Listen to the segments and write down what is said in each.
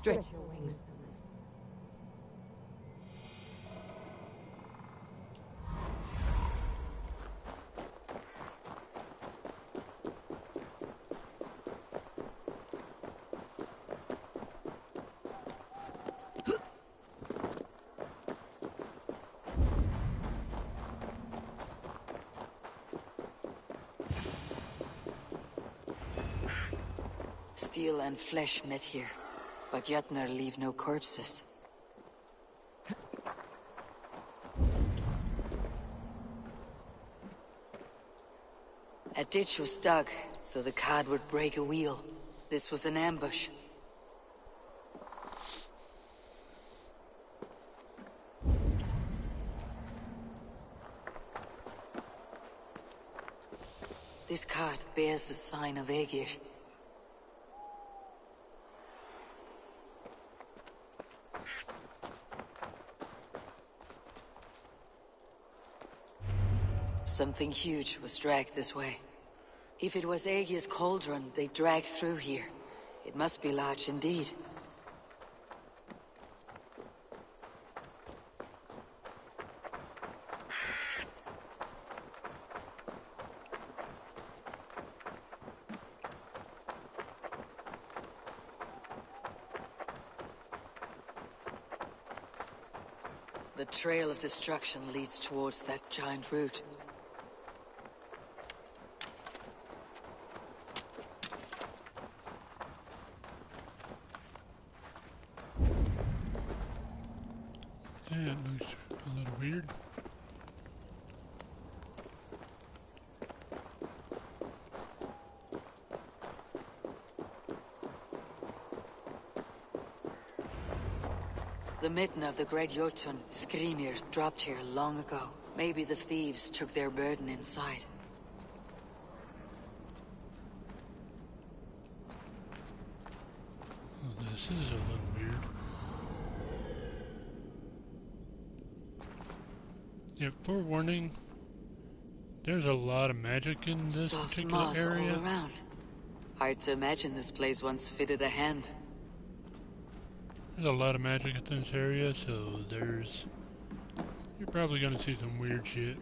Stretch your wings. Steel and flesh met here, but Jötnar leave no corpses. A ditch was dug, so the cart would break a wheel. This was an ambush. This cart bears the sign of Aegir. Something huge was dragged this way. If it was Aegir's cauldron they dragged through here, it must be large indeed. The trail of destruction leads towards that giant root. Yeah, it looks a little weird. The mitten of the Great Jotun, Skrimir, dropped here long ago. Maybe the thieves took their burden inside. Oh, this is a little weird. Yeah, forewarning, there's a lot of magic in this Soft particular moss area. all around. Hard to imagine this place once fitted a hand. There's a lot of magic in this area, so you're probably gonna see some weird shit.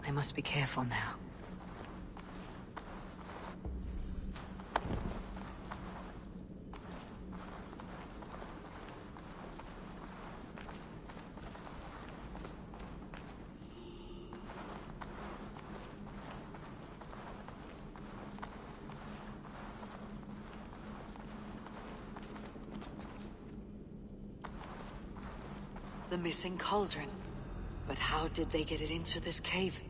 I must be careful now. The missing cauldron. But how did they get it into this cave?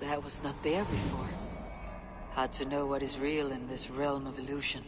That was not there before. Hard to know what is real in this realm of illusion.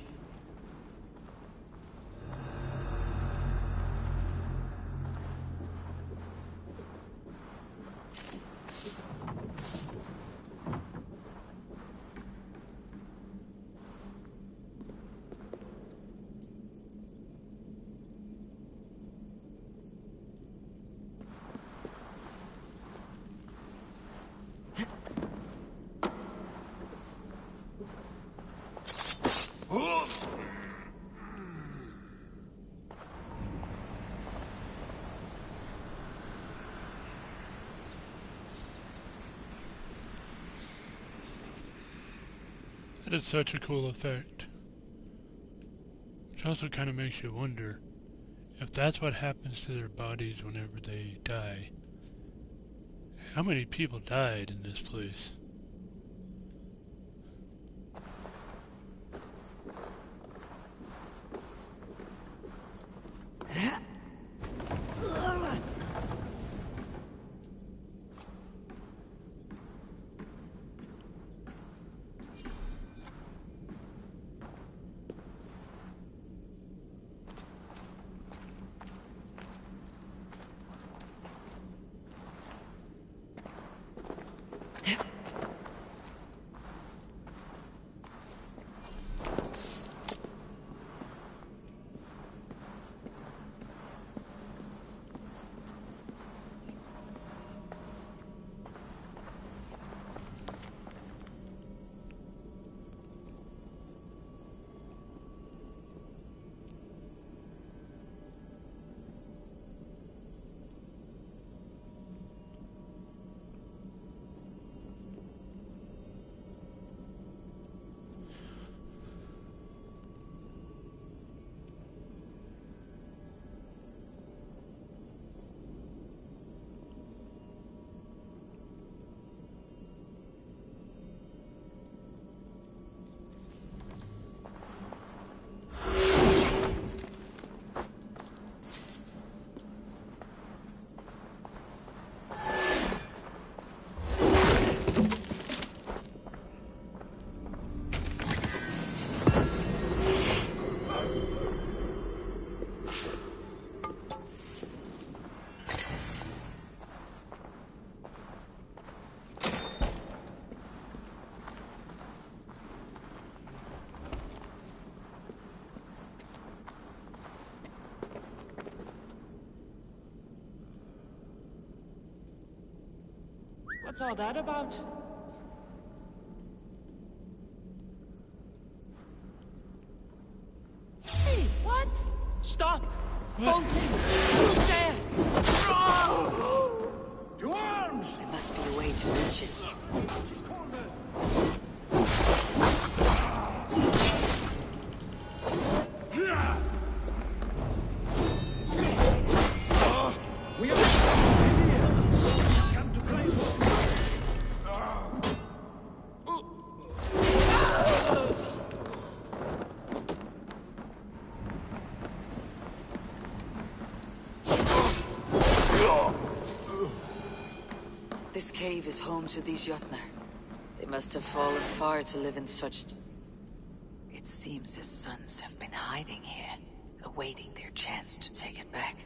That is such a cool effect. Which also kind of makes you wonder if that's what happens to their bodies whenever they die. How many people died in this place? What's all that about? Hey, what? Stop! Bolting! There! Your arms! There must be a way to reach it. We are here! Come to play ball! This cave is home to these Jotnar. They must have fallen far to live in such... It seems his sons have been hiding here, awaiting their chance to take it back.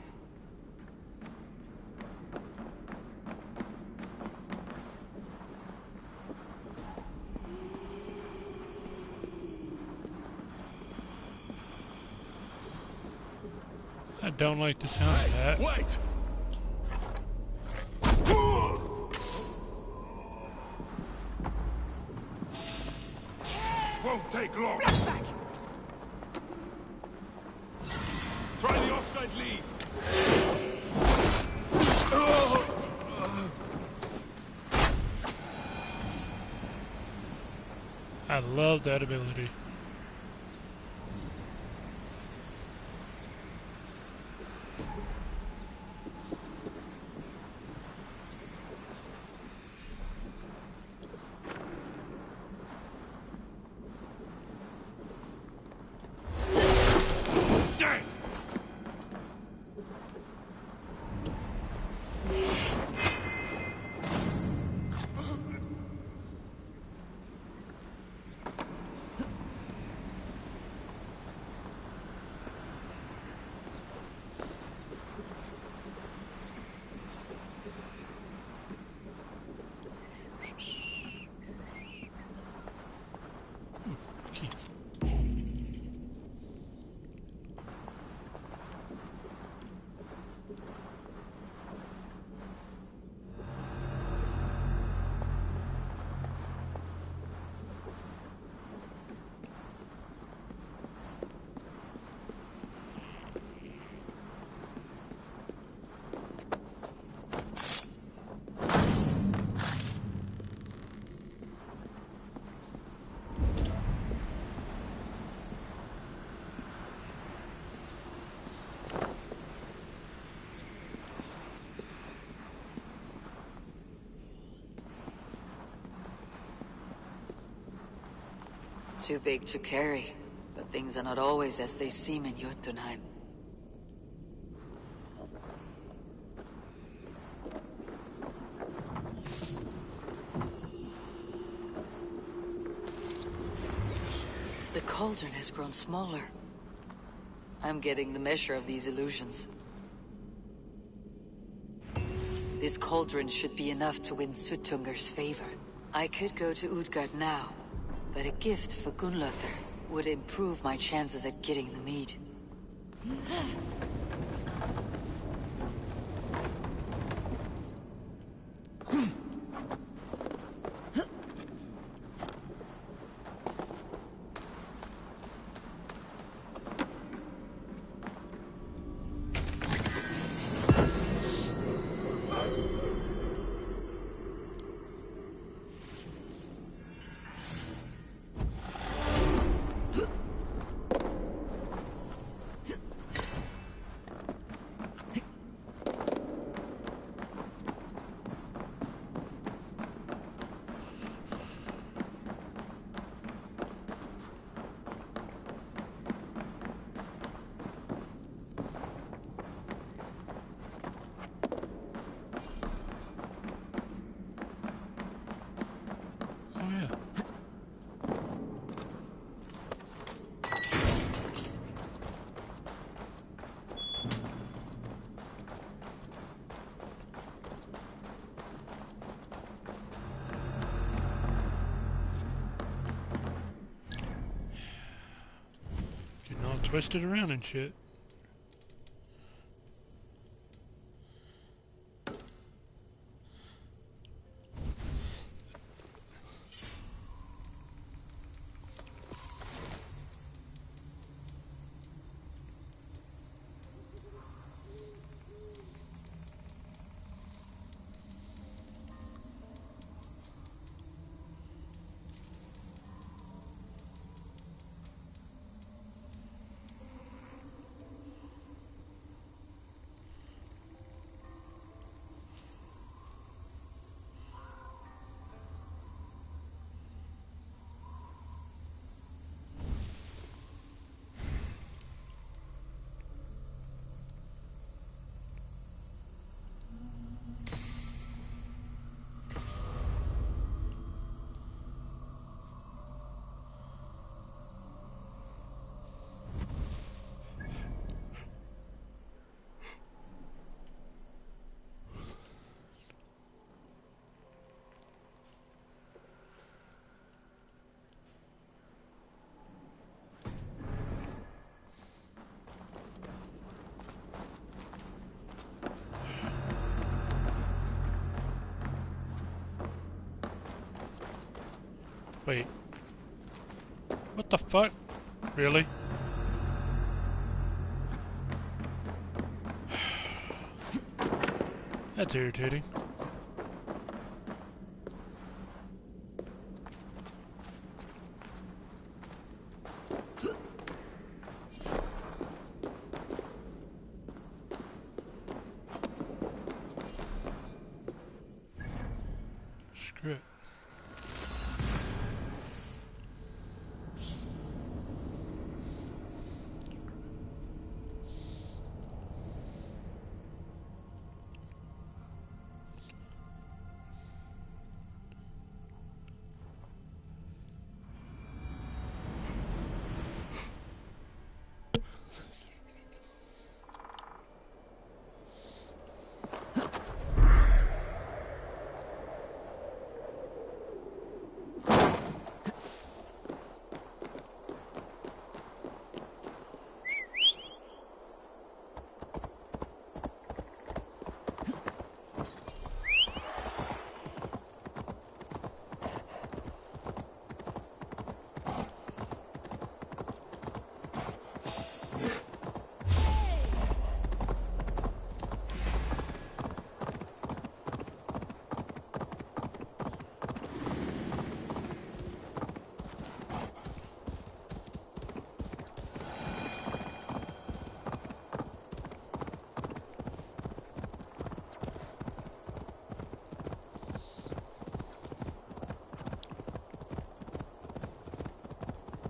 I don't like the sound of that. Wait! Won't take long. Try the offside lead. I love that ability. Too big to carry, but things are not always as they seem in Jotunheim. The cauldron has grown smaller. I'm getting the measure of these illusions. This cauldron should be enough to win Suttunger's favor. I could go to Utgard now, but a gift for Gunnlöthur would improve my chances at getting the mead. Twisted around and shit. Wait. What the fuck? Really? That's irritating. Screw it.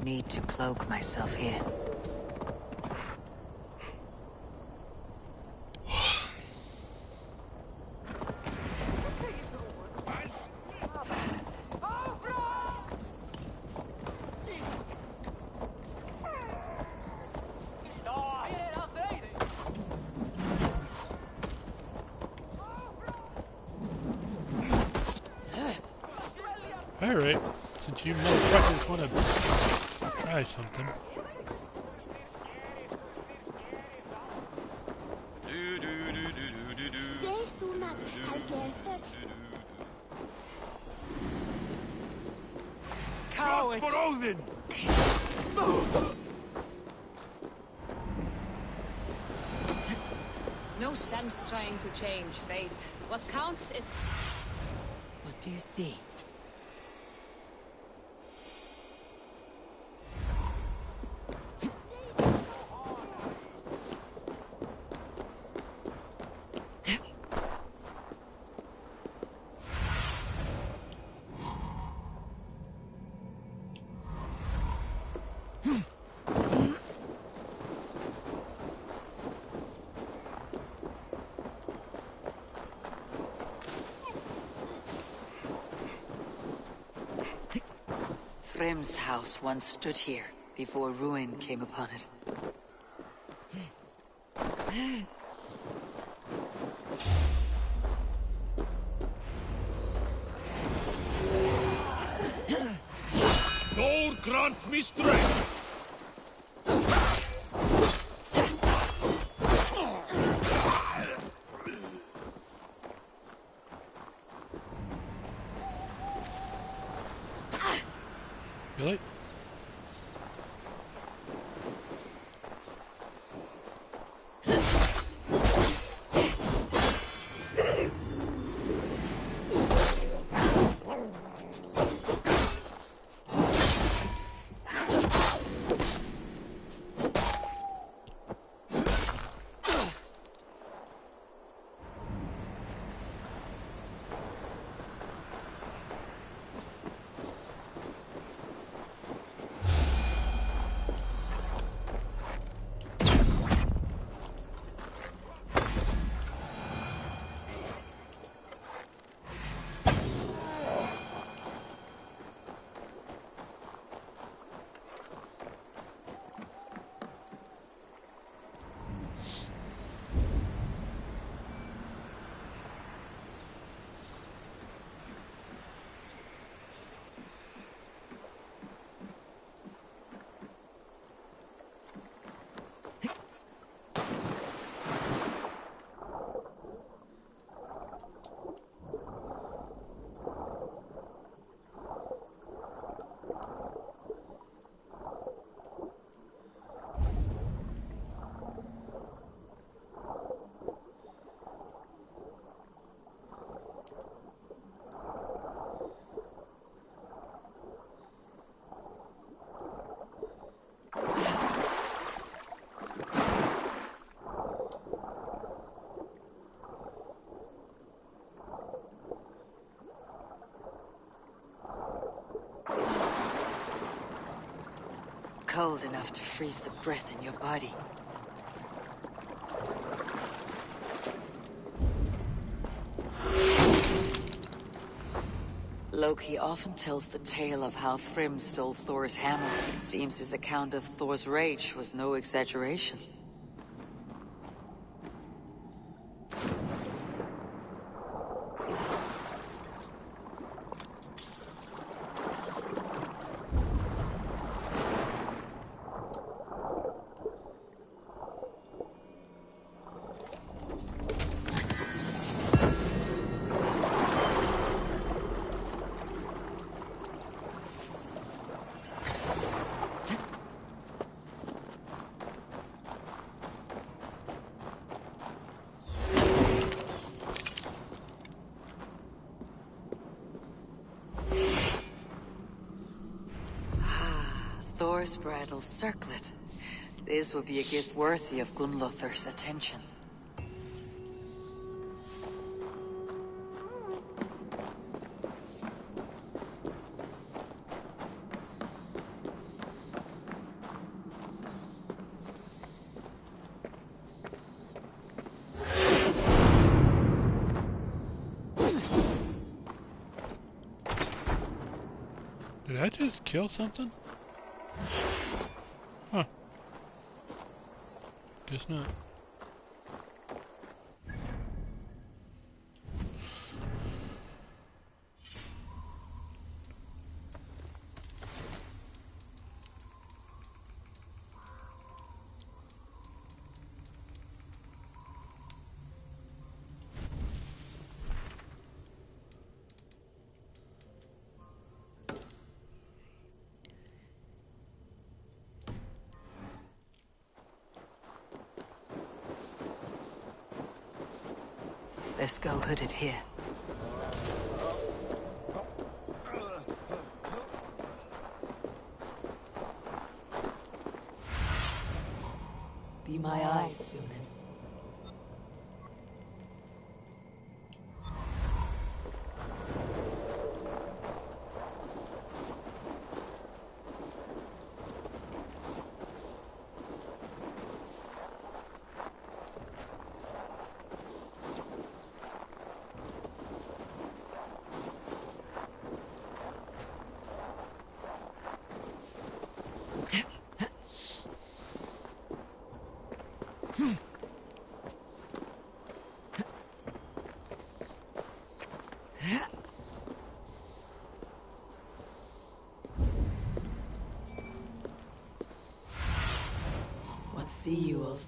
Need to cloak myself here. Alright, since you motherfuckers want to try something. Coward! For Odin! No sense trying to change fate. What counts is... What do you see? Thrym's house once stood here, before ruin came upon it. Lord grant me strength! Really? cold enough to freeze the breath in your body. Loki often tells the tale of how Thrym stole Thor's hammer. It seems his account of Thor's rage was no exaggeration. Thor's bridal circlet. This would be a gift worthy of Gunnlother's attention. Did I just kill something? Huh. Guess not. Let's go hooded here. Be my eyes, Sunan. What see you of?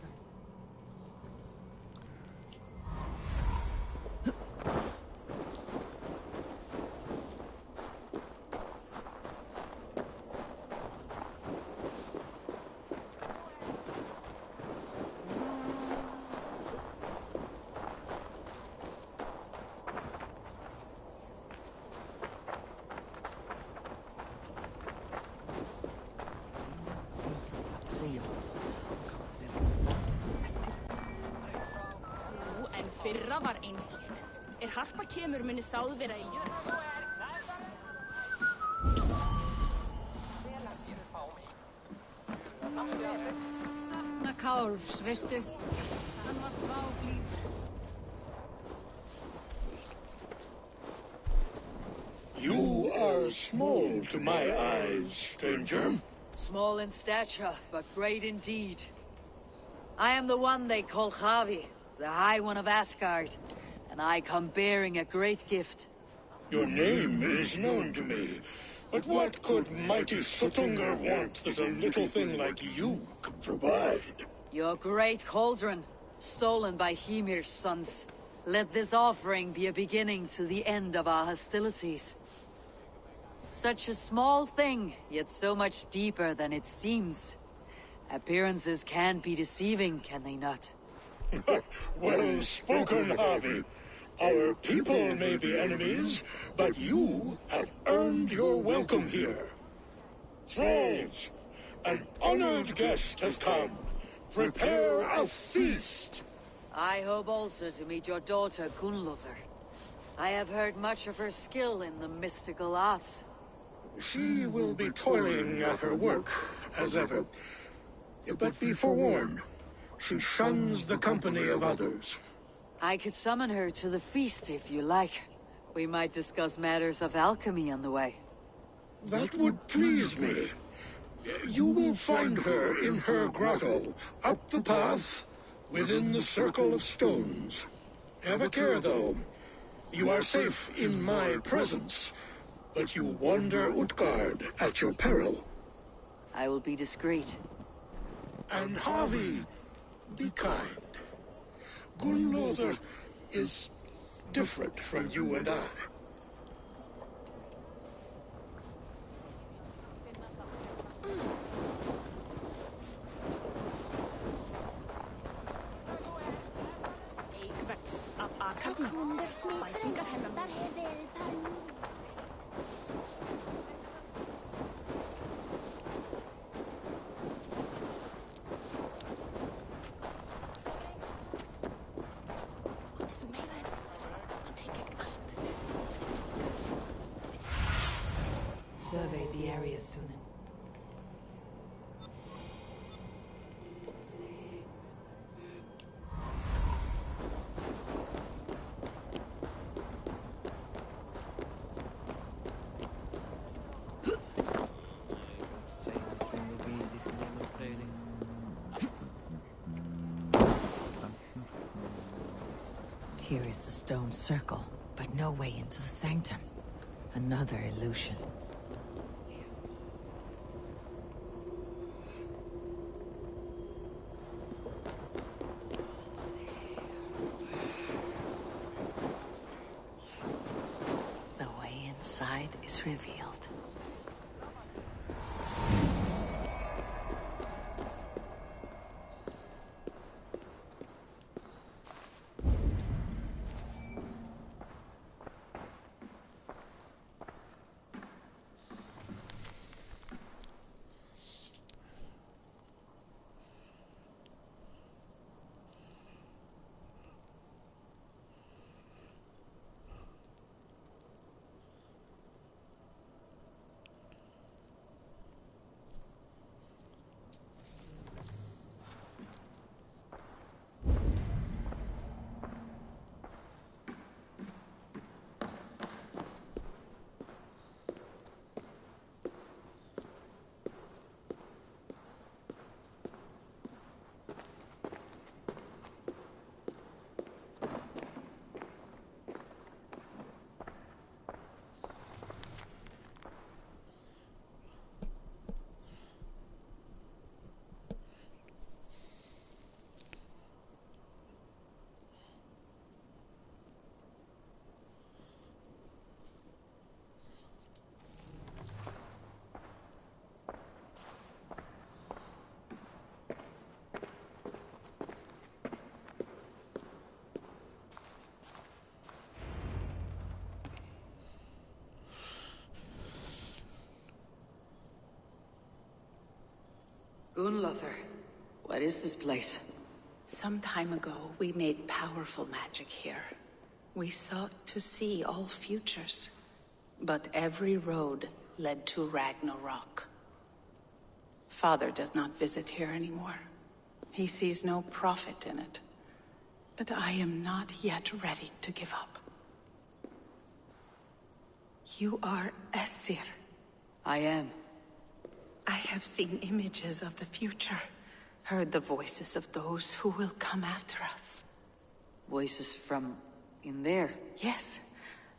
En fyrra var einslegt. Harpa kemur muni sáð vera í jörð. Na kálfs, veistu? Hann var sváblíður. You are small to my eyes, stranger. Small in stature, but great in deed. I am the one they call Havi, the High One of Asgard, and I come bearing a great gift. Your name is known to me, but what could mighty Suttungr want that a little thing like you could provide? Your great cauldron, stolen by Hymir's sons. Let this offering be a beginning to the end of our hostilities. Such a small thing, yet so much deeper than it seems. Appearances can be deceiving, can they not? Well spoken, Harvey. Our people may be enemies, but you have earned your welcome here. Thralls, an honored guest has come. Prepare a feast. I hope also to meet your daughter, Gunnlother. I have heard much of her skill in the mystical arts. She will be toiling at her work as ever. But be forewarned, she shuns the company of others. I could summon her to the feast if you like. We might discuss matters of alchemy on the way. That would please me. You will find her in her grotto, up the path, within the circle of stones. Have a care, though. You are safe in my presence, but you wander Utgard at your peril. I will be discreet. And Havi, be kind. Gunlothar is different from you and I. Eikväks af akarna. Paisinka hennan. Survey the area soon. Here is the stone circle, but no way into the sanctum. Another illusion. The way inside is revealed. Gunlothar, what is this place? Some time ago, we made powerful magic here. We sought to see all futures. But every road led to Ragnarok. Father does not visit here anymore. He sees no profit in it. But I am not yet ready to give up. You are Esir. I am. I have seen images of the future, heard the voices of those who will come after us. Voices from in there? Yes,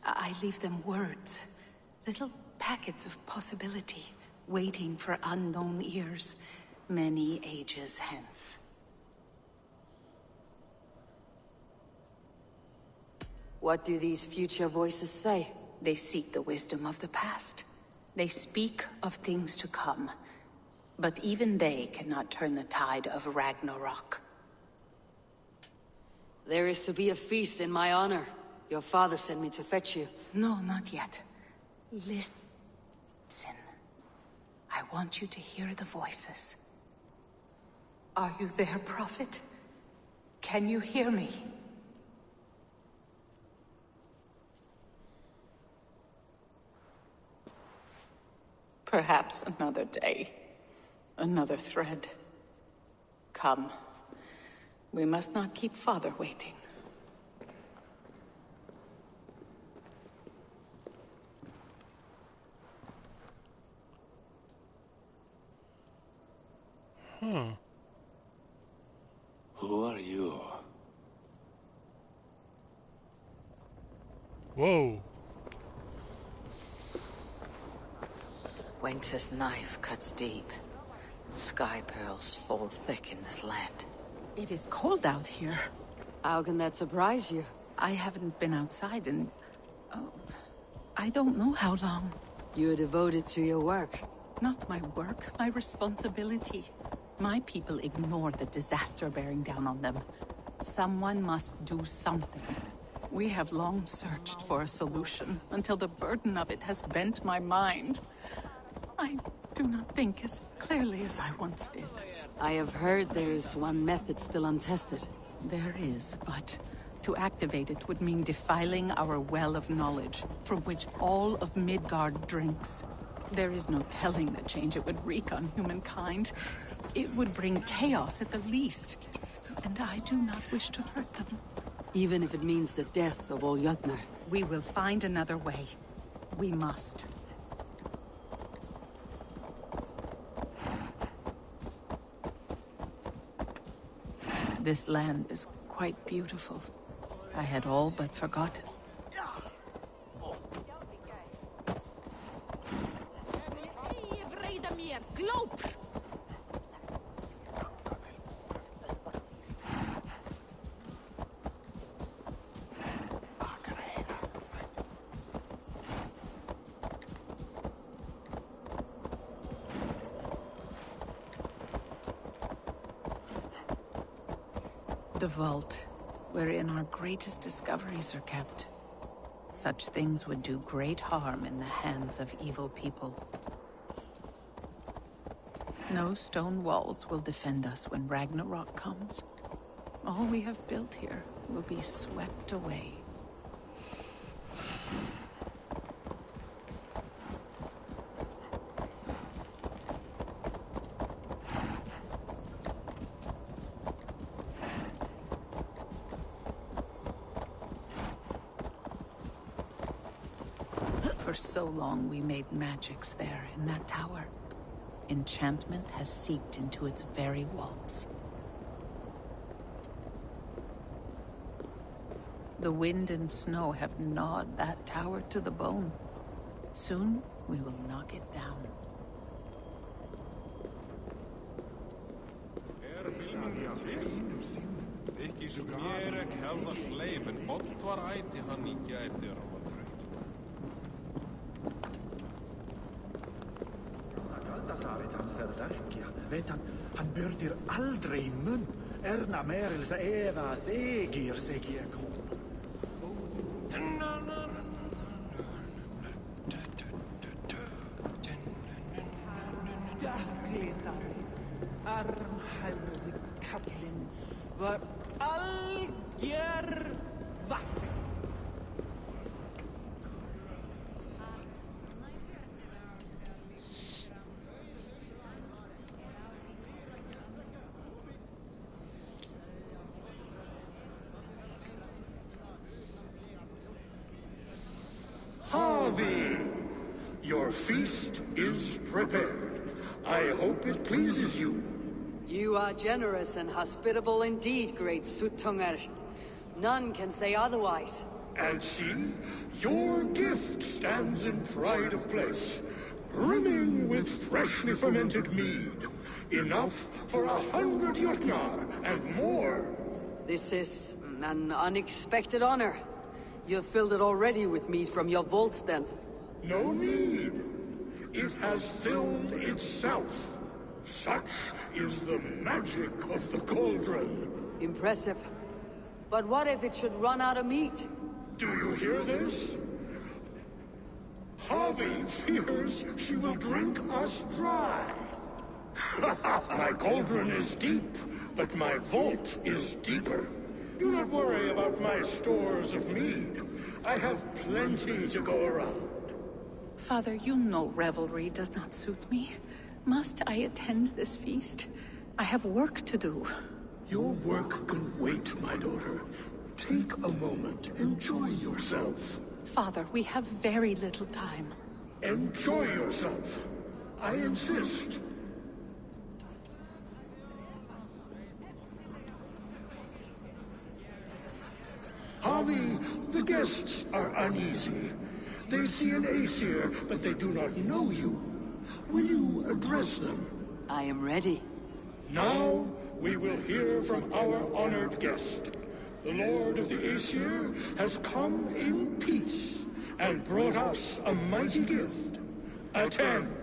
I leave them words, little packets of possibility, waiting for unknown ears, many ages hence. What do these future voices say? They seek the wisdom of the past. They speak of things to come, but even they cannot turn the tide of Ragnarok. There is to be a feast in my honor. Your father sent me to fetch you. No, not yet. Listen. I want you to hear the voices. Are you there, Prophet? Can you hear me? Perhaps another day. Another thread. Come. We must not keep Father waiting. Huh. Who are you? Whoa. Winter's knife cuts deep. Sky pearls fall thick in this land. It is cold out here. How can that surprise you? I haven't been outside in... oh, I don't know how long. You are devoted to your work. Not my work, my responsibility. My people ignore the disaster bearing down on them. Someone must do something. We have long searched for a solution, until the burden of it has bent my mind. I do not think as clearly as I once did. I have heard there's one method still untested. There is, but to activate it would mean defiling our well of knowledge, from which all of Midgard drinks. There is no telling the change it would wreak on humankind. It would bring chaos at the least, and I do not wish to hurt them. Even if it means the death of all Jötnar. We will find another way. We must. This land is quite beautiful. I had all but forgotten. The vault, wherein our greatest discoveries are kept. Such things would do great harm in the hands of evil people. No stone walls will defend us when Ragnarok comes. All we have built here will be swept away. For so long we made magics there in that tower. Enchantment has seeped into its very walls. The wind and snow have gnawed that tower to the bone. Soon we will knock it down. Veit hann byrdir aldrei munn. Erna merils eða þegir seg ég kom. Dökkliðari, armhæfði kallinn var algjör vatn. Your feast is prepared. I hope it pleases you. You are generous and hospitable indeed, great Suttungar. None can say otherwise. And see, your gift stands in pride of place, brimming with freshly fermented mead. Enough for 100 Jötnar and more. This is an unexpected honor. You've filled it already with mead from your vault, then. No need. It has filled itself. Such is the magic of the cauldron. Impressive. But what if it should run out of meat? Do you hear this? Havi fears she will drink us dry. My cauldron is deep, but my vault is deeper. Do not worry about my stores of mead. I have plenty to go around. Father, you know revelry does not suit me. Must I attend this feast? I have work to do. Your work can wait, my daughter. Take a moment. Enjoy yourself. Father, we have very little time. Enjoy yourself. I insist. Harvey, the guests are uneasy. They see an Aesir, but they do not know you. Will you address them? I am ready. Now, we will hear from our honored guest. The Lord of the Aesir has come in peace and brought us a mighty gift. Attend.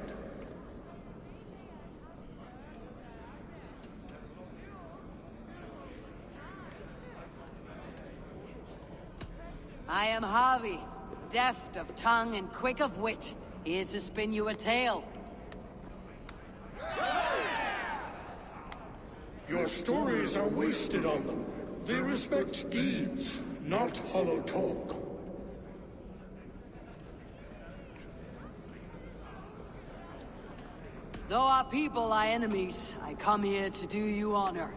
I am Harvey, deft of tongue and quick of wit, here to spin you a tale. Your stories are wasted on them. They respect deeds, not hollow talk. Though our people are enemies, I come here to do you honor.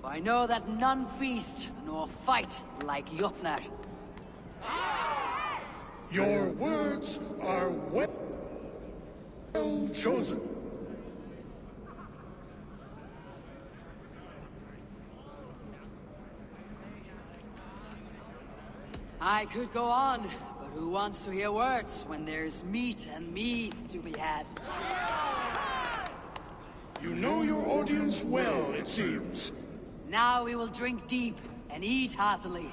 For I know that none feast nor fight like Jotnar. Your words are well chosen. I could go on, but who wants to hear words when there's meat and mead to be had? You know your audience well, it seems. Now we will drink deep and eat heartily.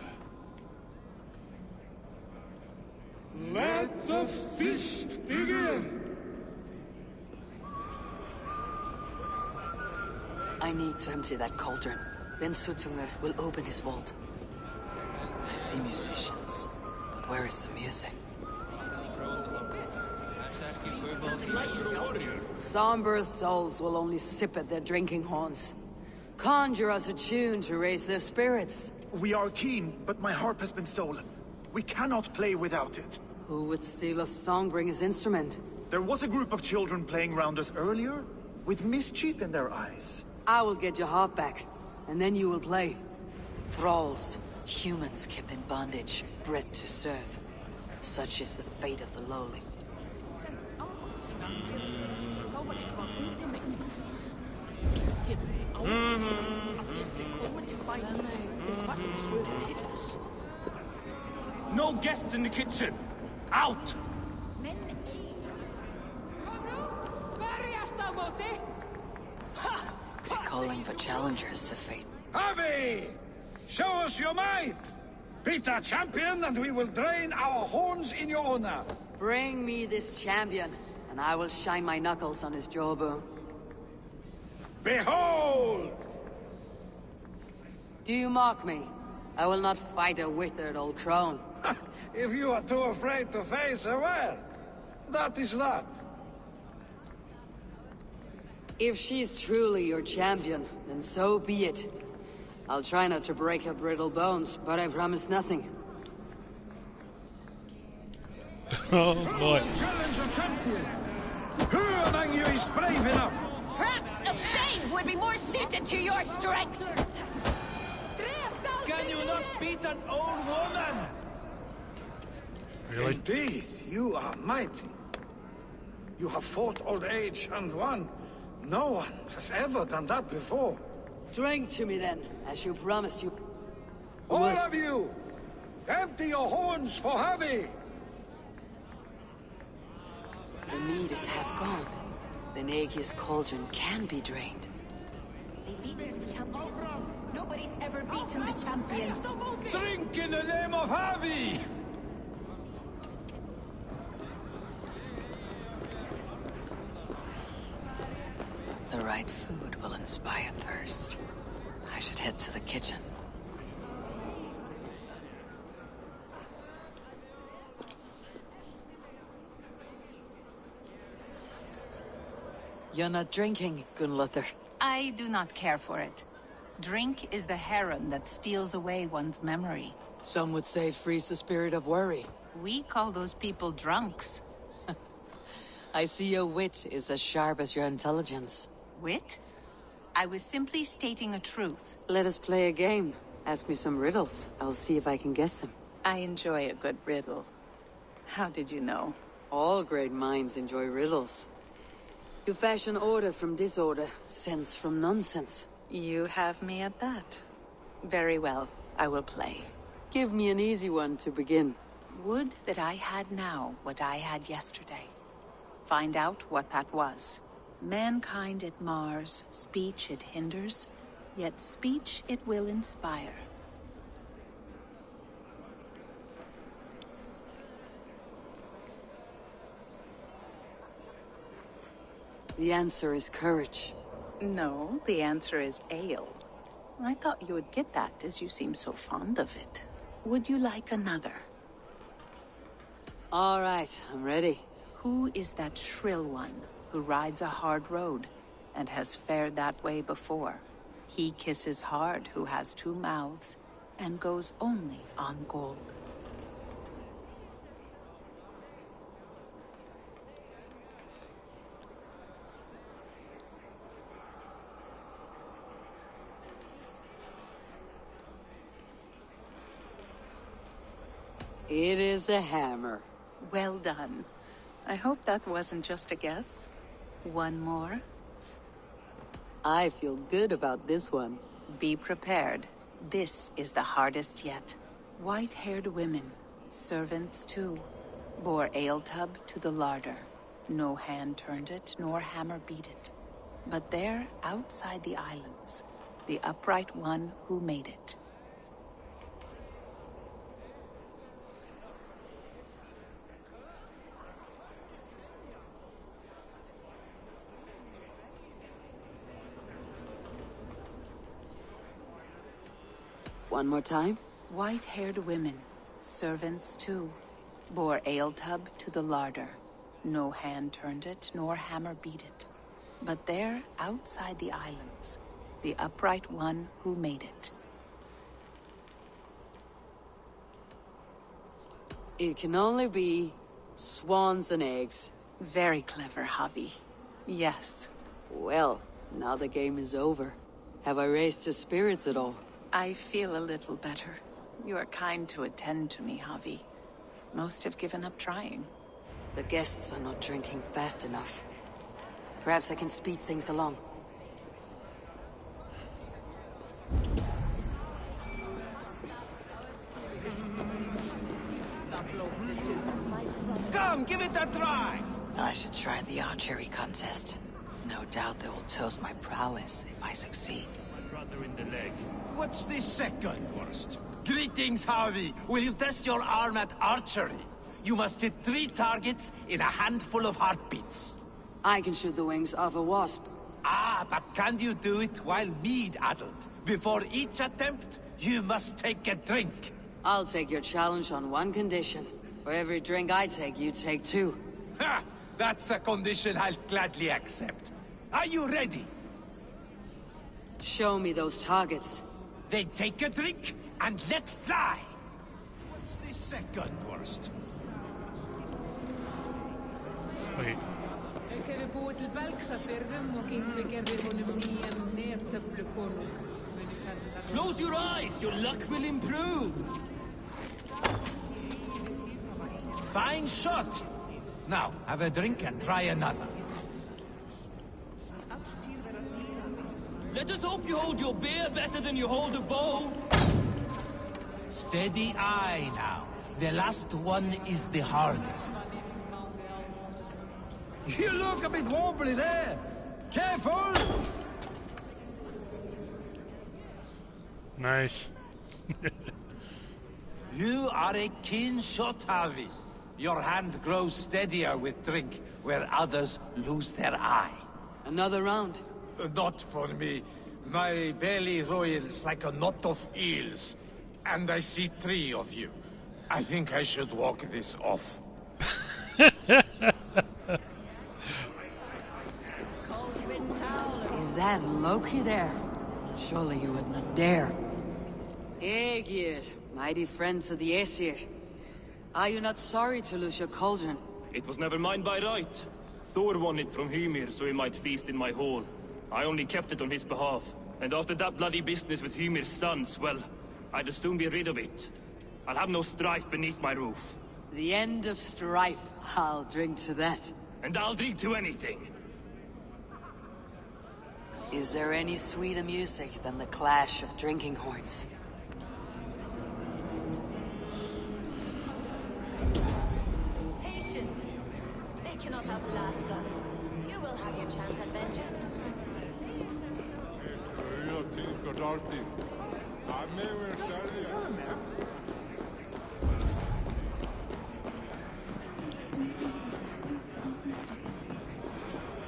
Let the feast begin! I need to empty that cauldron. Then Suttungr will open his vault. I see musicians, but where is the music? Somber souls will only sip at their drinking horns. Conjure us a tune to raise their spirits. We are keen, but my harp has been stolen. We cannot play without it. Who would steal a songbringer's instrument? There was a group of children playing round us earlier, with mischief in their eyes. I will get your harp back, and then you will play. Thralls, humans kept in bondage, bred to serve. Such is the fate of the lowly. No guests in the kitchen! Out! They're calling for challengers to face. Harvey! Show us your might! Beat our champion and we will drain our horns in your honor. Bring me this champion, and I will shine my knuckles on his jawbone. Behold! Do you mock me? I will not fight a withered old crone. If you are too afraid to face her, well, that is that. If she's truly your champion, then so be it. I'll try not to break her brittle bones, but I promise nothing. Oh boy. Challenge a champion! Who among you is brave enough? Perhaps a babe would be more suited to your strength. Can you not beat an old woman? Really? Indeed, you are mighty. You have fought old age and won. No one has ever done that before. Drink to me then, as you promised you All would. of you! Empty your horns for Harvey! The mead is half gone. Then Aegir's cauldron can be drained. They beat the champion. Nobody's ever beaten the champion. Drink in the name of Harvey! The right food will inspire thirst. I should head to the kitchen. You're not drinking, Gunnlothr. I do not care for it. Drink is the heron that steals away one's memory. Some would say it frees the spirit of worry. We call those people drunks. I see your wit is as sharp as your intelligence. Wit? I was simply stating a truth. Let us play a game. Ask me some riddles. I'll see if I can guess them. I enjoy a good riddle. How did you know? All great minds enjoy riddles. You fashion order from disorder, sense from nonsense. You have me at that. Very well, I will play. Give me an easy one to begin. Would that I had now what I had yesterday. Find out what that was. Mankind it mars, speech it hinders, yet speech it will inspire. The answer is courage. No, the answer is ale. I thought you would get that, as you seem so fond of it. Would you like another? All right, I'm ready. Who is that shrill one who rides a hard road and has fared that way before? He kisses hard who has two mouths and goes only on gold. It is a hammer. Well done. I hope that wasn't just a guess. One more. I feel good about this one. Be prepared. This is the hardest yet. White-haired women, servants too, bore ale tub to the larder. No hand turned it, nor hammer beat it. But there, outside the islands, the upright one who made it. One more time. White-haired women, servants too, bore ale tub to the larder. No hand turned it, nor hammer beat it. But there, outside the islands, the upright one who made it. It can only be swans and eggs. Very clever, Javi. Yes. Well, now the game is over. Have I raised your spirits at all? I feel a little better. You are kind to attend to me, Javi. Most have given up trying. The guests are not drinking fast enough. Perhaps I can speed things along. Come, give it a try! I should try the archery contest. No doubt they will toast my prowess if I succeed. Brother in the leg. What's the second worst? Greetings, Harvey. Will you test your arm at archery? You must hit 3 targets in a handful of heartbeats. I can shoot the wings off a wasp. Ah, but can you do it while mead-addled? Before each attempt, you must take a drink. I'll take your challenge on one condition. For every drink I take, you take 2. Ha! That's a condition I'll gladly accept. Are you ready? Show me those targets. Then take a drink and let fly. What's the second worst? Wait. Close your eyes, your luck will improve. Fine shot. Now, have a drink and try another. Let us hope you hold your beer better than you hold a bow. Steady eye now. The last one is the hardest. You look a bit wobbly there. Careful! Nice. You are a keen shot, Harvey. Your hand grows steadier with drink, where others lose their eye. Another round. Not for me. My belly roils like a knot of eels. And I see 3 of you. I think I should walk this off. Is that Loki there? Surely you would not dare. Aegir, mighty friends of the Aesir. Are you not sorry to lose your cauldron? It was never mine by right. Thor won it from Hymir so he might feast in my hall. I only kept it on his behalf. And after that bloody business with Hymir's sons, well, I'd as soon be rid of it. I'll have no strife beneath my roof. The end of strife. I'll drink to that. And I'll drink to anything. Is there any sweeter music than the clash of drinking horns? Patience. They cannot outlast us. You will have your chance at vengeance.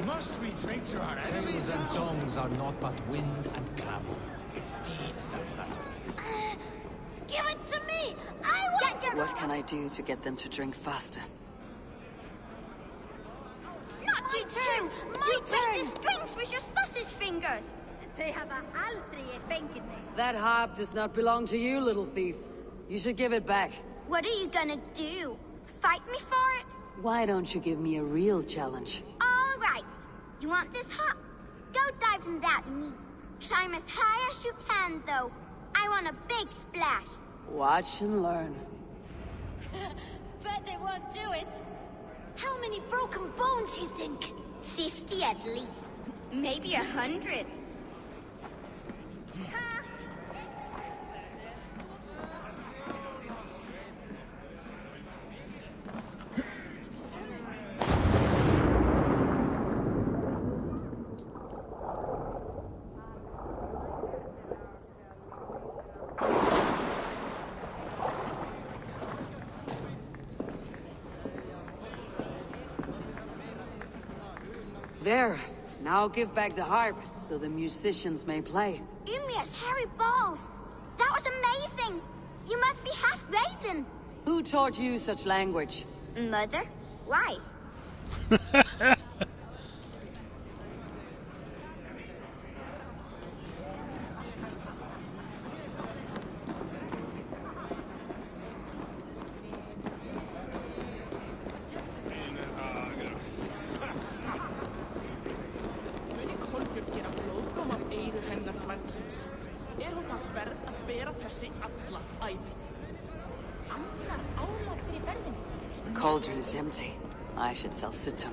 Must we drink to our enemies? Tales and songs are not but wind and clamor. It's deeds that matter. Give it to me! I want to... What can I do to get them to drink faster? Not you too! My turn! The strings with your sausage fingers! They have aldrig fengen me. That harp does not belong to you, little thief. You should give it back. What are you gonna do? Fight me for it? Why don't you give me a real challenge? All right. You want this harp? Go dive in that meat. Climb as high as you can, though. I want a big splash. Watch and learn. Bet they won't do it. How many broken bones you think? 50 at least. Maybe 100. There. Now give back the harp, so the musicians may play. Ymir's hairy balls! That was amazing! You must be half Raven! Who taught you such language? Mother? Why? The cauldron is empty. I should tell Suttungr.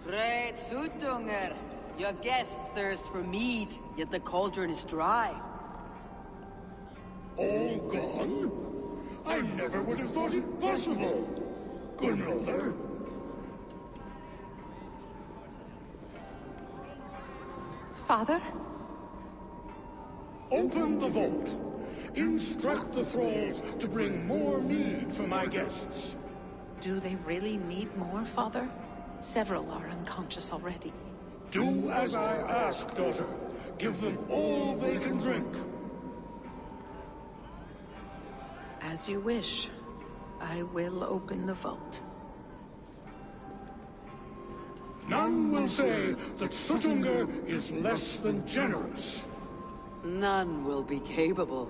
Great Suttungr! Your guests thirst for mead, yet the cauldron is dry. All gone? I never would have thought it possible. Gunrother? Father? Open the vault. Instruct the thralls to bring more mead for my guests. Do they really need more, Father? Several are unconscious already. Do as I ask, daughter. Give them all they can drink. As you wish. I will open the vault. None will say that Suttungr is less than generous. None will be capable.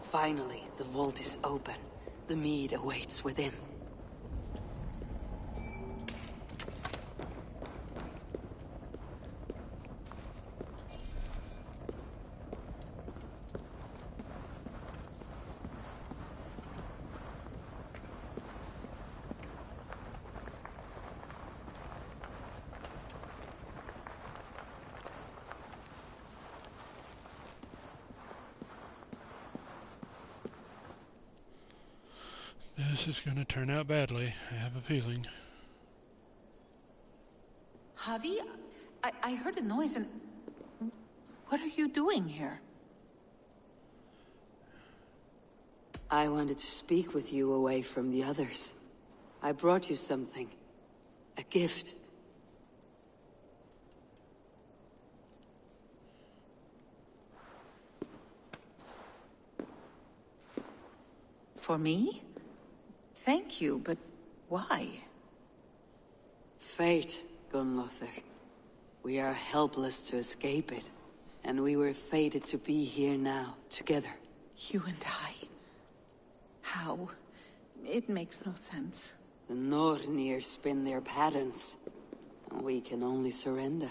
Finally, the vault is open. The mead awaits within. This is going to turn out badly, I have a feeling. Javi, I heard a noise and... What are you doing here? I wanted to speak with you away from the others. I brought you something. A gift. For me? Thank you, but why? Fate, Gunnlother. We are helpless to escape it. And we were fated to be here now, together. You and I? How? It makes no sense. The Nornir spin their patterns. And we can only surrender.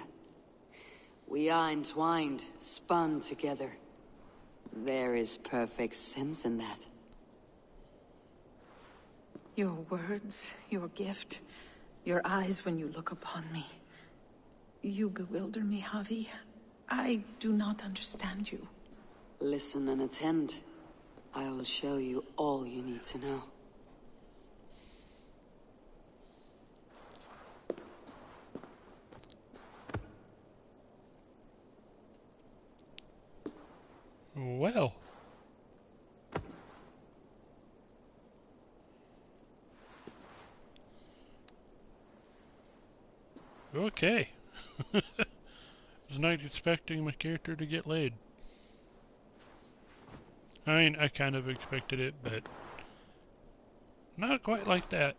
We are entwined, spun together. There is perfect sense in that. Your words, your gift, your eyes when you look upon me. You bewilder me, Javi. I do not understand you. Listen and attend. I will show you all you need to know. Well. Okay. Was not expecting my character to get laid. I mean, I kind of expected it, but not quite like that.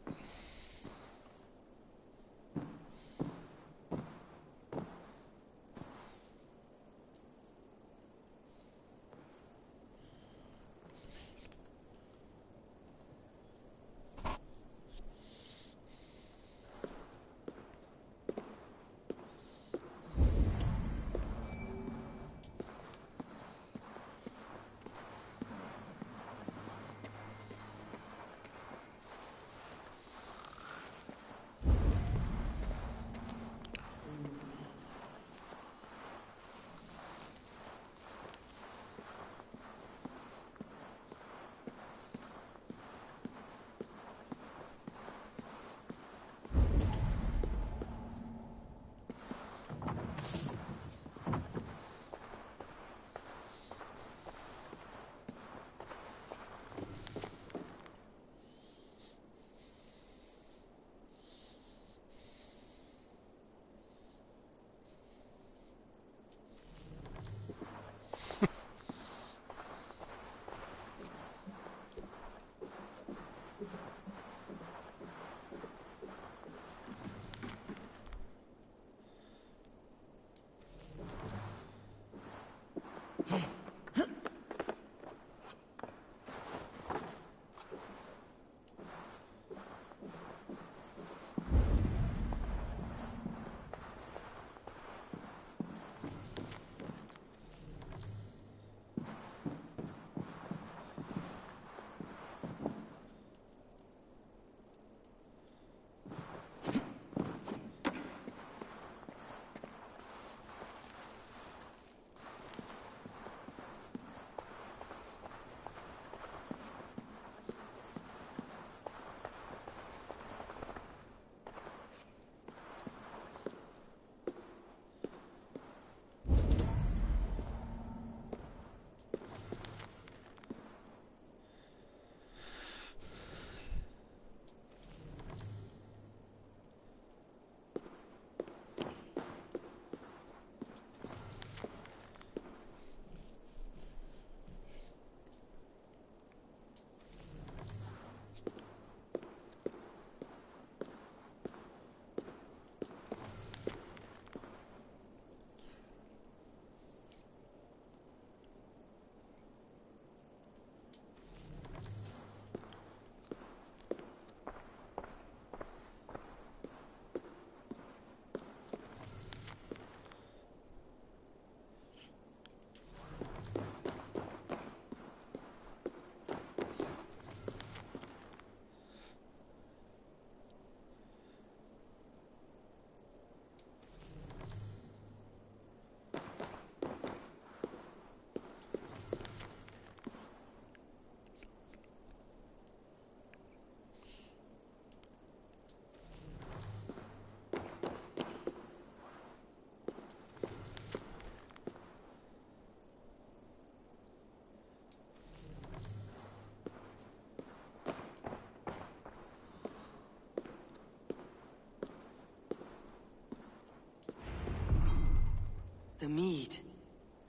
The mead.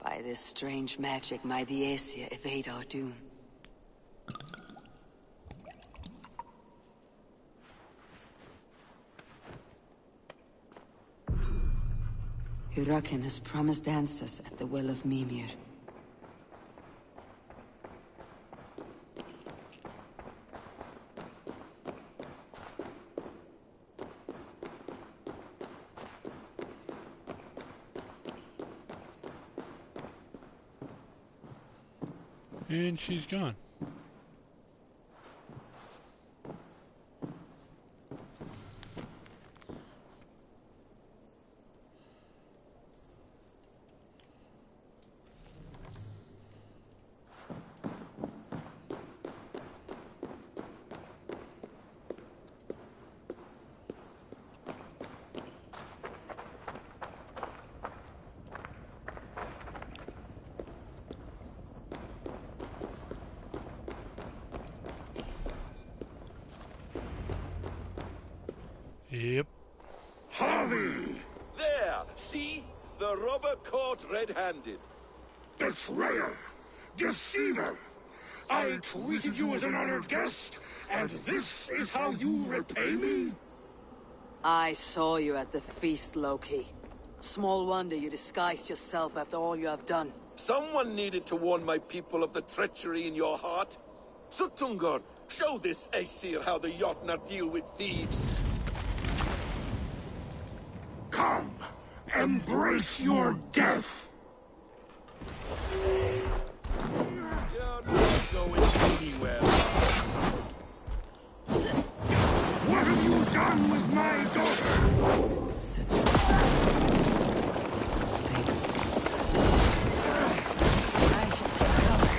By this strange magic, my Aesir evade our doom. Hyrrokin has promised answers at the Well of Mimir. And she's gone. Yep. Harvey! There! See? The robber caught red-handed. Betrayer! Deceiver! I treated you as an honored guest, and this is how you repay me? I saw you at the feast, Loki. Small wonder you disguised yourself after all you have done. Someone needed to warn my people of the treachery in your heart. Suttungr, show this Aesir how the Jotnar deal with thieves. Come, embrace your death! You're not going anywhere. What have you done with my daughter? Sit down. It's unstable. I should take cover.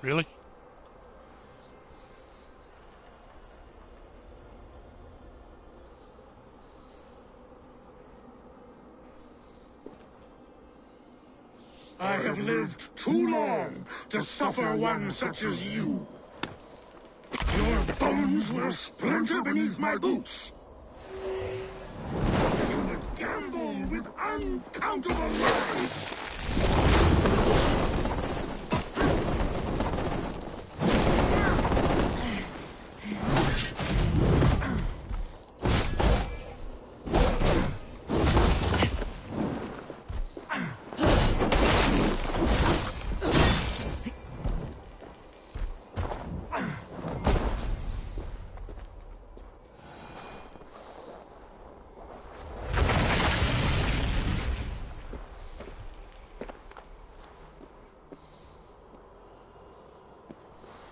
Really? I have lived too long to suffer one such as you. Your bones will splinter beneath my boots. You would gamble with uncountable lives.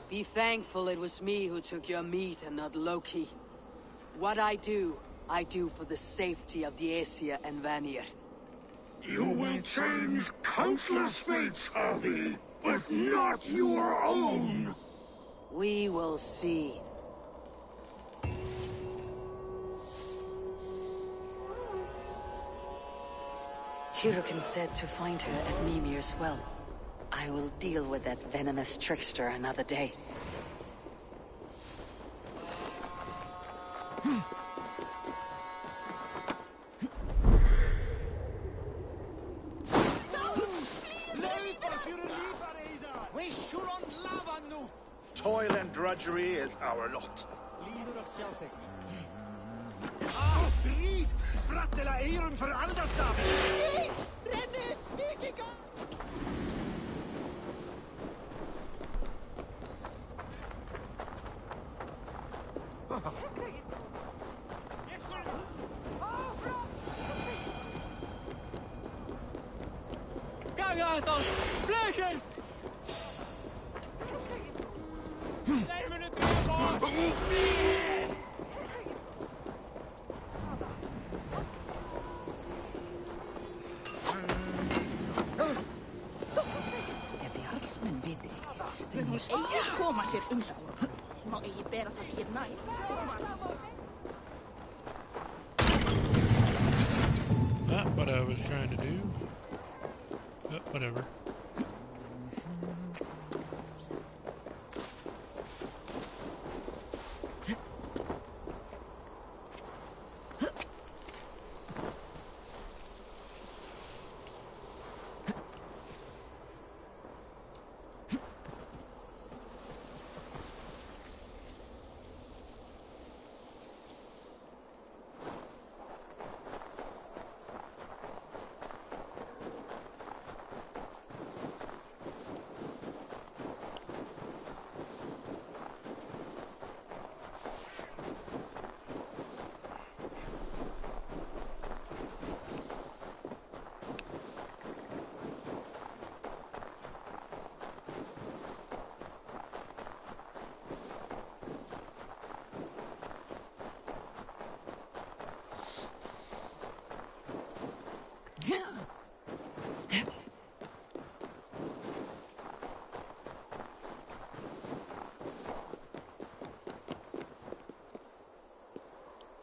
Be thankful it was me who took your meat and not Loki. What I do for the safety of the Aesir and Vanir. You will change countless fates, Harvey, but not your own. We will see. Hyrrokin said to find her at Mimir's well. I will deal with that venomous trickster another day. Toil and drudgery is our lot. Drit! Brattela Eirum för Alderstav! Skit! Bränne! Vikingar! Gagatos! Blöken! Lämna nu tillbaka! Mun hún eigi koma sér undan. Má eigi bera það hér nær. Not what I was trying to do. But whatever.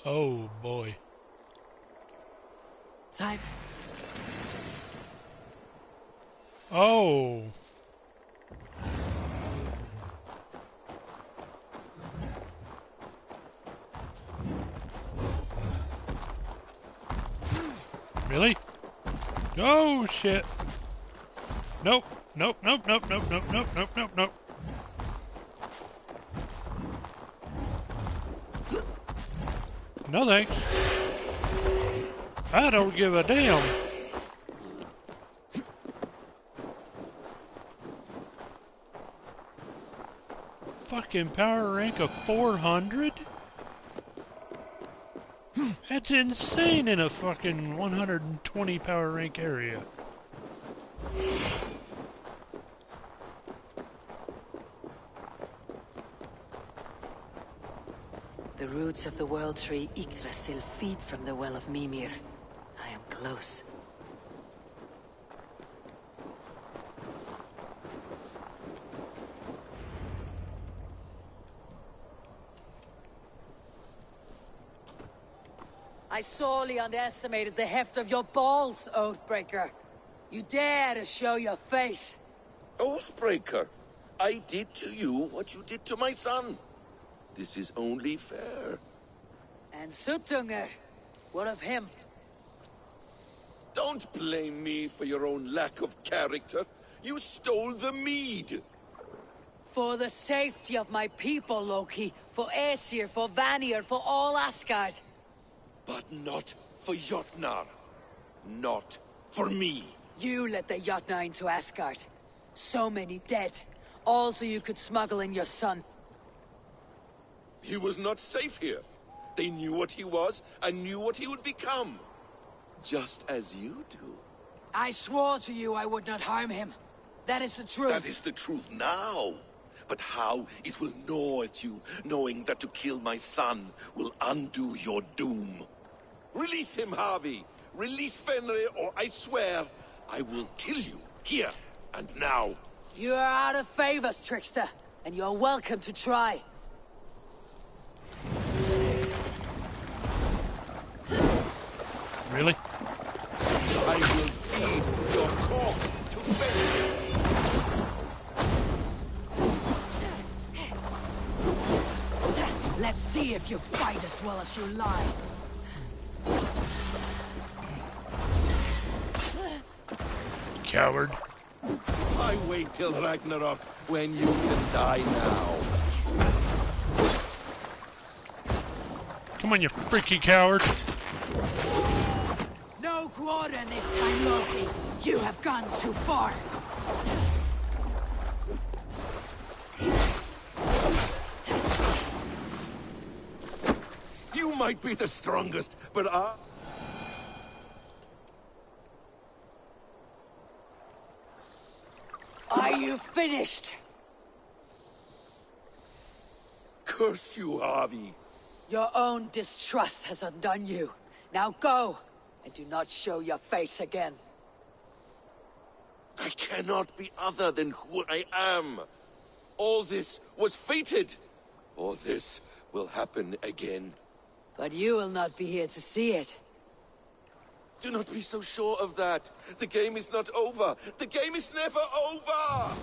Oh boy. Time. Oh. Really? Oh shit. Nope. Nope, nope, nope, nope, nope, nope, nope, nope, nope. No thanks. I don't give a damn. Fucking power rank of 400? That's insane in a fucking 120 power rank area. The roots of the world tree Yggdrasil feed from the well of Mimir. I am close. I sorely underestimated the heft of your balls, Oathbreaker. You dare to show your face. Oathbreaker, I did to you what you did to my son. This is only fair. And Suttungr, what of him? Don't blame me for your own lack of character. You stole the mead. For the safety of my people, Loki. For Aesir, for Vanir, for all Asgard. But not for Jotnar. Not for me. You let the Jotnar into Asgard. So many dead. All so you could smuggle in your son. He was not safe here. They knew what he was and knew what he would become. Just as you do. I swore to you I would not harm him. That is the truth. That is the truth now. But how it will gnaw at you, knowing that to kill my son will undo your doom. Release him, Harvey. Release Fenrir, or I swear, I will kill you, here and now. You are out of favors, trickster. And you're welcome to try. Really? I will feed your corpse to Fenrir. Let's see if you fight as well as you lie. Coward. I wait till Ragnarok when you can die now. Come on, you freaky coward. No quarter this time, Loki. You have gone too far. You might be the strongest, but Are you finished? Curse you, Harvey. Your own distrust has undone you. Now go, and do not show your face again. I cannot be other than who I am. All this was fated. All this will happen again. But you will not be here to see it. Do not be so sure of that. The game is not over. The game is never over!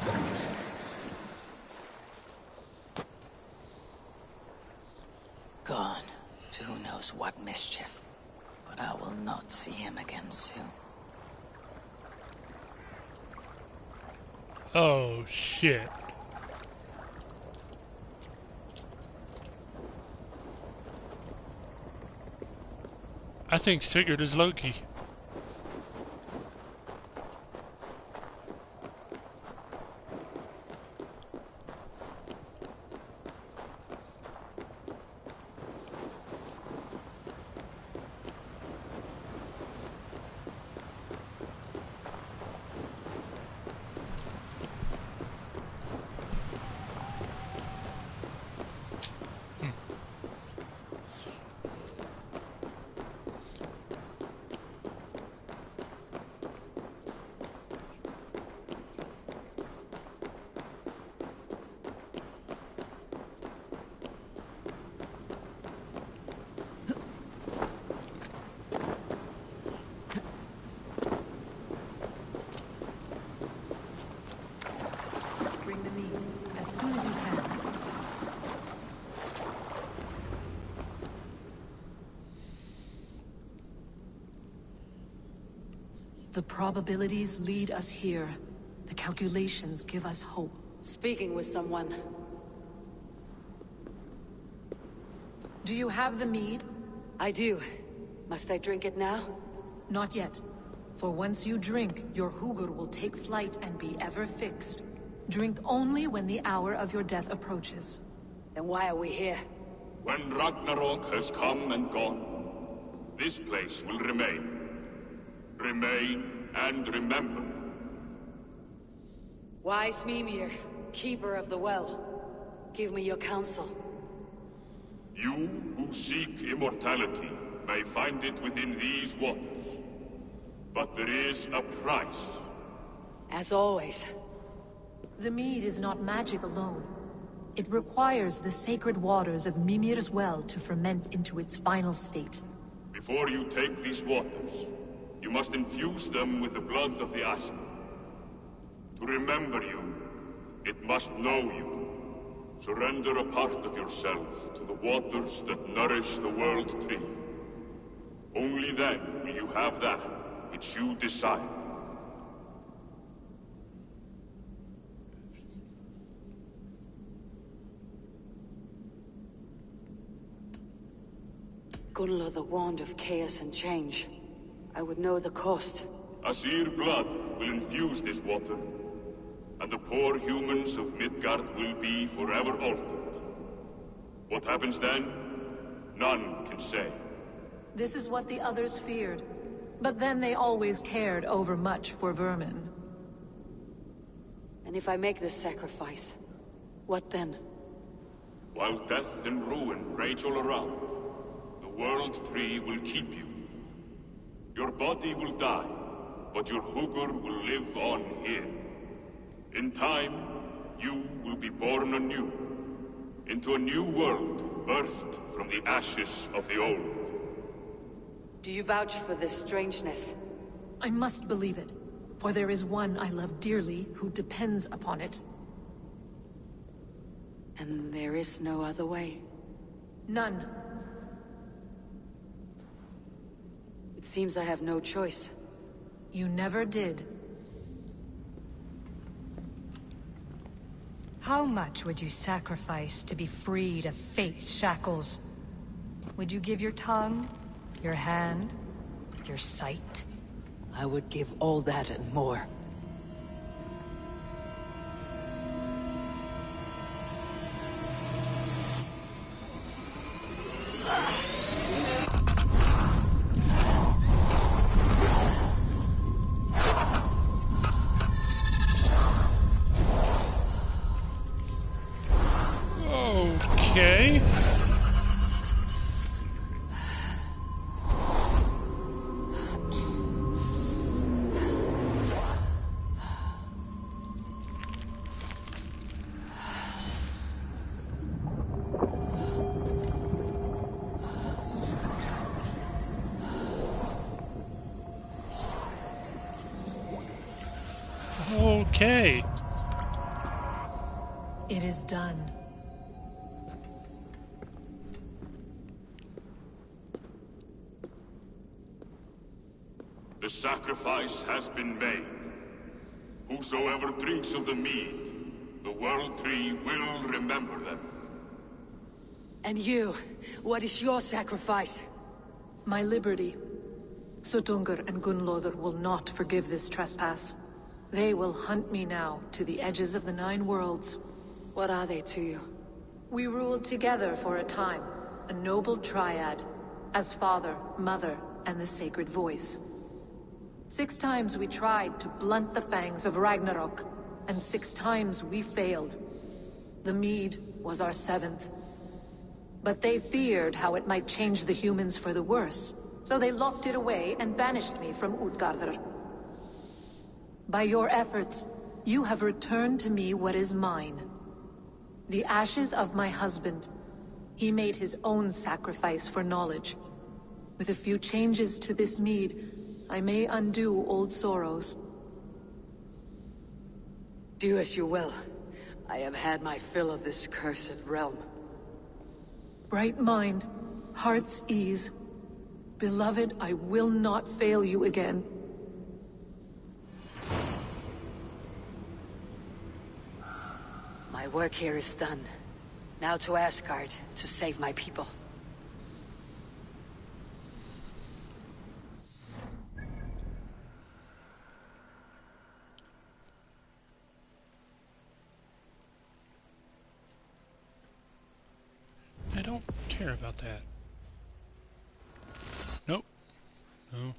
Gone to who knows what mischief. But I will not see him again soon. Oh shit. I think Sigurd is Loki. The probabilities lead us here. The calculations give us hope. Speaking with someone. Do you have the mead? I do. Must I drink it now? Not yet. For once you drink, your Hugur will take flight and be ever fixed. Drink only when the hour of your death approaches. Then why are we here? When Ragnarok has come and gone, this place will remain. Remain and remember. Wise Mimir, keeper of the well, give me your counsel. You who seek immortality may find it within these waters. But there is a price. As always. The mead is not magic alone. It requires the sacred waters of Mimir's well to ferment into its final state. Before you take these waters, you must infuse them with the blood of the Ashen. To remember you, it must know you. Surrender a part of yourself to the waters that nourish the World Tree. Only then will you have that which you desire. Gunla, the wand of chaos and change. I would know the cost. Asir blood will infuse this water, and the poor humans of Midgard will be forever altered. What happens then? None can say. This is what the others feared. But then they always cared overmuch for vermin. And if I make this sacrifice, what then? While death and ruin rage all around, the World Tree will keep you. Your body will die, but your Hugur will live on here. In time, you will be born anew, into a new world birthed from the ashes of the old. Do you vouch for this strangeness? I must believe it, for there is one I love dearly who depends upon it. And there is no other way? None. It seems I have no choice. You never did. How much would you sacrifice to be freed of fate's shackles? Would you give your tongue, your hand, your sight? I would give all that and more. Okay. Okay. It is done. The sacrifice has been made. Whosoever drinks of the mead, the World Tree will remember them. And you, what is your sacrifice? My liberty. Suttungr and Gunnlóðr will not forgive this trespass. They will hunt me now to the edges of the 9 worlds. What are they to you? We ruled together for a time, a noble triad, as father, mother, and the sacred voice. 6 times we tried to blunt the fangs of Ragnarok, and 6 times we failed. The mead was our 7th. But they feared how it might change the humans for the worse, so they locked it away and banished me from Utgardr. By your efforts, you have returned to me what is mine. The ashes of my husband. He made his own sacrifice for knowledge. With a few changes to this mead, I may undo old sorrows. Do as you will. I have had my fill of this cursed realm. Bright mind, heart's ease. Beloved, I will not fail you again. My work here is done. Now to Asgard, to save my people. I don't care about that. Nope. No.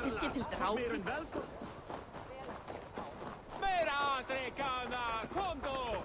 Het is te veel trouw. Mera trekana, konto!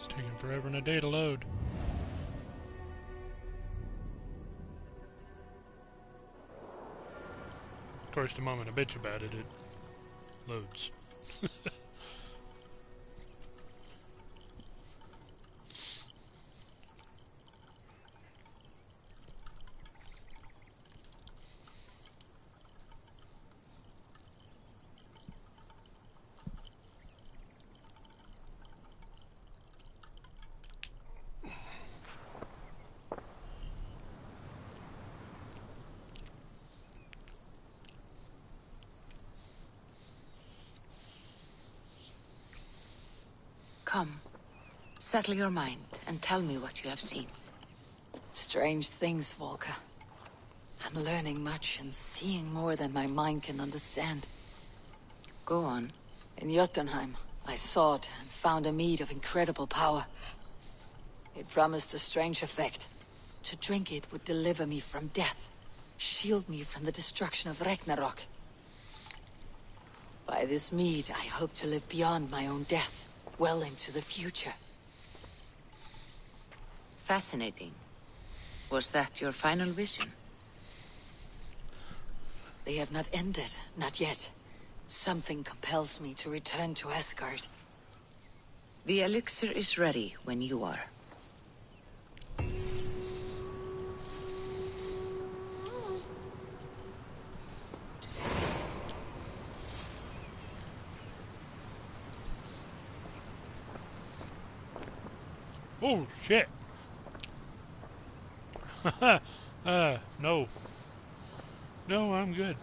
It's taking forever and a day to load. Of course, the moment I bitch about it, it loads. Come, settle your mind and tell me what you have seen. Strange things, Volka. I'm learning much and seeing more than my mind can understand. Go on. In Jotunheim, I sought and found a mead of incredible power. It promised a strange effect. To drink it would deliver me from death, shield me from the destruction of Ragnarok. By this mead, I hope to live beyond my own death, well into the future. Fascinating. Was that your final vision? They have not ended, not yet. Something compels me to return to Asgard. The elixir is ready when you are. Oh, shit. No. No, I'm good.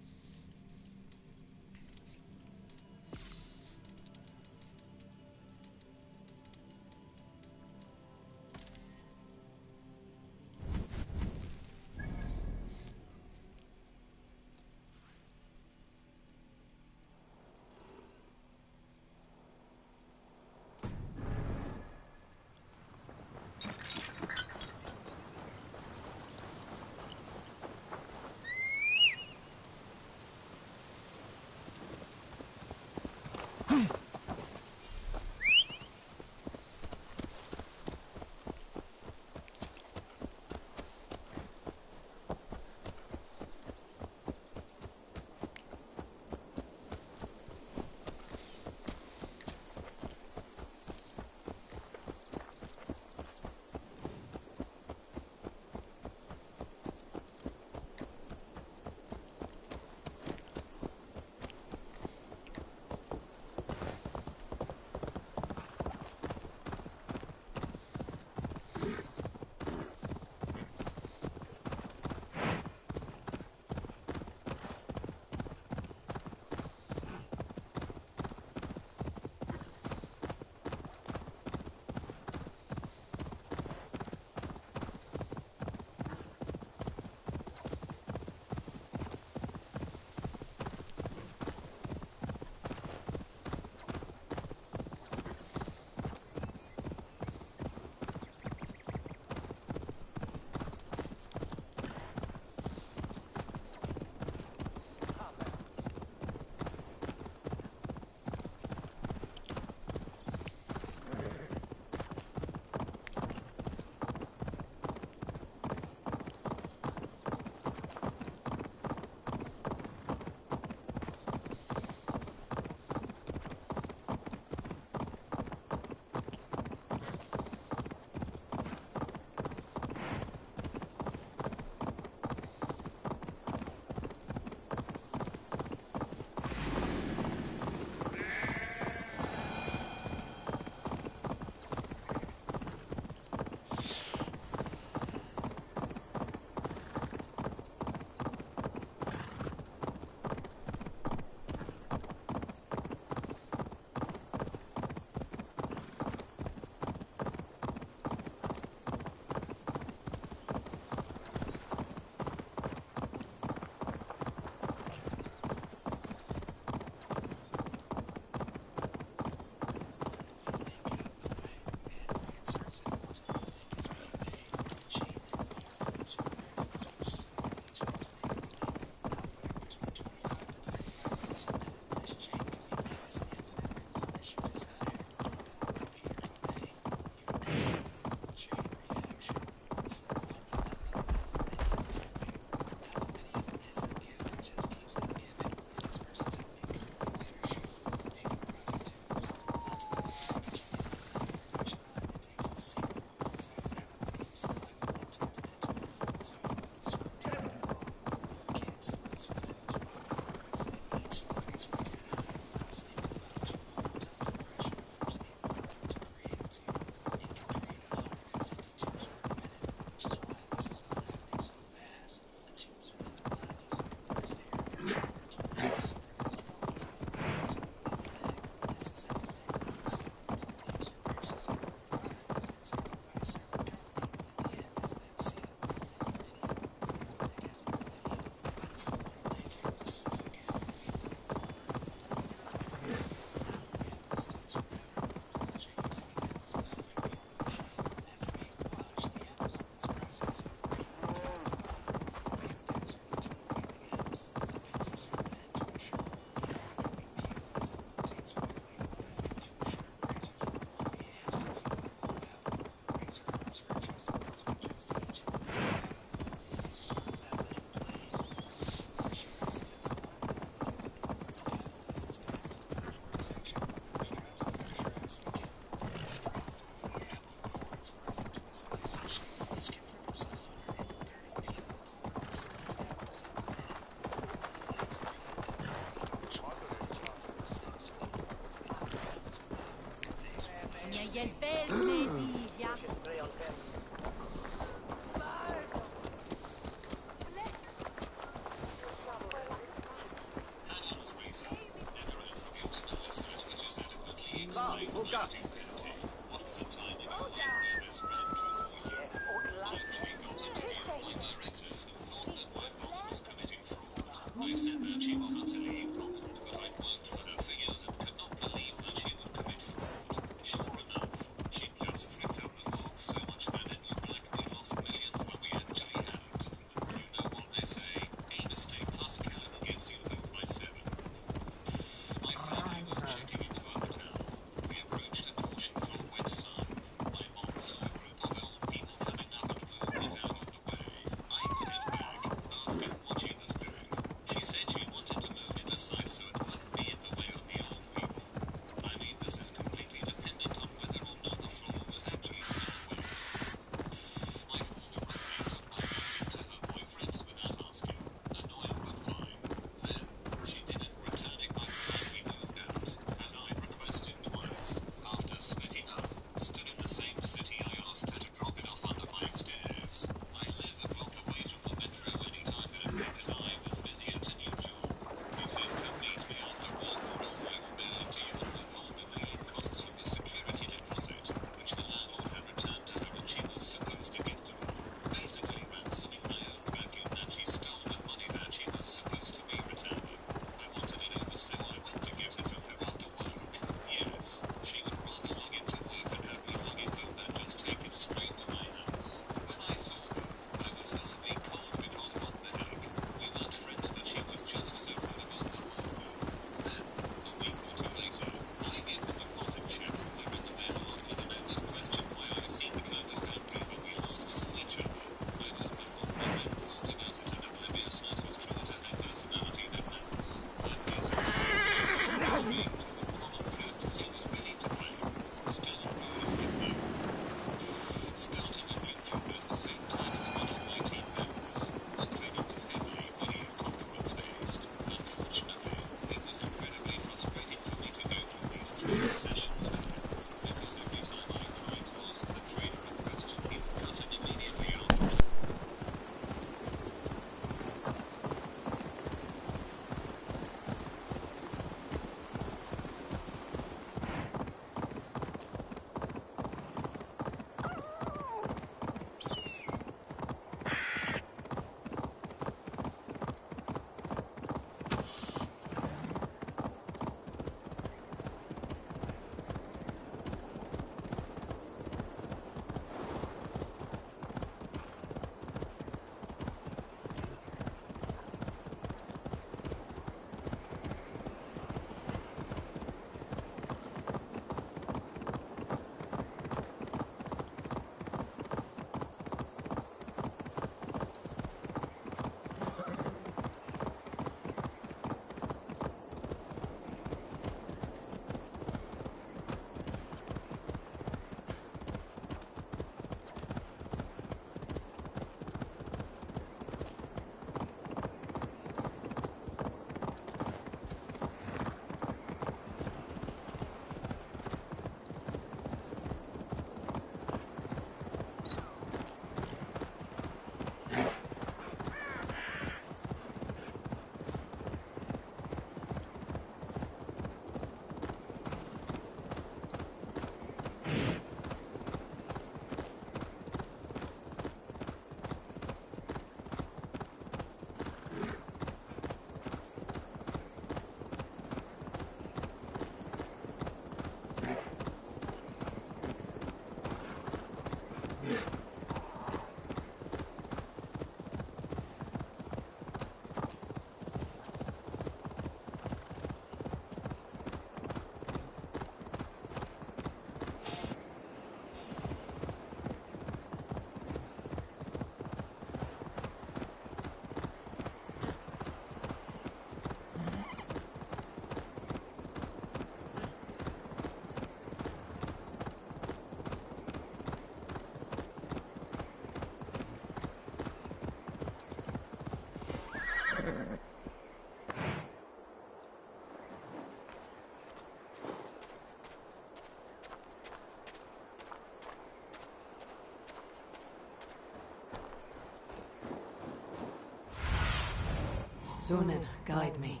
Sunan, guide me.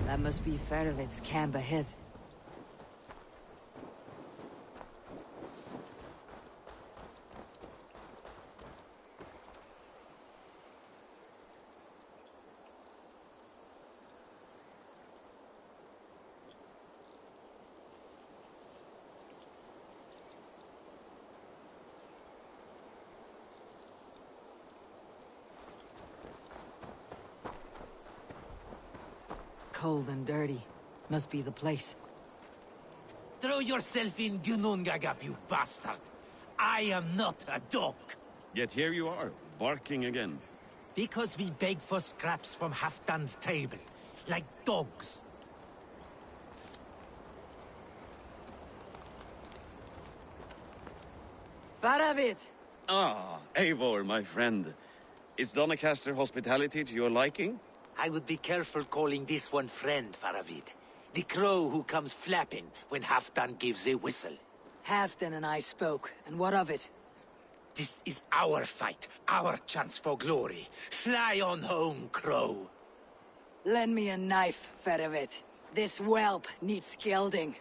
That must be Faravid's camp ahead. Cold and dirty. Must be the place. Throw yourself in Gunungagap, you bastard! I am not a dog! Yet here you are, barking again. Because we beg for scraps from Halfdan's table, like dogs. Faravid! Ah, Eivor, my friend. Is Doncaster hospitality to your liking? I would be careful calling this one friend, Faravid. The crow who comes flapping when Halfdan gives a whistle. Halfdan and I spoke, and what of it? This is our fight, our chance for glory. Fly on home, crow. Lend me a knife, Faravid. This whelp needs scalding.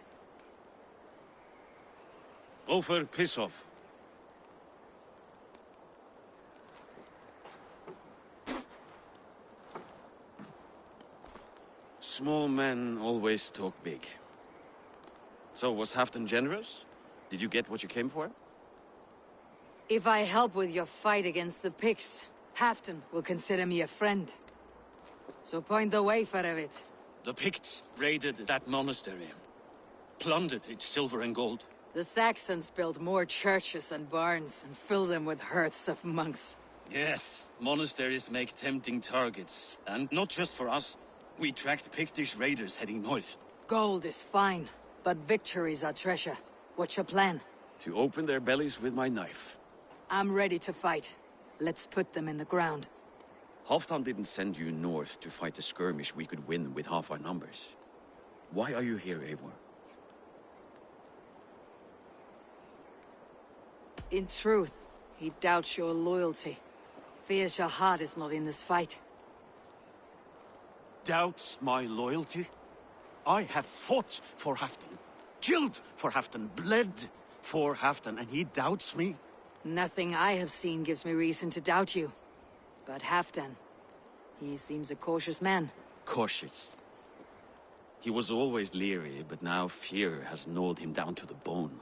Over, piss off. Small men always talk big. So, was Halfdan generous? Did you get what you came for? If I help with your fight against the Picts, Halfdan will consider me a friend. So point the way, Faravid. The Picts raided that monastery. Plundered its silver and gold. The Saxons built more churches and barns, and filled them with herds of monks. Yes, monasteries make tempting targets. And not just for us. We tracked Pictish raiders heading north. Gold is fine, but victory's our treasure. What's your plan? To open their bellies with my knife. I'm ready to fight. Let's put them in the ground. Halfdan didn't send you north to fight a skirmish we could win with half our numbers. Why are you here, Eivor? In truth, he doubts your loyalty. Fears your heart is not in this fight. Doubts my loyalty? I have fought for Halfdan, killed for Halfdan, bled for Halfdan, and he doubts me? Nothing I have seen gives me reason to doubt you. But Halfdan, he seems a cautious man. Cautious. He was always leery, but now fear has gnawed him down to the bone.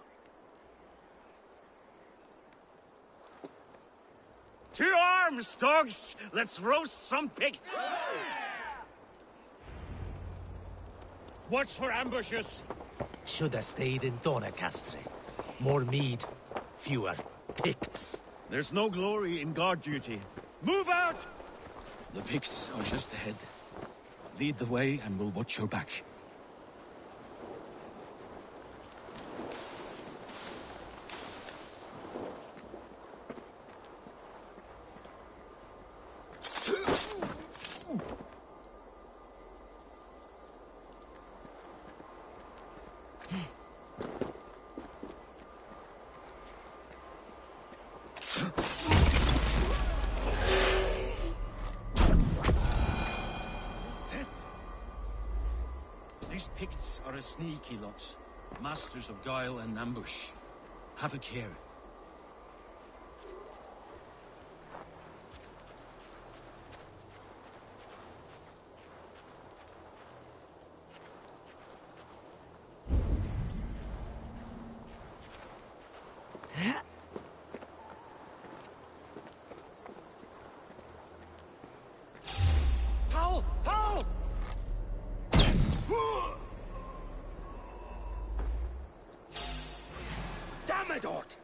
To arms, dogs! Let's roast some Picts! Watch for ambushes! Should have stayed in Doncaster. More mead, fewer Picts. There's no glory in guard duty. Move out! The Picts are just ahead. Lead the way and we'll watch your back. These Picts are a sneaky lot. Masters of guile and ambush. Have a care. Paul! Paul! Damn it, Ort!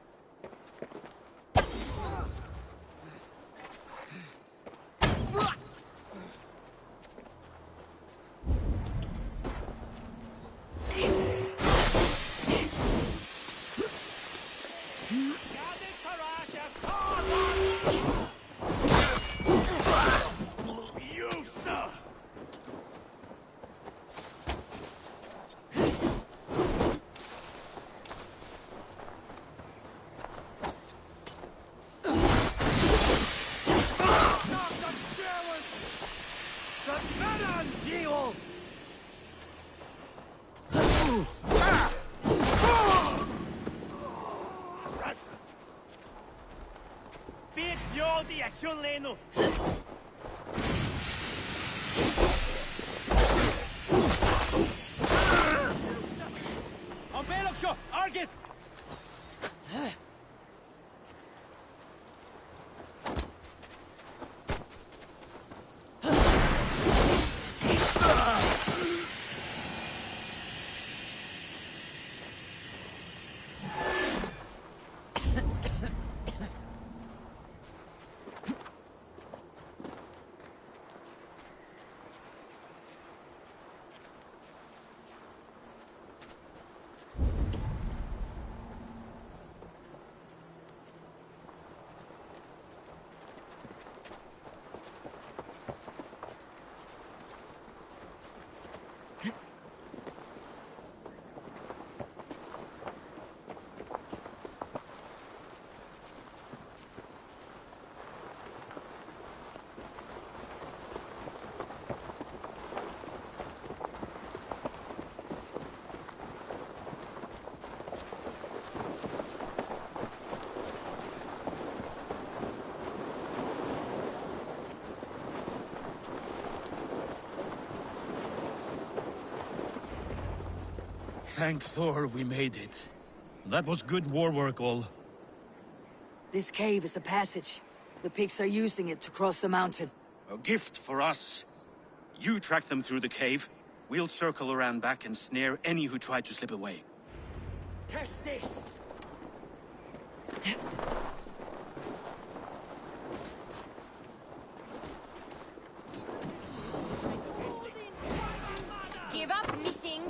Leno. On Belokshop, Argit! Thank Thor we made it. That was good war work, all. This cave is a passage. The pigs are using it to cross the mountain. A gift for us. You track them through the cave. We'll circle around back and snare any who try to slip away. Test this! Give up, missing.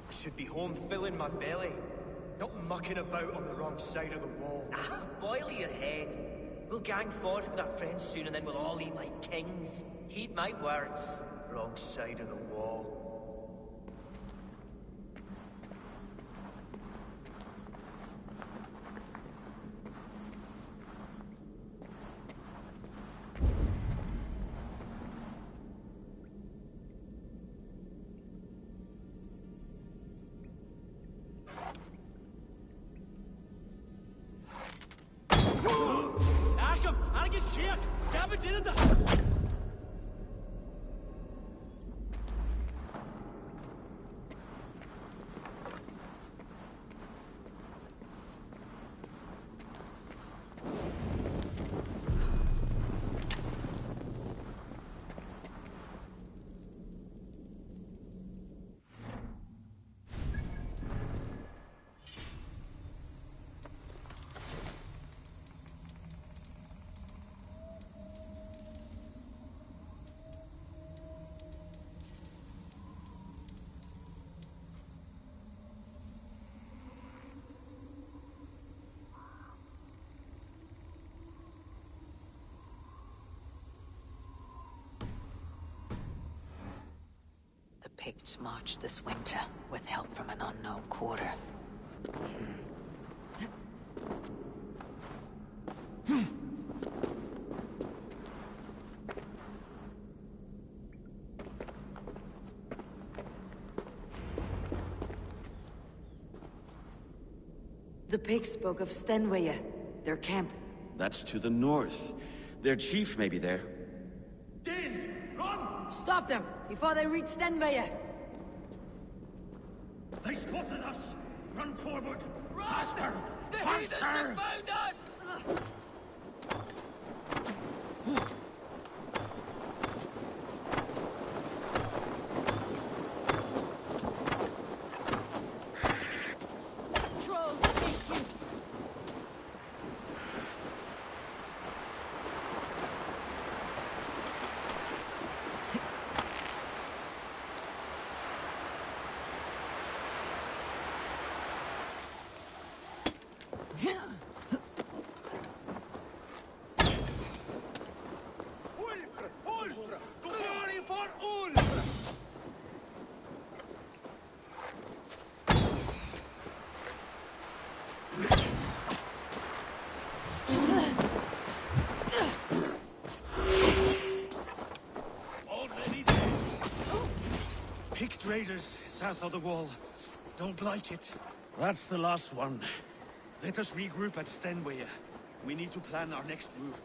Should be home filling my belly, not mucking about on the wrong side of the wall. Ah, boil your head. We'll gang forth with our friends soon and then we'll all eat like kings. Heed my words. Wrong side of the wall. Picts marched this winter, with help from an unknown quarter. The Picts spoke of Stenwaya, their camp. That's to the north. Their chief may be there. Danes, run! Stop them, before they reach Stenwaya! They spotted us! Run forward! Run! Faster! The Faster! heathens have found us! Trolls, take you! Glory for Ul! Already dead. Picked raiders south of the wall. Don't like it. That's the last one. Let us regroup at Stenwaya. We need to plan our next move.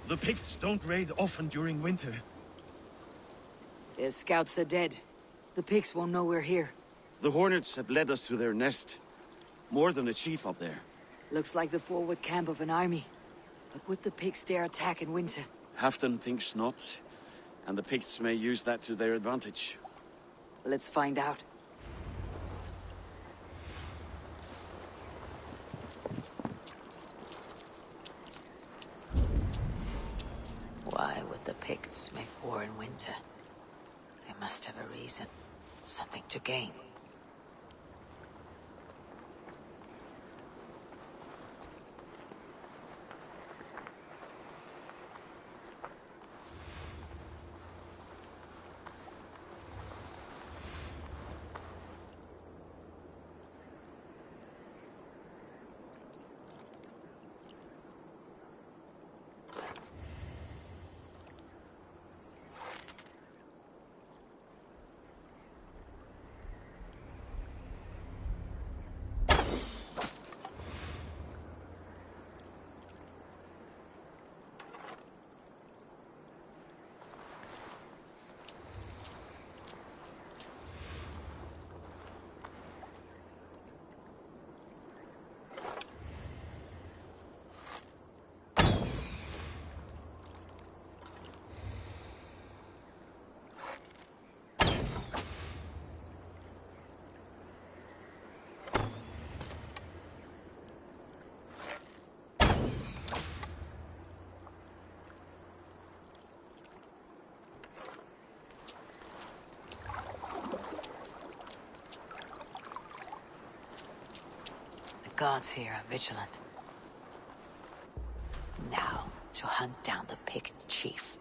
The Picts don't raid often during winter. Their scouts are dead. The Picts won't know we're here. The Hornets have led us to their nest. More than a chief up there. Looks like the forward camp of an army. But would the Picts dare attack in winter? Halfdan thinks not, and the Picts may use that to their advantage. Let's find out. Why would the Picts make war in winter? They must have a reason. Something to gain. Guards here are vigilant. Now, to hunt down the Pict chief.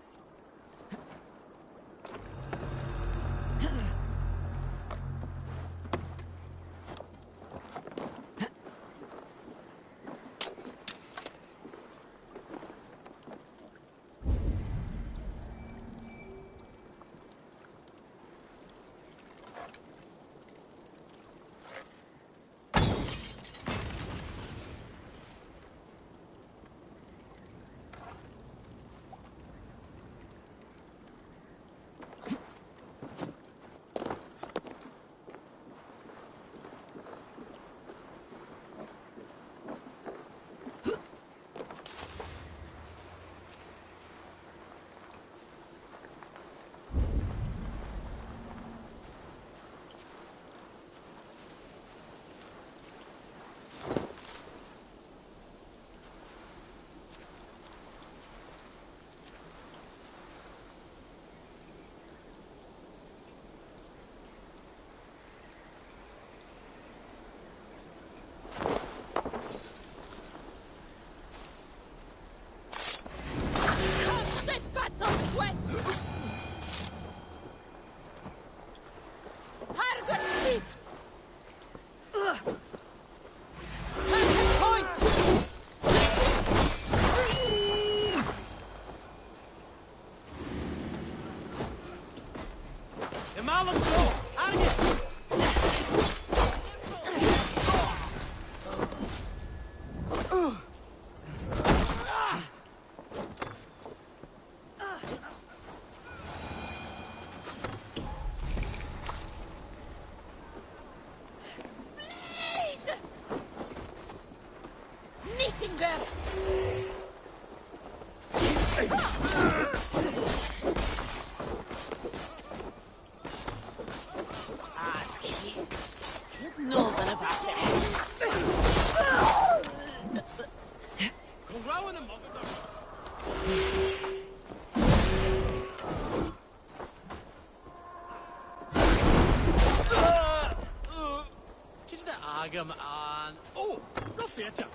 Agam an... Oh! Då vet jag!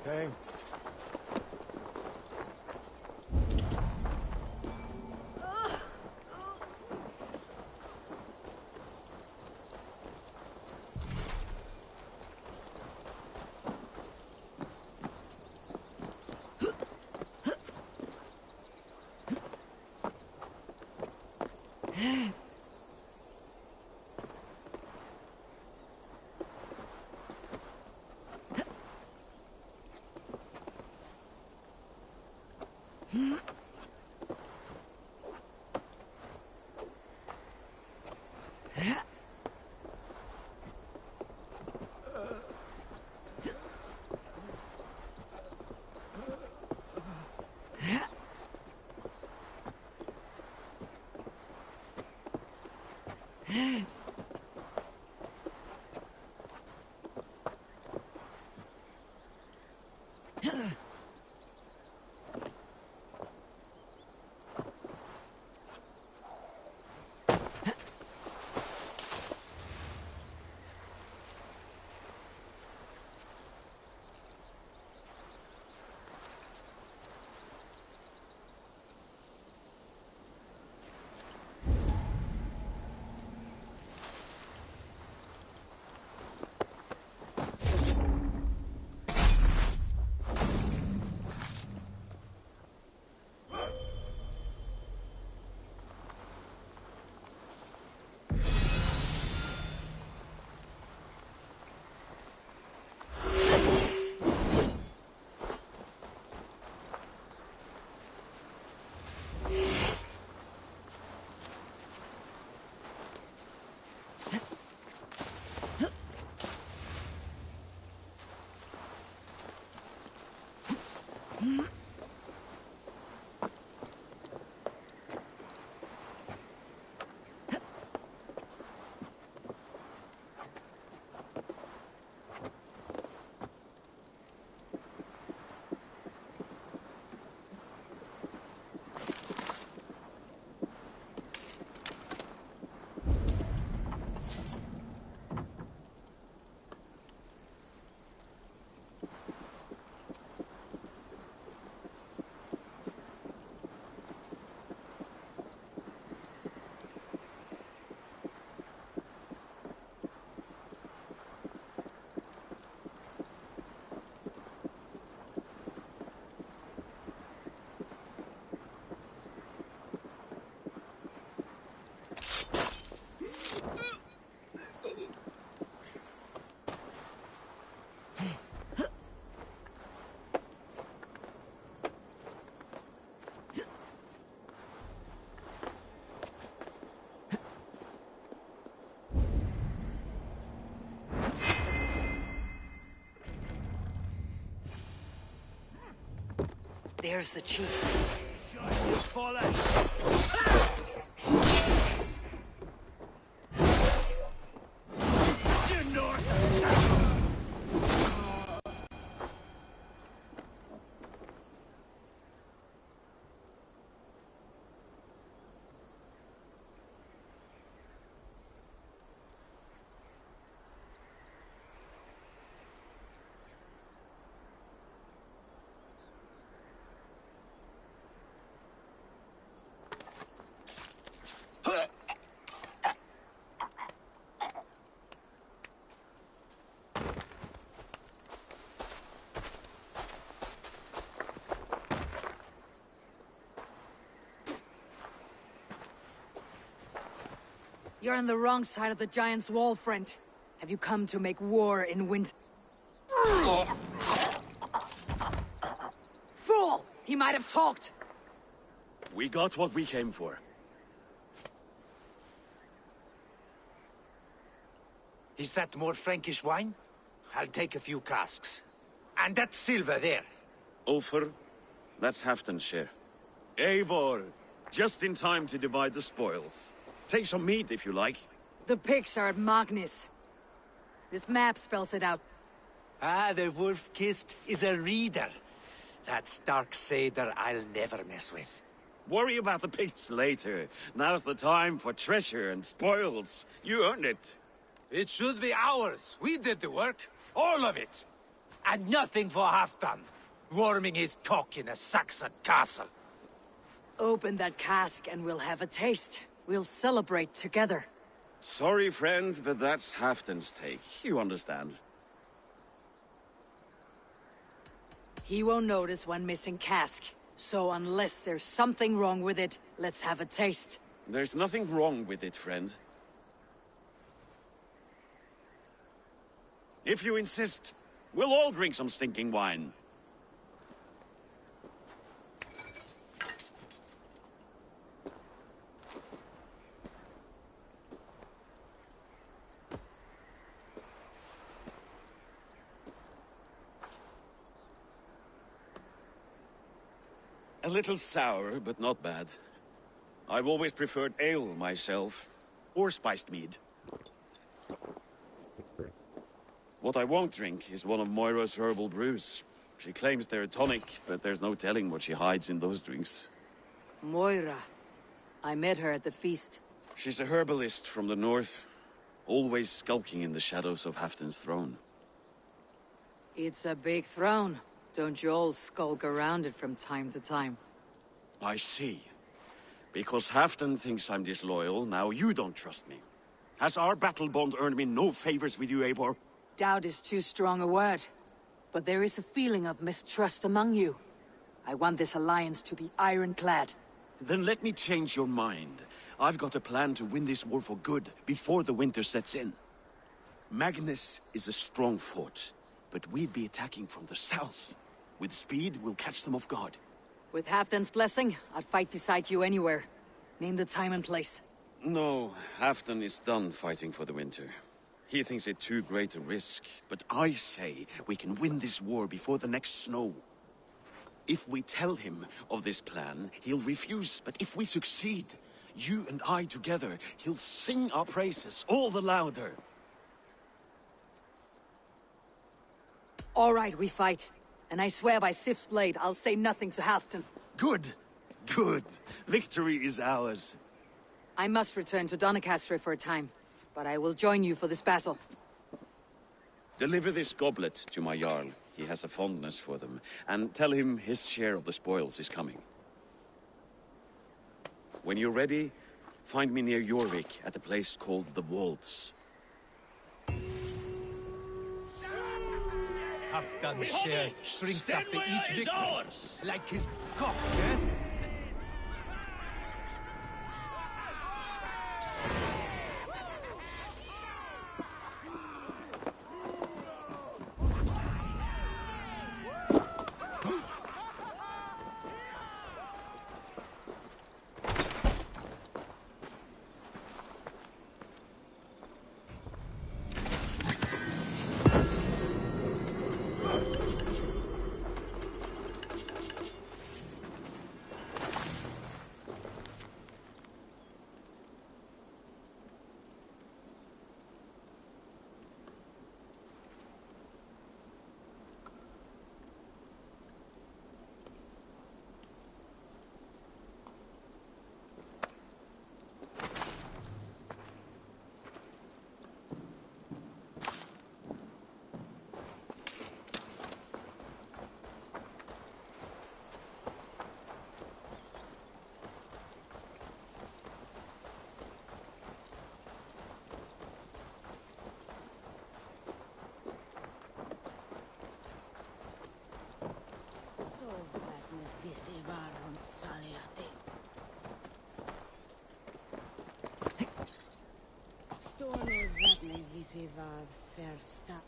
Thanks. There's the chief. You're on the wrong side of the Giant's wall, friend. Have you come to make war in winter? Fool! He might have talked! We got what we came for. Is that more Frankish wine? I'll take a few casks. And that silver there. Ulfr, that's Halfdan's share. Eivor, just in time to divide the spoils. Take some meat if you like. The pigs are at Magnus. This map spells it out. Ah, the wolf-kissed is a reader. That stark satyr I'll never mess with. Worry about the pigs later. Now's the time for treasure and spoils. You earned it. It should be ours. We did the work. All of it. And nothing for Halfdan, warming his cock in a Saxon castle. Open that cask and we'll have a taste. We'll celebrate together. Sorry, friend, but that's Halfdan's take. You understand. He won't notice one missing cask. So unless there's something wrong with it, let's have a taste. There's nothing wrong with it, friend. If you insist, we'll all drink some stinking wine. A little sour, but not bad. I've always preferred ale myself, or spiced mead. What I won't drink is one of Moira's herbal brews. She claims they're a tonic, but there's no telling what she hides in those drinks. Moira. I met her at the feast. She's a herbalist from the north, always skulking in the shadows of Halfdan's throne. It's a big throne. Don't you all skulk around it from time to time? I see. Because Halfdan thinks I'm disloyal, now you don't trust me. Has our battle bond earned me no favors with you, Eivor? Doubt is too strong a word. But there is a feeling of mistrust among you. I want this alliance to be ironclad. Then let me change your mind. I've got a plan to win this war for good, before the winter sets in. Magnus is a strong fort, but we'd be attacking from the south. With speed, we'll catch them off guard. With Halfdan's blessing, I'd fight beside you anywhere. Name the time and place. No, Halfdan is done fighting for the winter. He thinks it too great a risk, but I say we can win this war before the next snow. If we tell him of this plan, he'll refuse, but if we succeed, you and I together, he'll sing our praises all the louder. All right, we fight. And I swear by Sif's blade, I'll say nothing to Halfdan. Good. Good. Victory is ours. I must return to Doncaster for a time, but I will join you for this battle. Deliver this goblet to my Jarl. He has a fondness for them. And tell him his share of the spoils is coming. When you're ready, find me near Jorvik at a place called the Waltz. Halfdan share shrinks after each victory, like his cock, eh? Sivad Versta.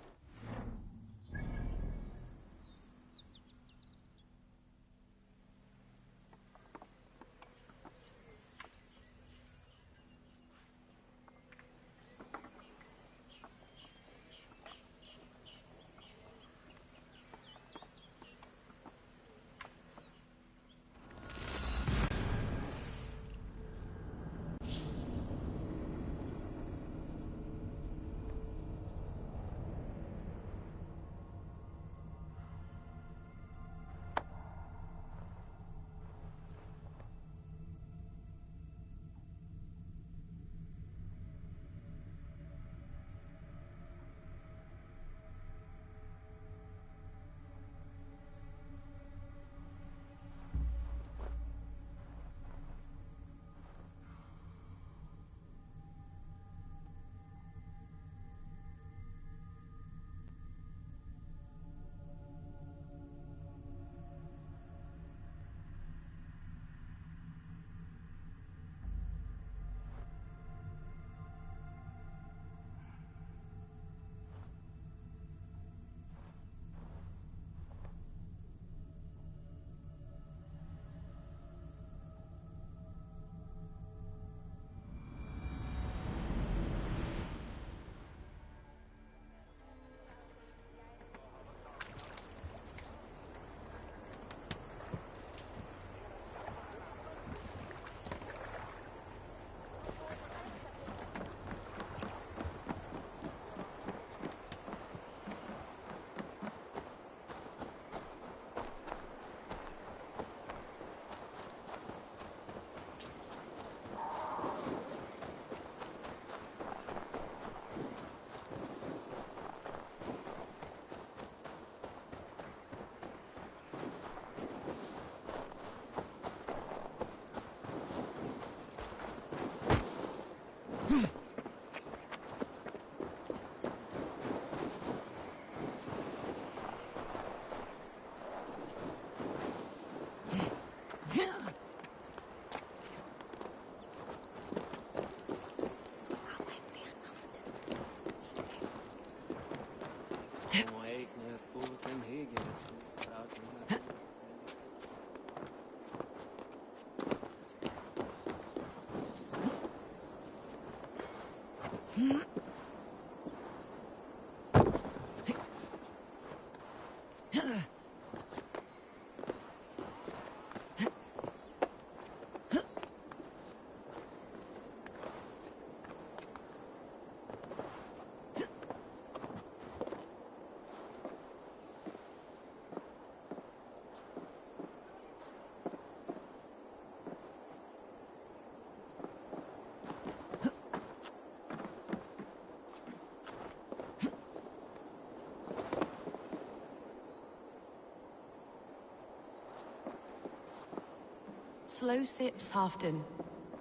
Slow sips, Halfdan.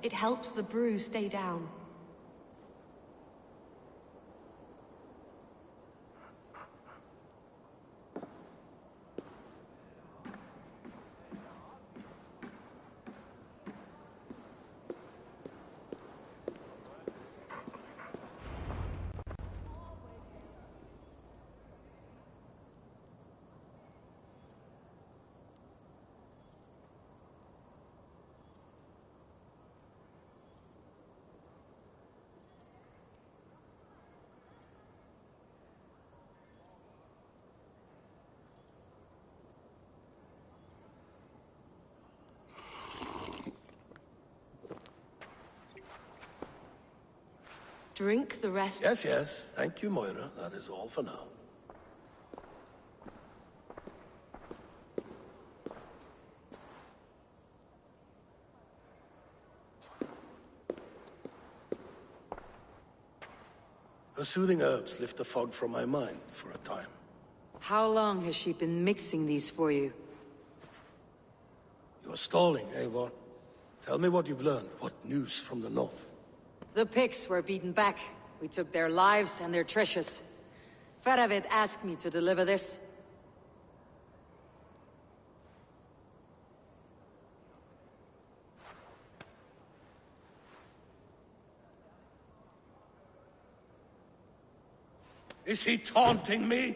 It helps the brew stay down. Drink the rest. Yes, yes. Thank you, Moira. That is all for now. The soothing herbs lift the fog from my mind for a time. How long has she been mixing these for you? You're stalling, Eivor. Tell me what you've learned. What news from the north? The Picts were beaten back. We took their lives and their treasures. Faravid asked me to deliver this. Is he taunting me?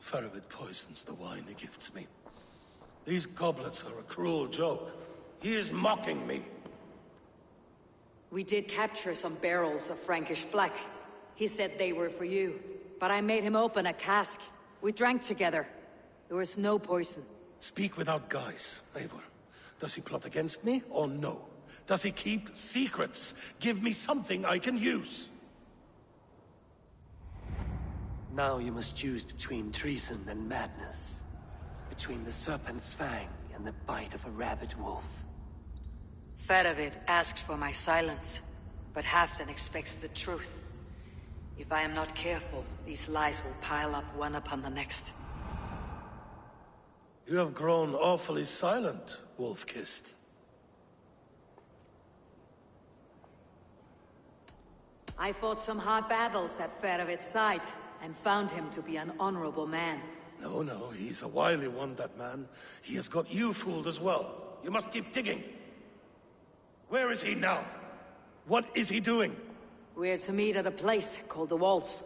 Faravid poisons the wine he gifts me. These goblets are a cruel joke. He is mocking me. We did capture some barrels of Frankish black. He said they were for you. But I made him open a cask. We drank together. There was no poison. Speak without guise, Eivor. Does he plot against me, or no? Does he keep secrets? Give me something I can use. Now you must choose between treason and madness. Between the serpent's fang and the bite of a rabid wolf. Faravid asked for my silence, but Halfdan expects the truth. If I am not careful, these lies will pile up one upon the next. You have grown awfully silent, Wolf-Kissed. I fought some hard battles at Faravid's side, and found him to be an honorable man. No, he's a wily one, that man. He has got you fooled as well. You must keep digging. Where is he now? What is he doing? We're to meet at a place called the Walls.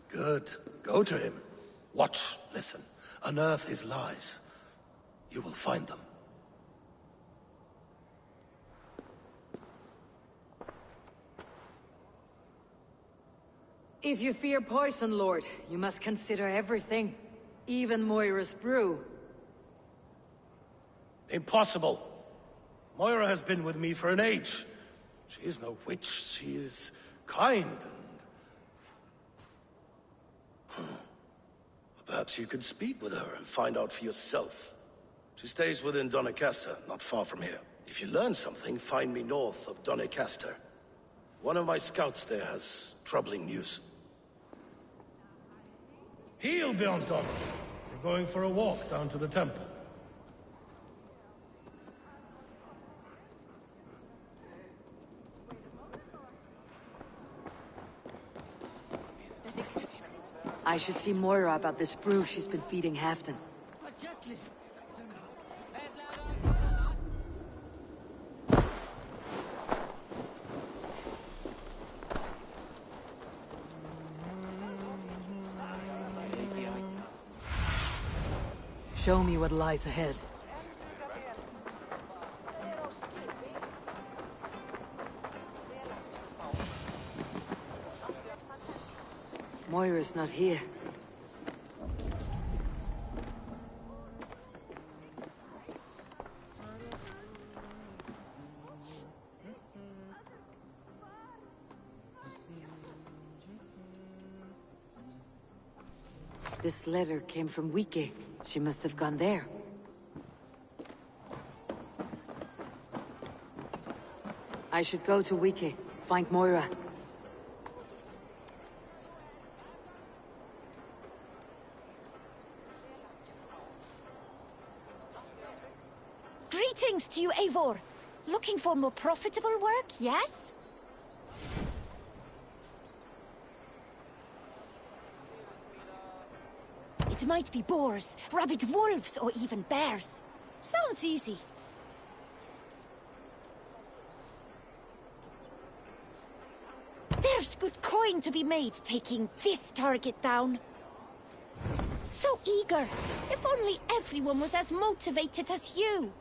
Good. Go to him. Watch, listen. Unearth his lies. You will find them. If you fear poison, Lord, you must consider everything. Even Moira's brew. Impossible. Moira has been with me for an age. She is no witch. She is kind and... Perhaps you could speak with her and find out for yourself. She stays within Doncaster, not far from here. If you learn something, find me north of Doncaster. One of my scouts there has troubling news. He'll be on top. We're going for a walk down to the temple. I should see Moira about this brew she's been feeding Halfdan. Show me what lies ahead. Moira's not here. This letter came from Wike. She must have gone there. I should go to Wike, find Moira. Greetings to you, Eivor. Looking for more profitable work, yes? It might be boars, rabid wolves, or even bears. Sounds easy. There's good coin to be made taking this target down. So eager. If only everyone was as motivated as you.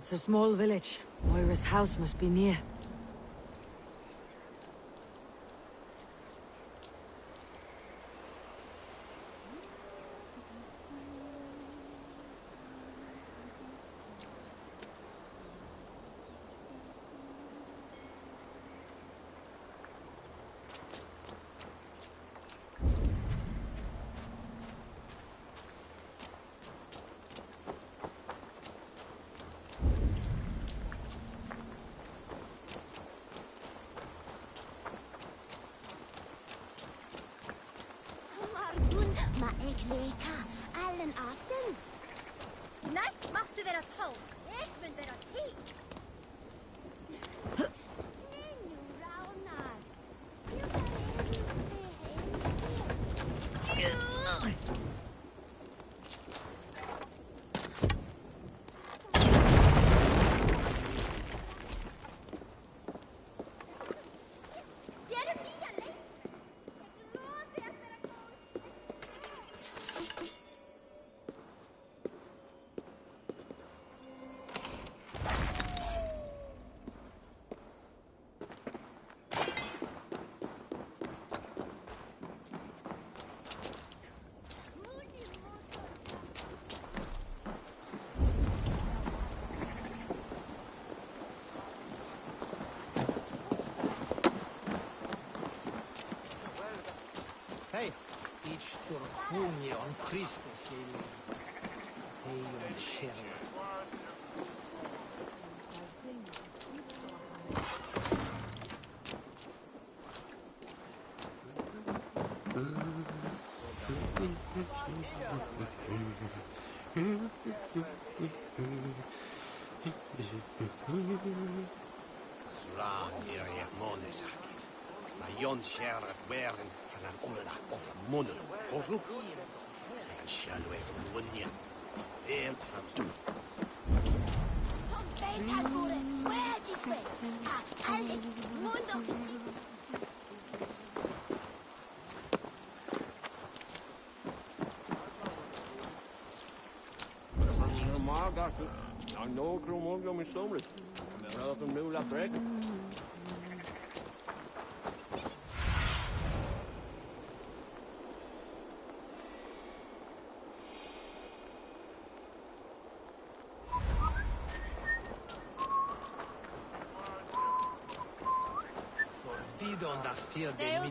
It's a small village. Moira's house must be near. Allen Arten. Næst máttu vera 12. Ég mun vera 10. Hei, each turcunio on Christus ili. Hei on sherry. Suran hier monesakit. Ma jon sherrat weren van an olla op een monne. Horu. En shalwe wunja. Heel aan doen. I know Cromwell is somewhere. Welcome to La Break. Didon da fiel de mi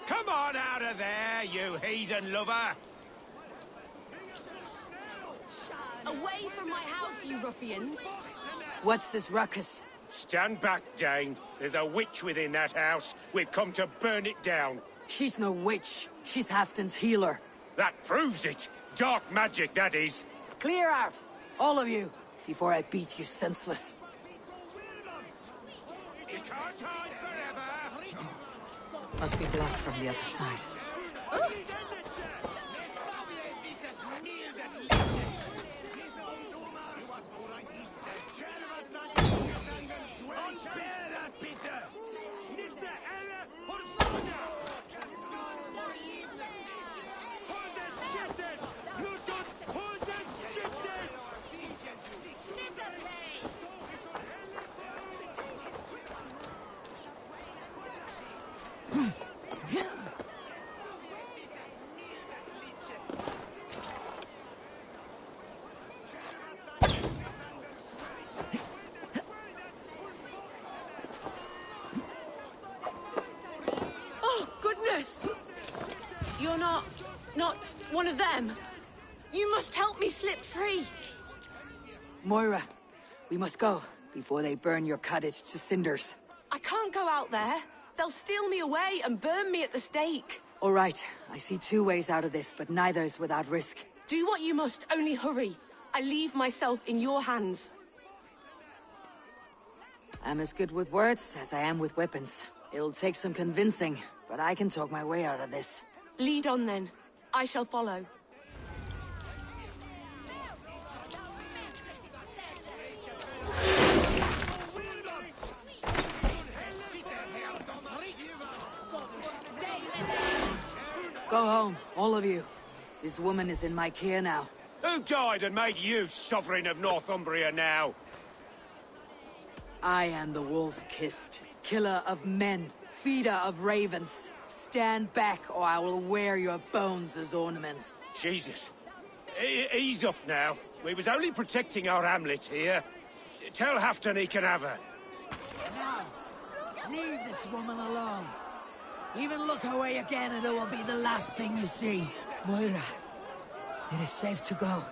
Come on out of there, you heathen lover! Away from my house, you ruffians! What's this ruckus? Stand back, Dane. There's a witch within that house. We've come to burn it down. She's no witch. She's Halfton's healer. That proves it. Dark magic, that is. Clear out, all of you, before I beat you senseless. Must be black from the other side. You're not one of them. You must help me slip free. Moira, we must go before they burn your cottage to cinders. I can't go out there. They'll steal me away and burn me at the stake. All right, I see two ways out of this, but neither is without risk. Do what you must, only hurry. I leave myself in your hands. I'm as good with words as I am with weapons. It'll take some convincing, but I can talk my way out of this. Lead on then. I shall follow. Go home, all of you. This woman is in my care now. Who died and made you sovereign of Northumbria now? I am the Wolf-Kissed, killer of men, feeder of ravens. Stand back, or I will wear your bones as ornaments. Jesus. Ease up now. We was only protecting our hamlet here. Tell Hafton he can have her. Now, leave this woman alone. Even look her way again and it will be the last thing you see. Moira, it is safe to go.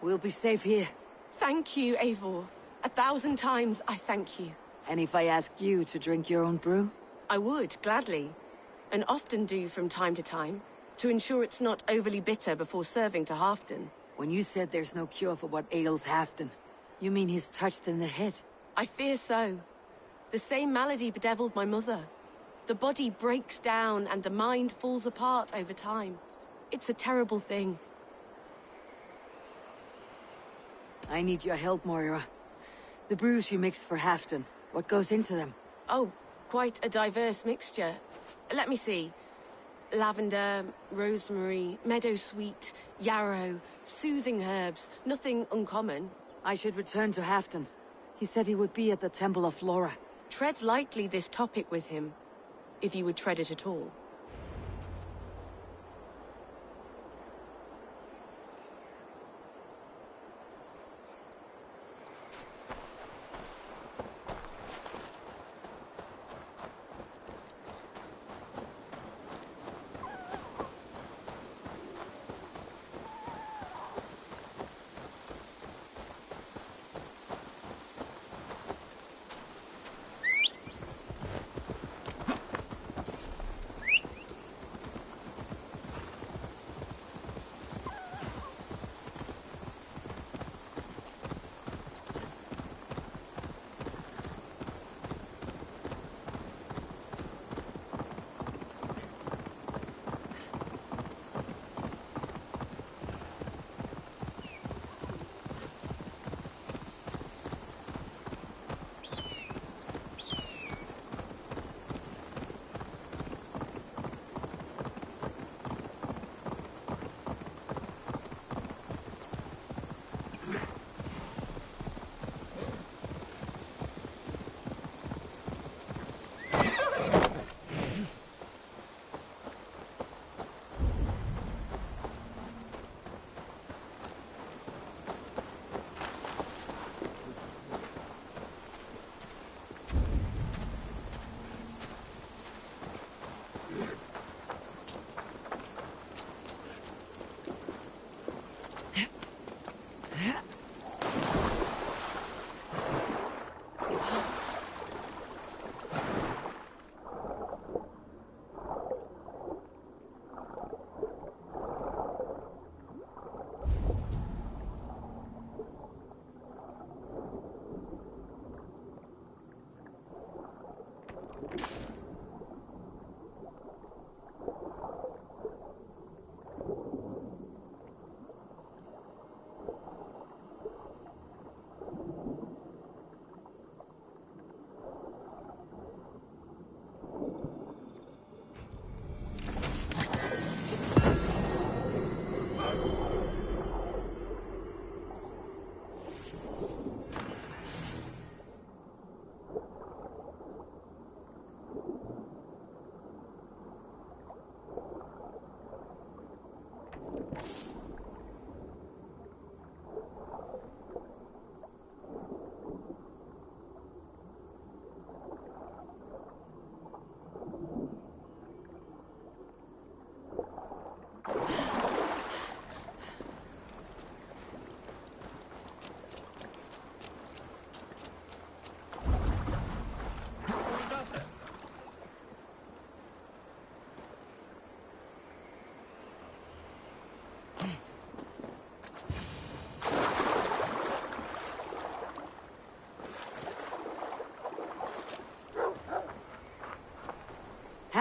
We'll be safe here. Thank you, Eivor. 1,000 times I thank you. And if I asked you to drink your own brew? I would, gladly. And often do from time to time, to ensure it's not overly bitter before serving to Halfdan. When you said there's no cure for what ails Halfdan, you mean he's touched in the head? I fear so. The same malady bedeviled my mother. The body breaks down and the mind falls apart over time. It's a terrible thing. I need your help, Moira. The brews you mixed for Halfdan, what goes into them? Oh, quite a diverse mixture. Let me see. Lavender, rosemary, meadowsweet, yarrow, soothing herbs, nothing uncommon. I should return to Halfdan. He said he would be at the Temple of Flora. Tread lightly this topic with him, if you would tread it at all.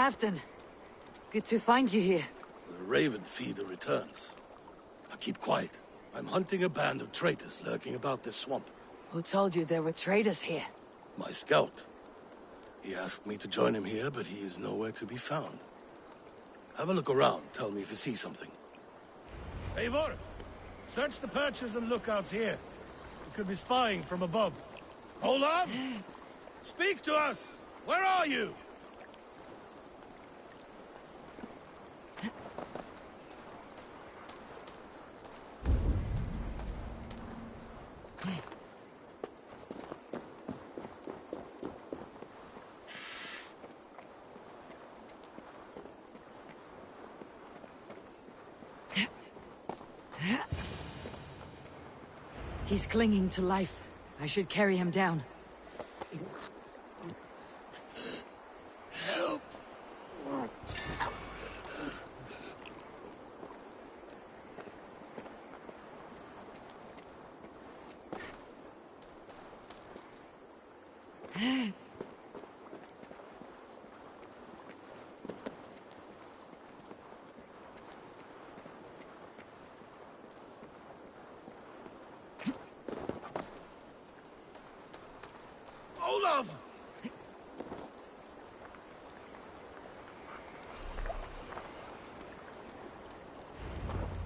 Halfdan. Good to find you here. The Raven feeder returns. Now keep quiet. I'm hunting a band of traitors lurking about this swamp. Who told you there were traitors here? My scout. He asked me to join him here, but he is nowhere to be found. Have a look around. Tell me if you see something. Eivor! Search the perches and lookouts here. We could be spying from above. Olaf! Speak to us! Where are you? He's clinging to life. I should carry him down. Help! Olaf!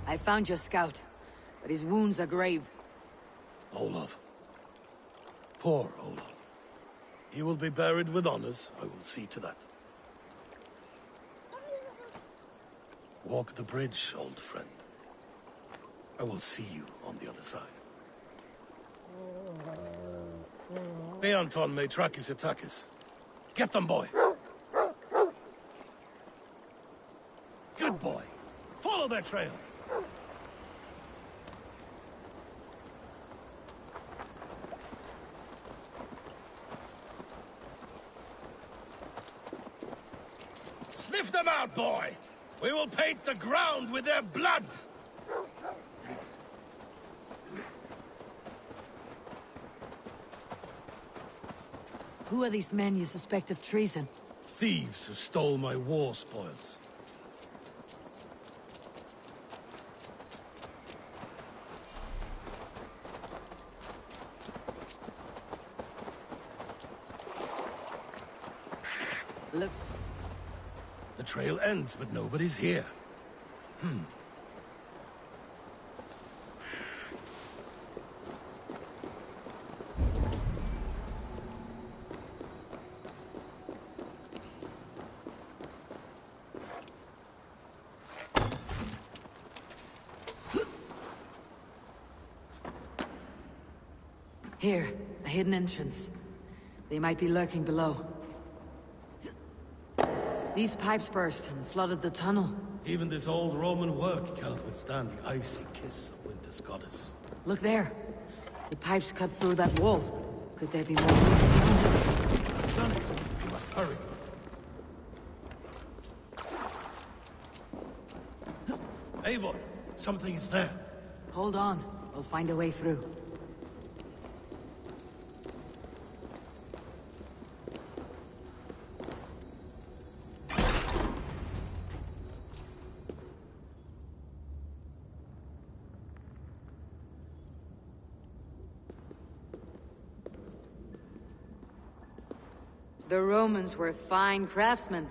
I found your scout, but his wounds are grave. Olaf. Poor Olaf. He will be buried with honors. I will see to that. Walk the bridge, old friend. I will see you on the other side. Beanton Maitrakis Atakis. Get them, boy! Good boy. Follow their trail. Sniff them out, boy! We will paint the ground with their blood! Who are these men you suspect of treason? Thieves who stole my war spoils. Look. The trail ends, but nobody's here. Here, a hidden entrance. They might be lurking below. These pipes burst and flooded the tunnel. Even this old Roman work cannot withstand the icy kiss of winter's goddess. Look there. The pipes cut through that wall. Could there be more? I've done it. We must hurry. Eivor, something is there. Hold on. We'll find a way through. The Romans were fine craftsmen.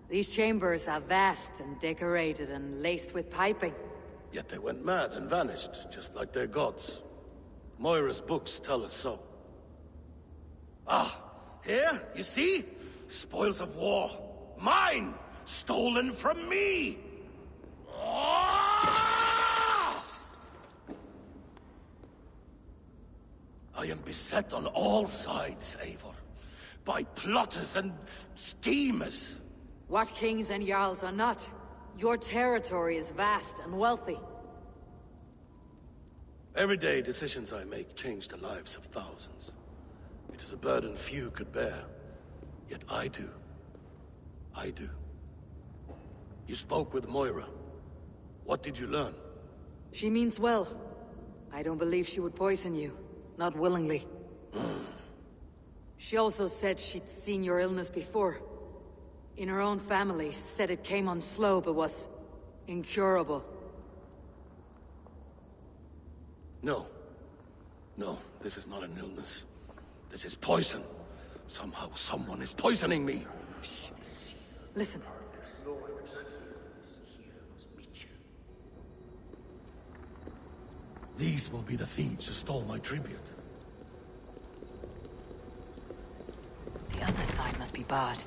These chambers are vast and decorated and laced with piping. Yet they went mad and vanished, just like their gods. Moira's books tell us so. Ah, here, you see? Spoils of war. Mine! Stolen from me! Ah! I am beset on all sides, Eivor. By plotters and schemers. What kings and jarls are not? Your territory is vast and wealthy. Every day, decisions I make change the lives of thousands. It is a burden few could bear. Yet I do. I do. You spoke with Moira. What did you learn? She means well. I don't believe she would poison you. Not willingly. She also said she'd seen your illness before. In her own family, said it came on slow, but was incurable. No. No, this is not an illness. This is poison. Somehow, someone is poisoning me. Shh. Listen. These will be the thieves who stole my tribute. The other side must be barred.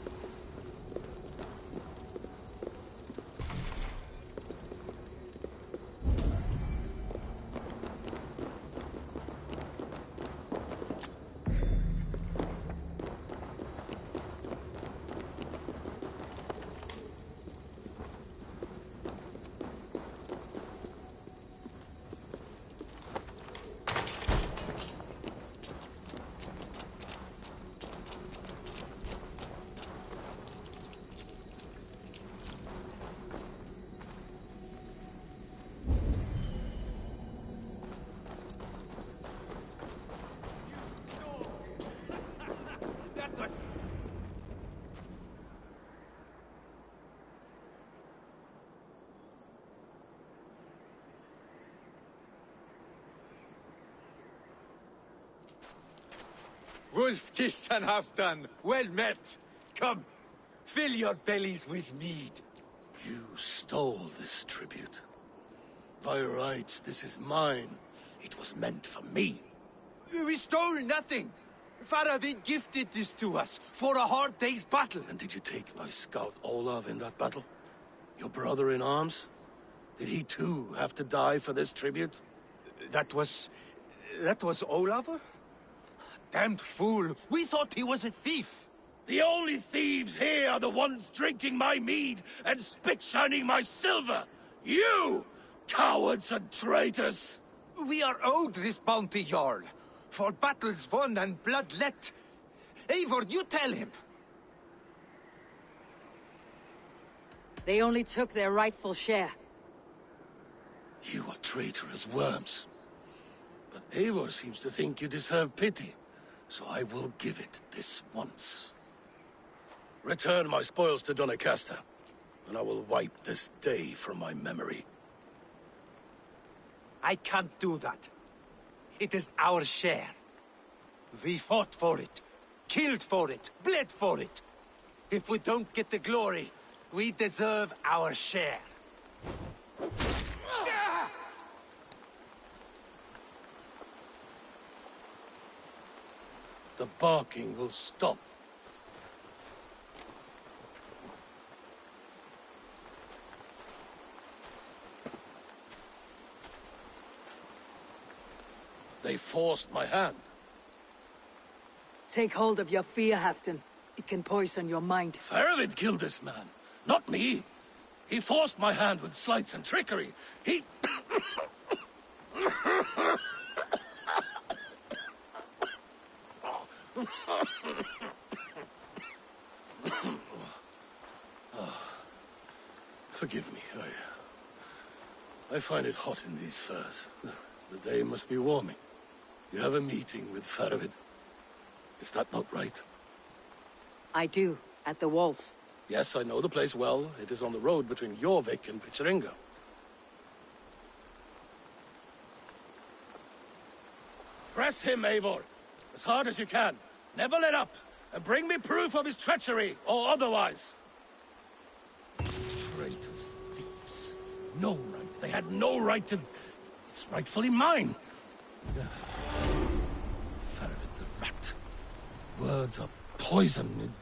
Wolf-kissed and half done. Well met. Come, fill your bellies with mead. You stole this tribute. By rights, this is mine. It was meant for me. We stole nothing. Faravid gifted this to us for a hard day's battle. And did you take my scout Olav in that battle? Your brother in arms? Did he too have to die for this tribute? That was Olav? Damned fool! We thought he was a thief! The only thieves here are the ones drinking my mead and spit-shining my silver! You! Cowards and traitors! We are owed this bounty, Jarl, for battles won and blood let. Eivor, you tell him! They only took their rightful share. You are traitorous worms. But Eivor seems to think you deserve pity. So I will give it this once. Return my spoils to Doncaster, and I will wipe this day from my memory. I can't do that. It is our share. We fought for it, killed for it, bled for it. If we don't get the glory, we deserve our share. The barking will stop. They forced my hand. Take hold of your fear, Halfdan. It can poison your mind. Faravid killed this man, not me. He forced my hand with sleights and trickery. He... Forgive me, I find it hot in these furs. The day must be warming. You have a meeting with Faravid. Is that not right? I do, at the walls. Yes, I know the place well. It is on the road between Jorvik and Picheringa. Press him, Eivor, as hard as you can. Never let up, and bring me proof of his treachery, or otherwise. Traitors, thieves. No right. They had no right to... It's rightfully mine. Yes. Faravid the rat. Words are poison.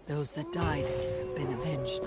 Those that died have been avenged.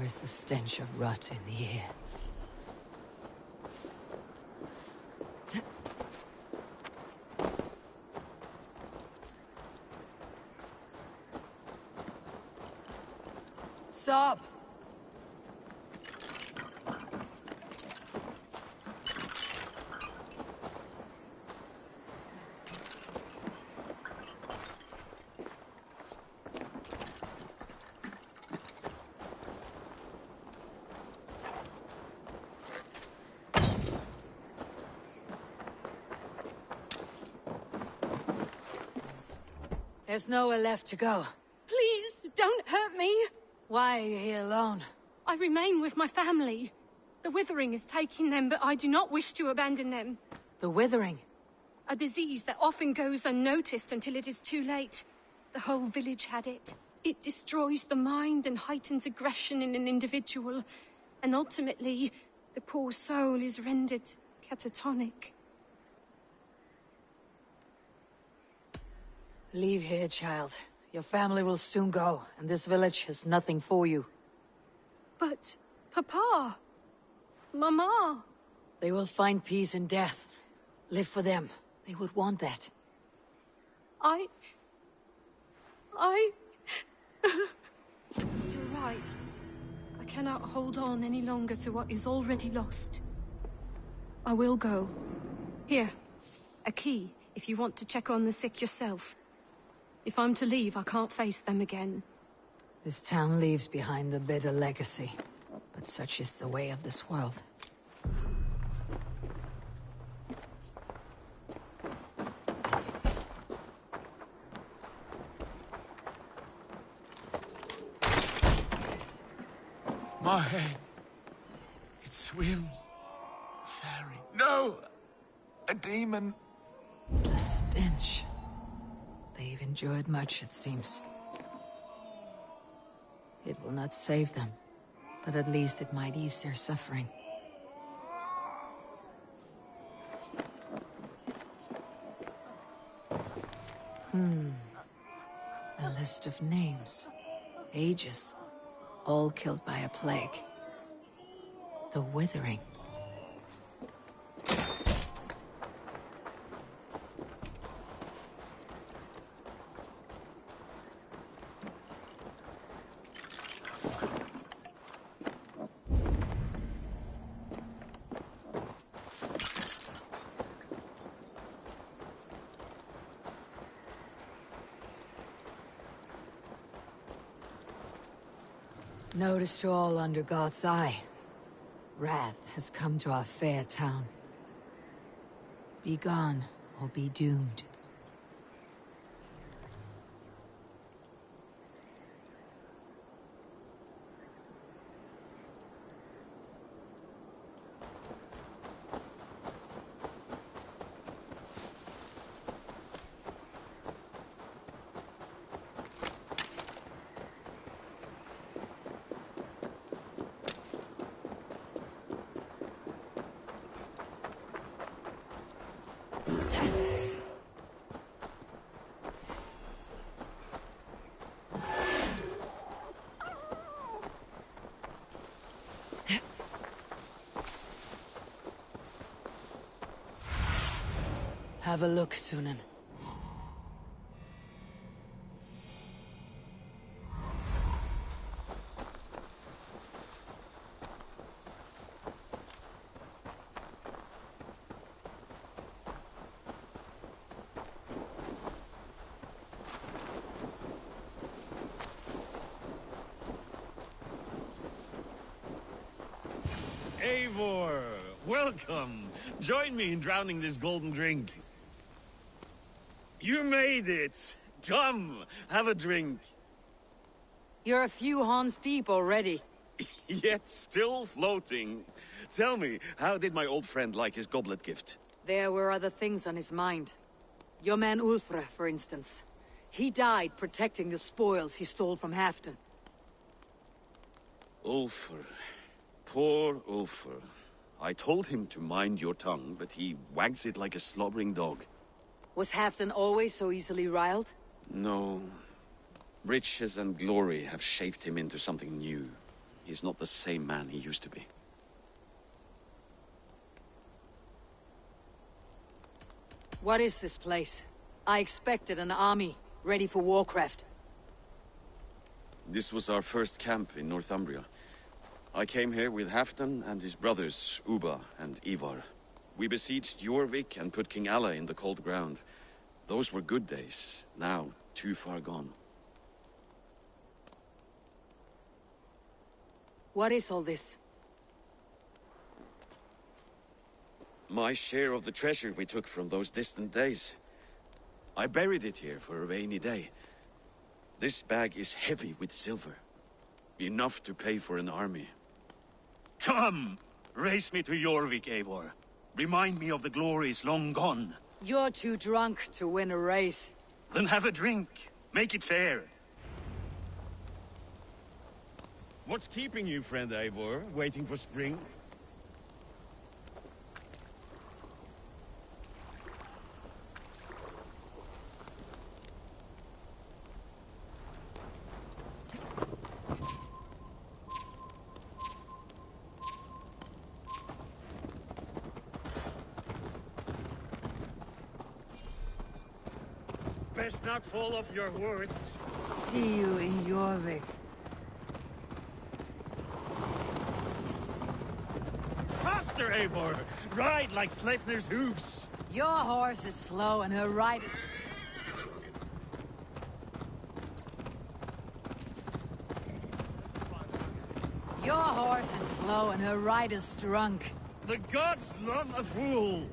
is the stench of rot in the air. Stop! There's nowhere left to go. Please, don't hurt me! Why are you here alone? I remain with my family. The Withering is taking them, but I do not wish to abandon them. The Withering? A disease that often goes unnoticed until it is too late. The whole village had it. It destroys the mind and heightens aggression in an individual. And ultimately, the poor soul is rendered catatonic. Leave here, child. Your family will soon go, and this village has nothing for you. But, Papa... Mama... They will find peace in death. Live for them. They would want that. You're right. I cannot hold on any longer to what is already lost. I will go. Here, a key, if you want to check on the sick yourself. If I'm to leave, I can't face them again. This town leaves behind a bitter legacy, but such is the way of this world. My head. It swims. Fairy. No! A demon. The stench. They've endured much, it seems. It will not save them, but at least it might ease their suffering. A list of names, ages, all killed by a plague. The Withering. Notice to all under God's eye. Wrath has come to our fair town. Be gone, or be doomed. Have a look, Sunan. Eivor, welcome. Join me in drowning this golden drink. You made it! Come, have a drink. You're a few horns deep already. Yet still floating. Tell me, how did my old friend like his goblet gift? There were other things on his mind. Your man Ulfra, for instance. He died protecting the spoils he stole from Halfdan. Ulfr. Poor Ulfr. I told him to mind your tongue, but he wags it like a slobbering dog. Was Halfdan always so easily riled? No. Riches and glory have shaped him into something new. he's not the same man he used to be. What is this place? I expected an army, ready for warcraft. This was our first camp in Northumbria. I came here with Halfdan and his brothers, Ubba and Ivar. We besieged Jorvik and put King Alla in the cold ground. Those were good days, now too far gone. What is all this? My share of the treasure we took from those distant days. I buried it here for a rainy day. This bag is heavy with silver. Enough to pay for an army. Come! Race me to Jorvik, Eivor. Remind me of the glories long gone. You're too drunk to win a race. Then have a drink. Make it fair. What's keeping you, friend Eivor? Waiting for spring? Best not fall off your horse. See you in Jorvik. Faster, Eivor! Ride like Sleipnir's hooves! Your horse is slow and her rider... Your horse is slow and her rider's drunk. The gods love a fool!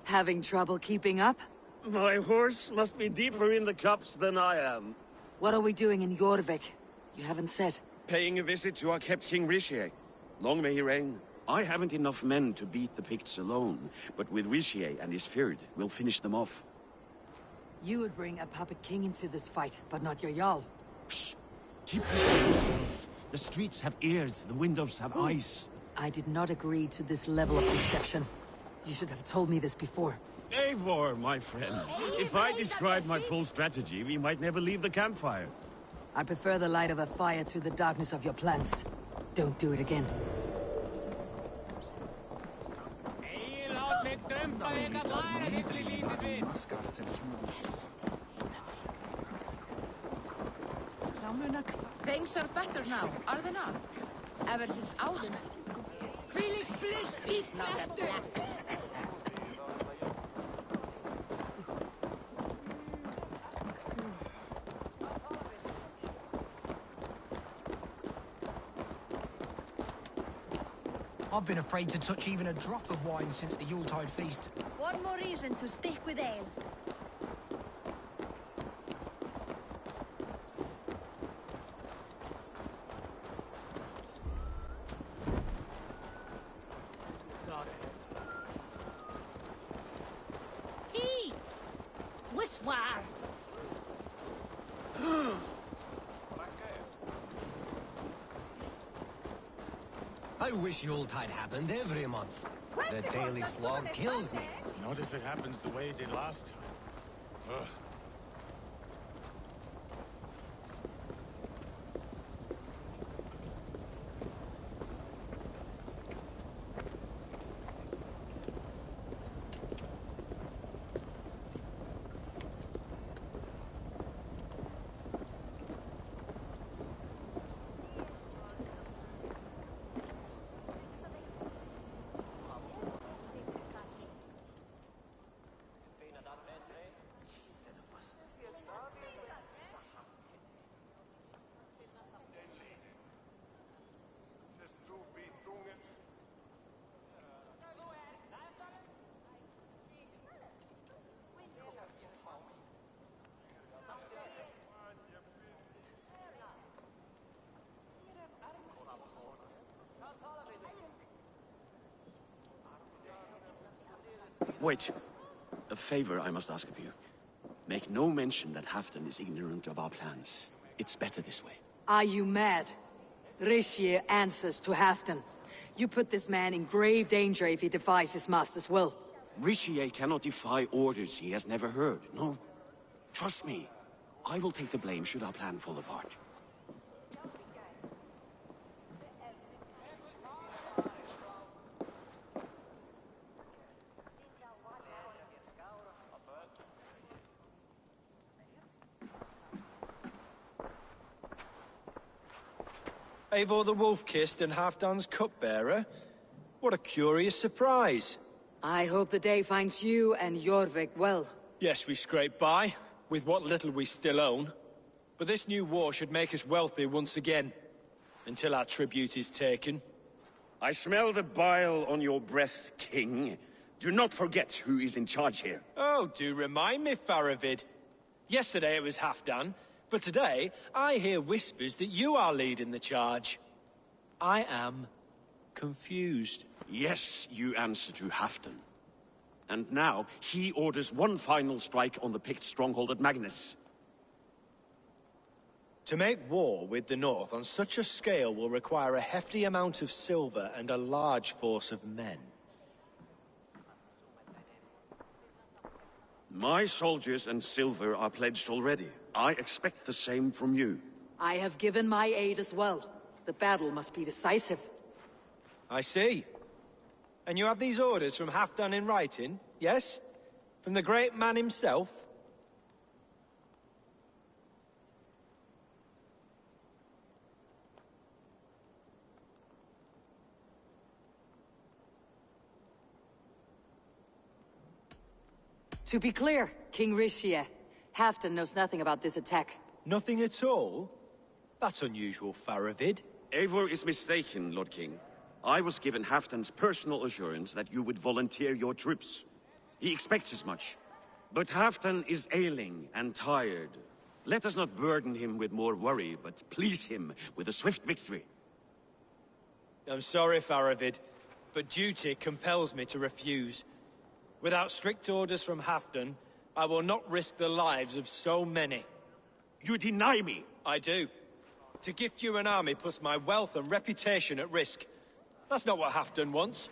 Having trouble keeping up? My horse must be deeper in the cups than I am. What are we doing in Jorvik? You haven't said. Paying a visit to our kept King Richier. Long may he reign. I haven't enough men to beat the Picts alone, but with Richier and his Fyrd, we'll finish them off. You would bring a puppet king into this fight, but not your Jarl. Shh! Keep this to yourself. The streets have ears, the windows have eyes. I did not agree to this level of deception. You should have told me this before. Eivor, my friend. If I described my full strategy, we might never leave the campfire. I prefer the light of a fire to the darkness of your plans. Don't do it again. Things are better now, are they not? Ever since Alden. Hvílík bliss bítnaftur! I've been afraid to touch even a drop of wine since the Yuletide feast. One more reason to stick with ale. Hey! Wiswar! I wish Yuletide happened every month. The daily slog kills me. Not if it happens the way it did last time. Ugh. Wait. A favor I must ask of you. Make no mention that Halfdan is ignorant of our plans. It's better this way. Are you mad? Rishi answers to Halfdan. You put this man in grave danger if he defies his master's will. Rishi cannot defy orders he has never heard, no? Trust me. I will take the blame should our plan fall apart. Eivor the Wolf-Kissed and Halfdan's cupbearer? What a curious surprise. I hope the day finds you and Jorvik well. Yes, we scrape by, with what little we still own. But this new war should make us wealthy once again. Until our tribute is taken. I smell the bile on your breath, King. Do not forget who is in charge here. Oh, do remind me, Faravid. Yesterday it was Halfdan, but today I hear whispers that you are leading the charge. I am confused. Yes, you answer to Halfdan. And now, he orders one final strike on the Pict stronghold at Magnus. To make war with the North on such a scale will require a hefty amount of silver and a large force of men. My soldiers and silver are pledged already. I expect the same from you. I have given my aid as well. The battle must be decisive. I see. And you have these orders from Halfdan in writing, yes? From the great man himself? To be clear, King Rishi, Halfdan knows nothing about this attack. Nothing at all? That's unusual, Faravid. Eivor is mistaken, Lord King. I was given Halfdan's personal assurance that you would volunteer your troops. He expects as much. But Halfdan is ailing and tired. Let us not burden him with more worry, but please him with a swift victory. I'm sorry, Faravid, but duty compels me to refuse. Without strict orders from Halfdan, I will not risk the lives of so many. You deny me? I do. To gift you an army puts my wealth and reputation at risk. That's not what Halfdan wants.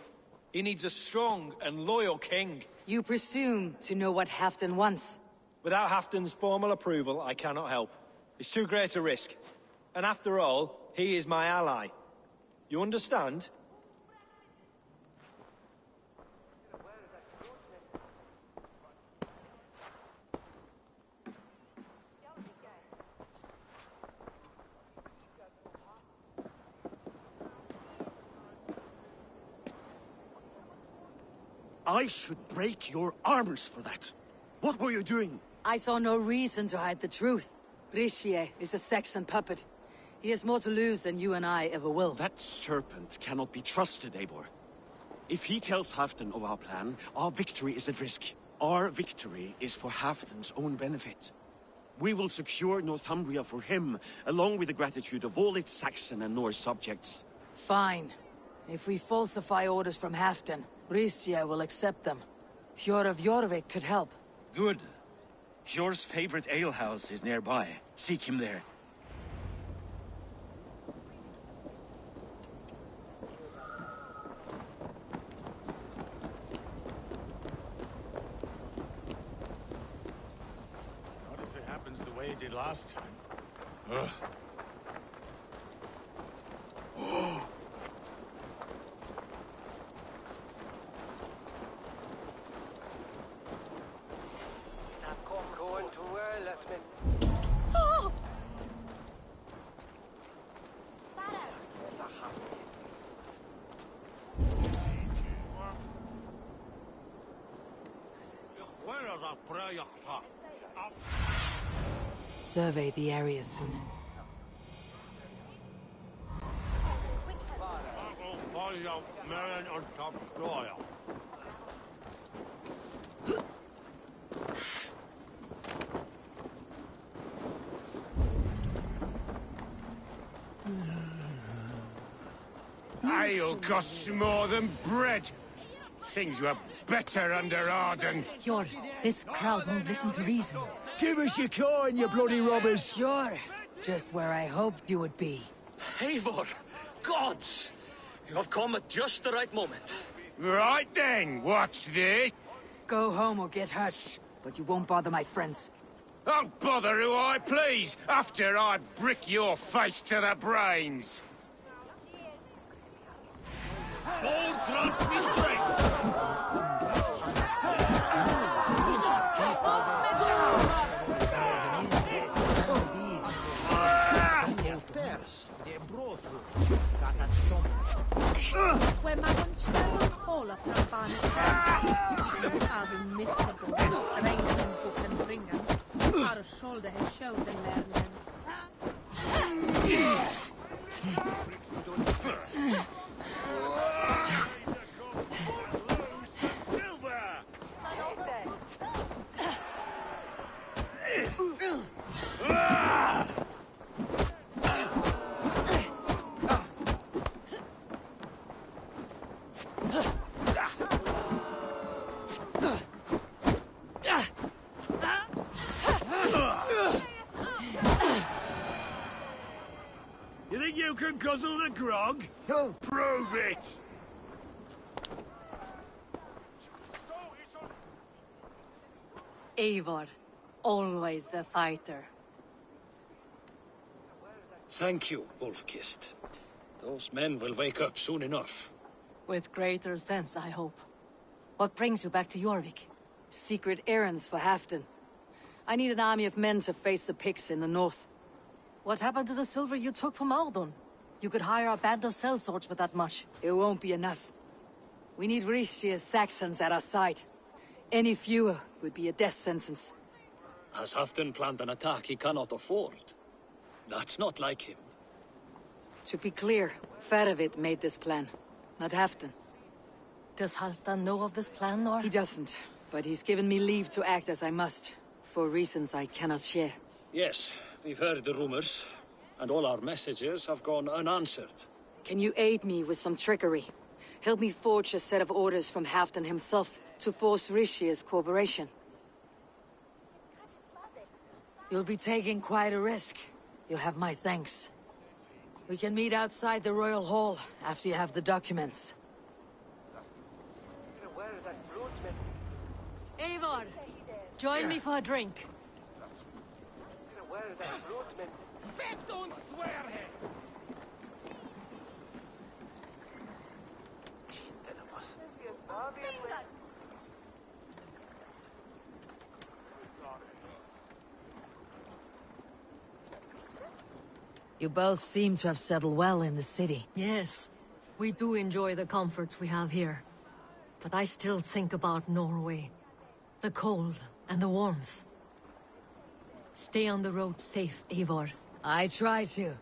He needs a strong and loyal king. You presume to know what Halfdan wants. Without Halfdan's formal approval, I cannot help. It's too great a risk. And after all, he is my ally. You understand? I should break your arms for that. What were you doing? I saw no reason to hide the truth. Rishi is a Saxon puppet. He has more to lose than you and I ever will. That serpent cannot be trusted, Eivor. If he tells Halfdan of our plan, our victory is at risk. Our victory is for Halfdan's own benefit. We will secure Northumbria for him, along with the gratitude of all its Saxon and Norse subjects. Fine. If we falsify orders from Halfdan, Rishi will accept them. Hjor of Jorvik could help. Good. Hjor's favorite alehouse is nearby. Seek him there. What if it happens the way it did last time? Ugh. Survey the area soon. Ale costs more than bread. Things were better under Arden. Yor, this crowd won't listen to reason. Give us your coin, you bloody robbers! Sure. Just where I hoped you would be. Eivor! Gods! You have come at just the right moment. Right then, watch this. Go home or get hurt. But you won't bother my friends. I'll bother who I please, after I brick your face to the brains. Lord grant me strength! Where my one håller fram barnet Arvin Mittelbo, strängen boken bringen, har skjolde hos sjöden lärnen. You think you can guzzle the grog? Prove it! Eivor, always the fighter. Thank you, Wolf-Kissed. Those men will wake up soon enough. With greater sense, I hope. What brings you back to Jorvik? Secret errands for Halfdan. I need an army of men to face the Picts in the north. What happened to the silver you took from Aldon? You could hire a band of sellswords with that much. It won't be enough. We need Rishia's Saxons at our side. Any fewer would be a death sentence. Has Halfdan planned an attack he cannot afford? That's not like him. To be clear, Faravid made this plan, not Halfdan. Does Halfdan know of this plan, or...? He doesn't, but he's given me leave to act as I must, for reasons I cannot share. Yes, we've heard the rumors, and all our messages have gone unanswered. Can you aid me with some trickery? Help me forge a set of orders from Halfdan himself to force Rishia's cooperation. You'll be taking quite a risk. You'll have my thanks. We can meet outside the Royal Hall after you have the documents. Eivor, join me for a drink. You both seem to have settled well in the city. Yes, we do enjoy the comforts we have here. But I still think about Norway. The cold and the warmth. Stay on the road safe, Eivor. I try to.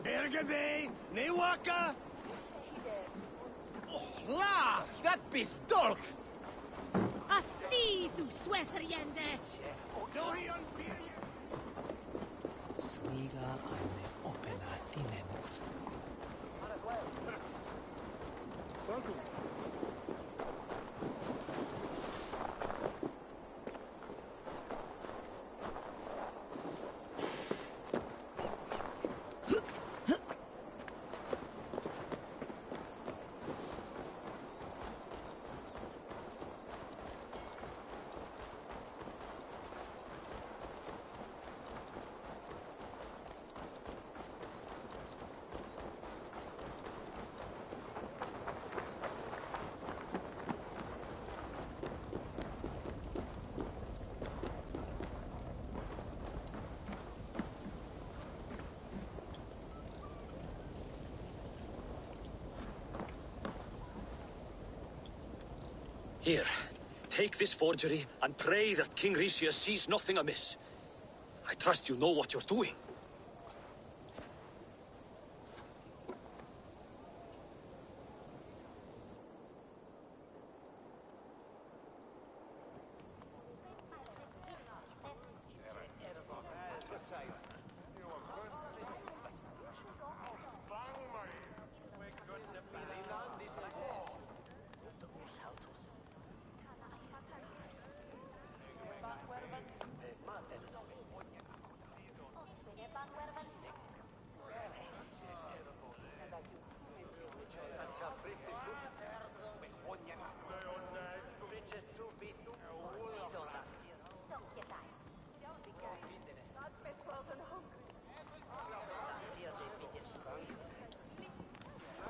Bergeby, Newaka. Oh, la, that beef dolk. Asti, du sweaterjende! Swiga anne opena tinemus. Here, take this forgery and pray that King Rishia sees nothing amiss. I trust you know what you're doing.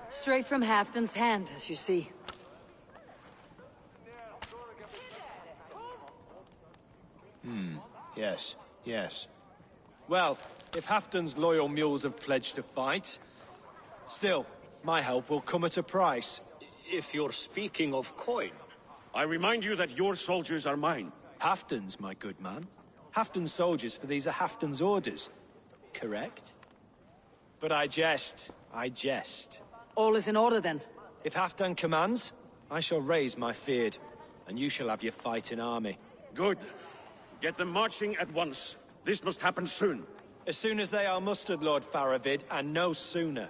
Straight from Halfton's hand, as you see. Yes, yes. Well, if Halfton's loyal mules have pledged to fight, still, my help will come at a price. If you're speaking of coin. I remind you that your soldiers are mine. Halfton's, my good man. Halfton's soldiers, for these are Halfton's orders. Correct? But I jest. I jest. All is in order, then. If Halfdan commands, I shall raise my feared, and you shall have your fighting army. Good. Get them marching at once. This must happen soon. As soon as they are mustered, Lord Faravid, and no sooner.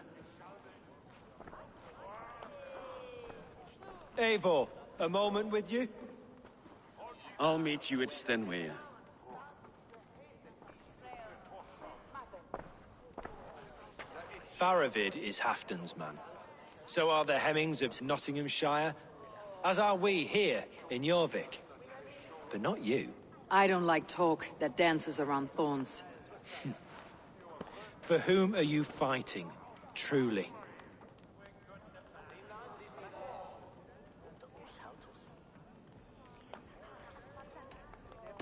Eivor, a moment with you? I'll meet you at Stenway. Faravid is Halfdan's man. So are the Hemmings of Nottinghamshire, as are we here in Jorvik. But not you. I don't like talk that dances around thorns. For whom are you fighting, truly?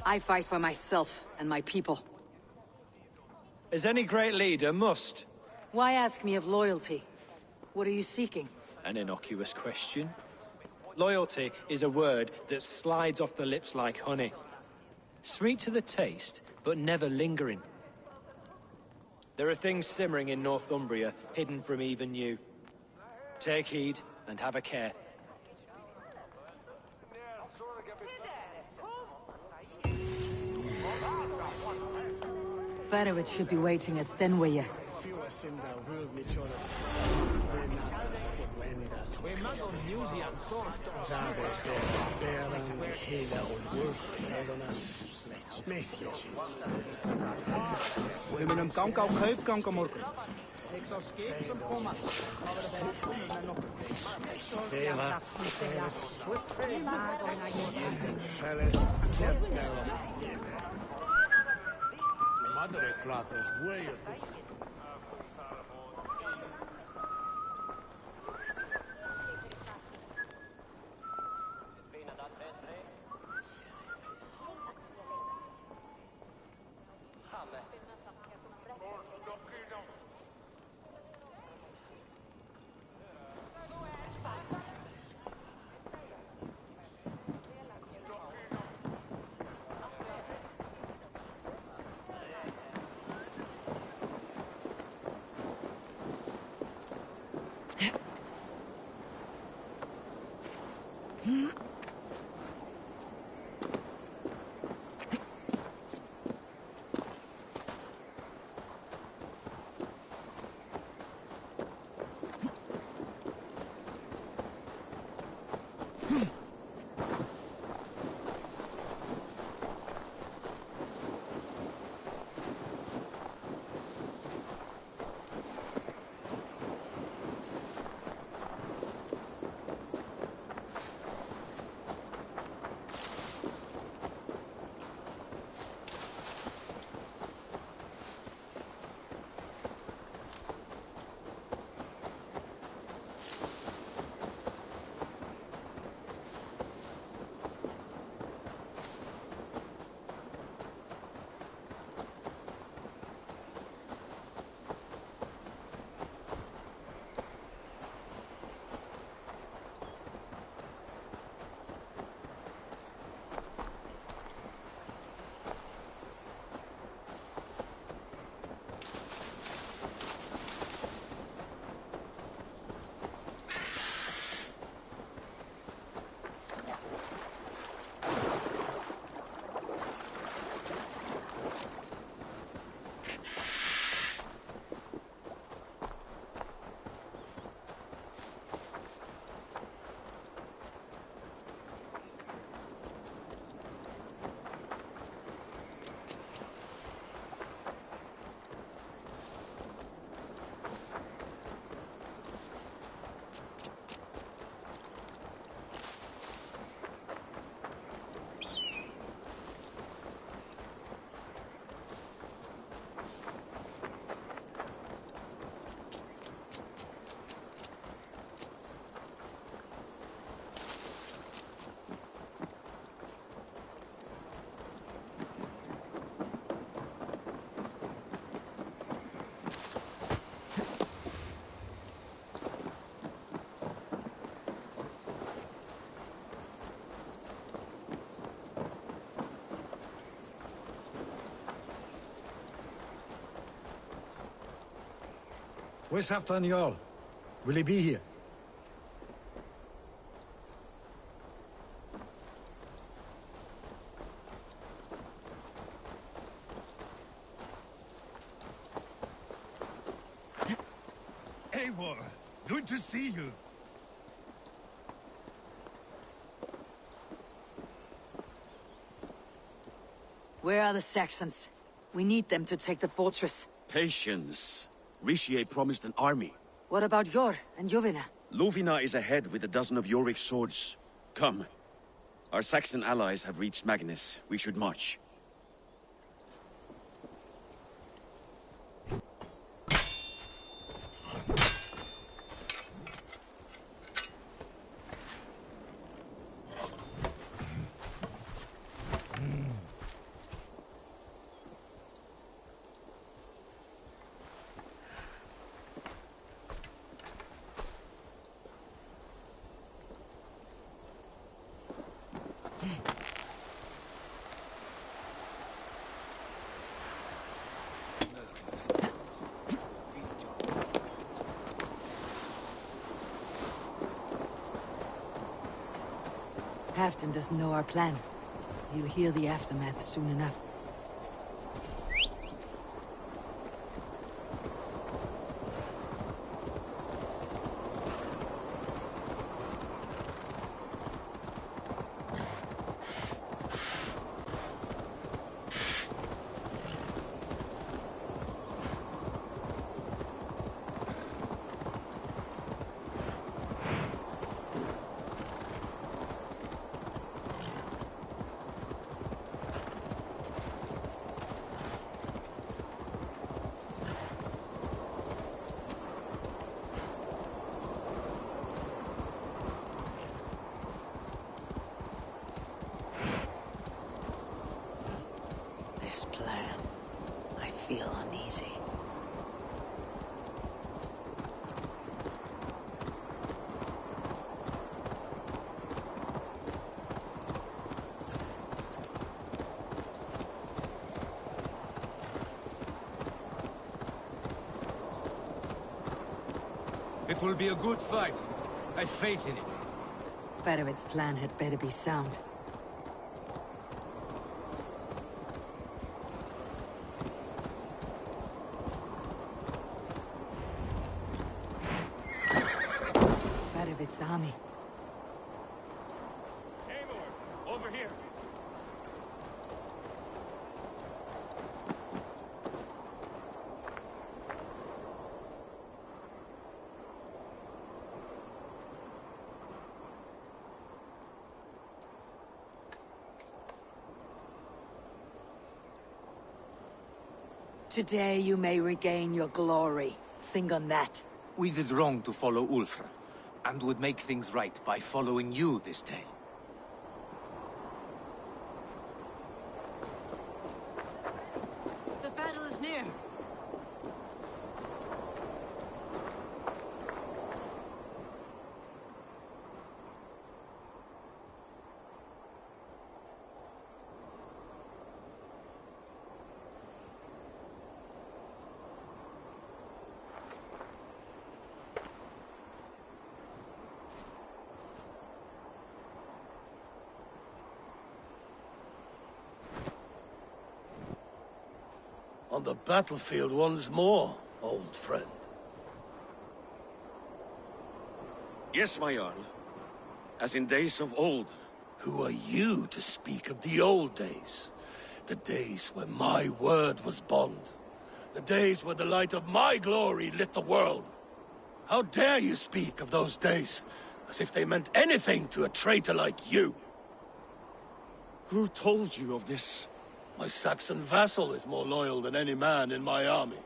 I fight for myself and my people. As any great leader must. Why ask me of loyalty? What are you seeking? An innocuous question. Loyalty is a word that slides off the lips like honey. Sweet to the taste, but never lingering. There are things simmering in Northumbria, hidden from even you. Take heed, and have a care. Faravid should be waiting at Stenway. Wil je een kanker op heup kanker morgen? Ik zou schepen som komma. Madre Kratos, huello tú. Where's Halfdan Jarl? Will he be here? Eivor, good to see you. Where are the Saxons? We need them to take the fortress. Patience. Richier promised an army. What about Jor and Jovina? Lovina is ahead with a dozen of Jorik's swords. Come. Our Saxon allies have reached Magnus. We should march. Halfdan doesn't know our plan. He'll hear the aftermath soon enough. This plan, I feel uneasy. It will be a good fight. I've faith in it. Farovid's plan had better be sound. Farovid's army. Eivor, over here. Today you may regain your glory. Think on that. We did wrong to follow Ulfr, and would make things right by following you this day. The battle is near. On the battlefield once more, old friend. Yes, my Jarl. As in days of old. Who are you to speak of the old days? The days when my word was bond. The days when the light of my glory lit the world. How dare you speak of those days, as if they meant anything to a traitor like you? Who told you of this? My Saxon vassal is more loyal than any man in my army.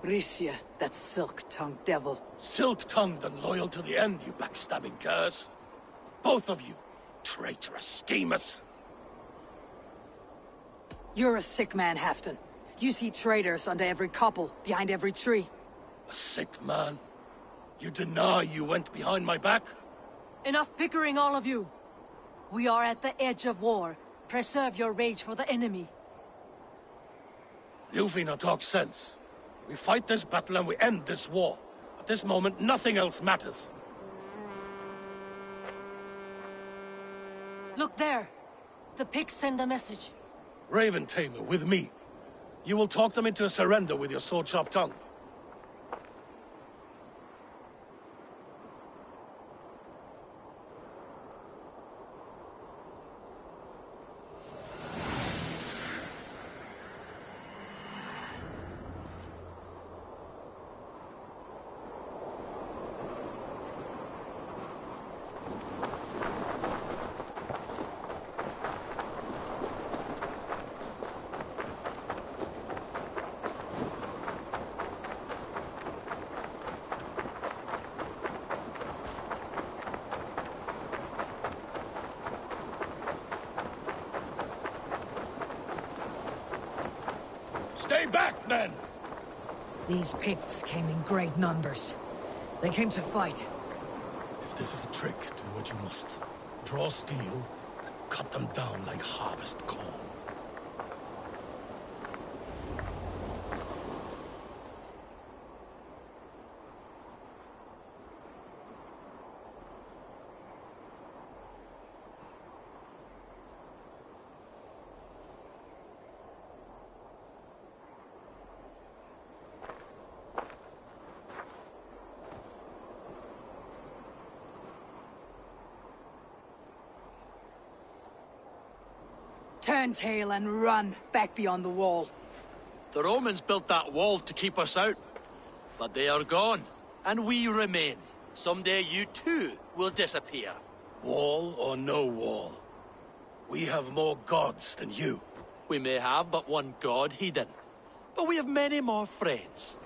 Ricia, that silk-tongued devil. Silk-tongued and loyal to the end, you backstabbing curs. Both of you, traitorous schemers. You're a sick man, Halfdan. You see traitors under every couple, behind every tree. A sick man? You deny you went behind my back? Enough bickering, all of you. We are at the edge of war. Preserve your rage for the enemy. Ljufina talks sense. We fight this battle and we end this war. At this moment, nothing else matters. Look there! The pigs send a message. Raven Tamer, with me. You will talk them into a surrender with your sword-sharp tongue. Stay back, men! These Picts came in great numbers. They came to fight. If this is a trick, do what you must. Draw steel, and cut them down like harvest corn. Turn tail and run back beyond the wall. The Romans built that wall to keep us out. But they are gone, and we remain. Someday you too will disappear. Wall or no wall, we have more gods than you. We may have but one god, Hedon. But we have many more friends.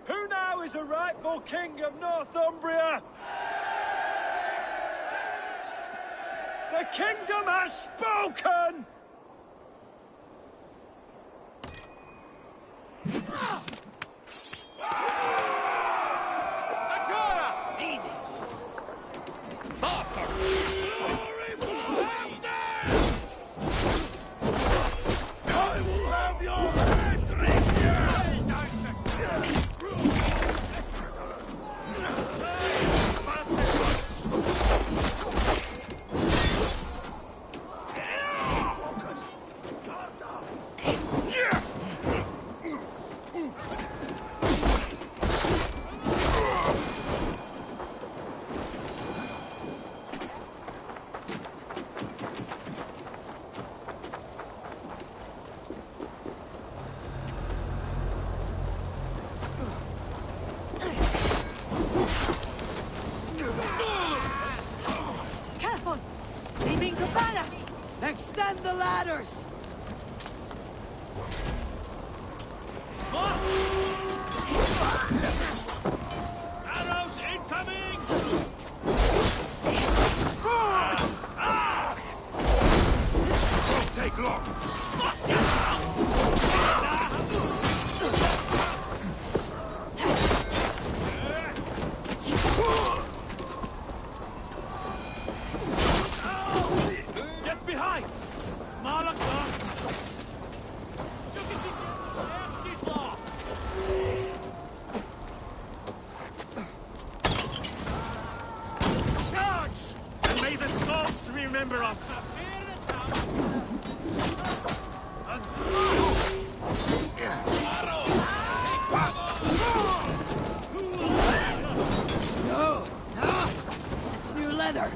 Who now is the rightful king of Northumbria? The kingdom has spoken! Careful! Leaving the banners! Extend the ladders! Arrows incoming! Won't take long. Get behind! Charge! And may the Scots remember us! No! It's new leather!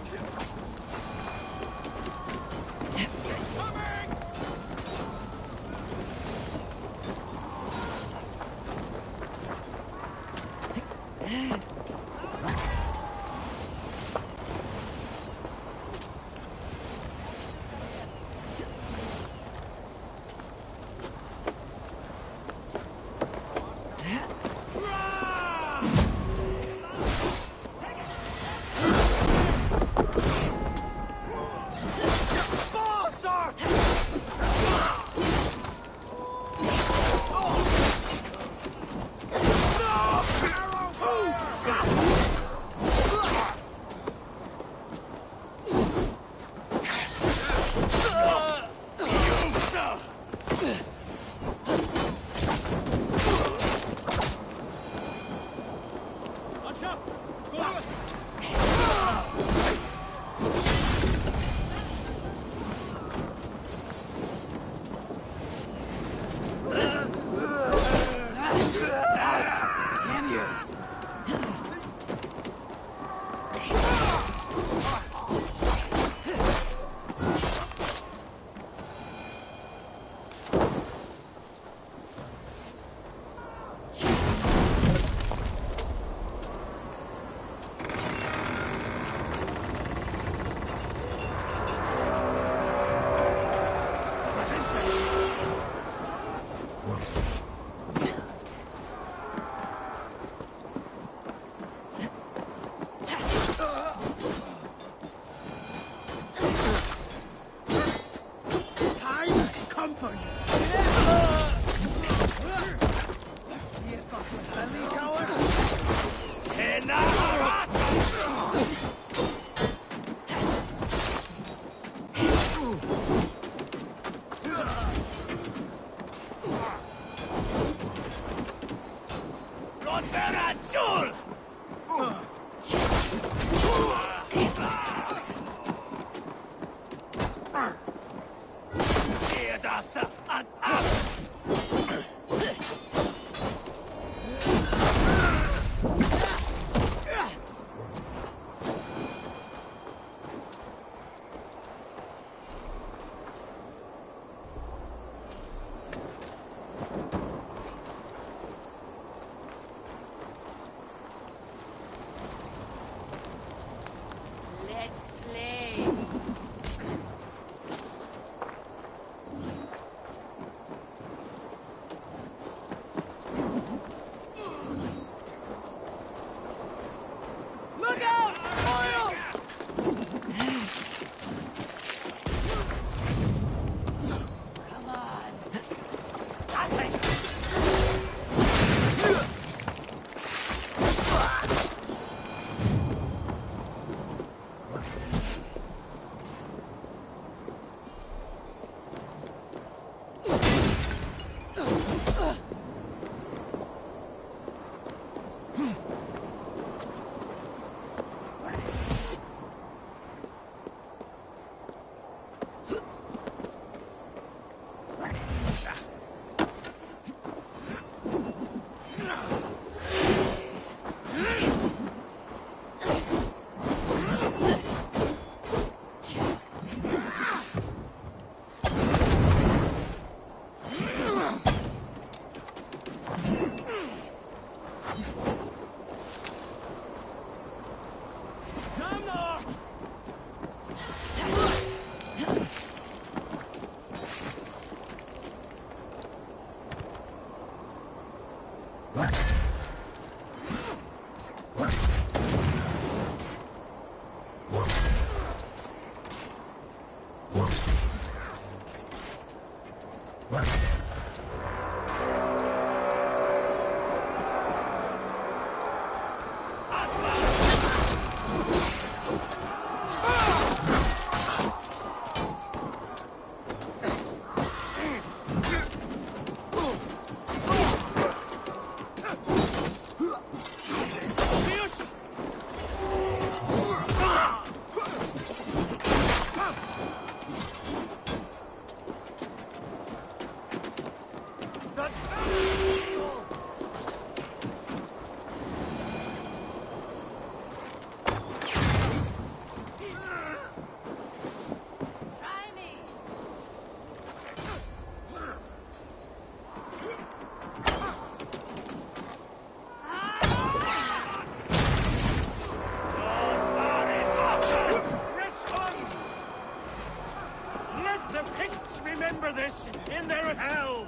In their hell!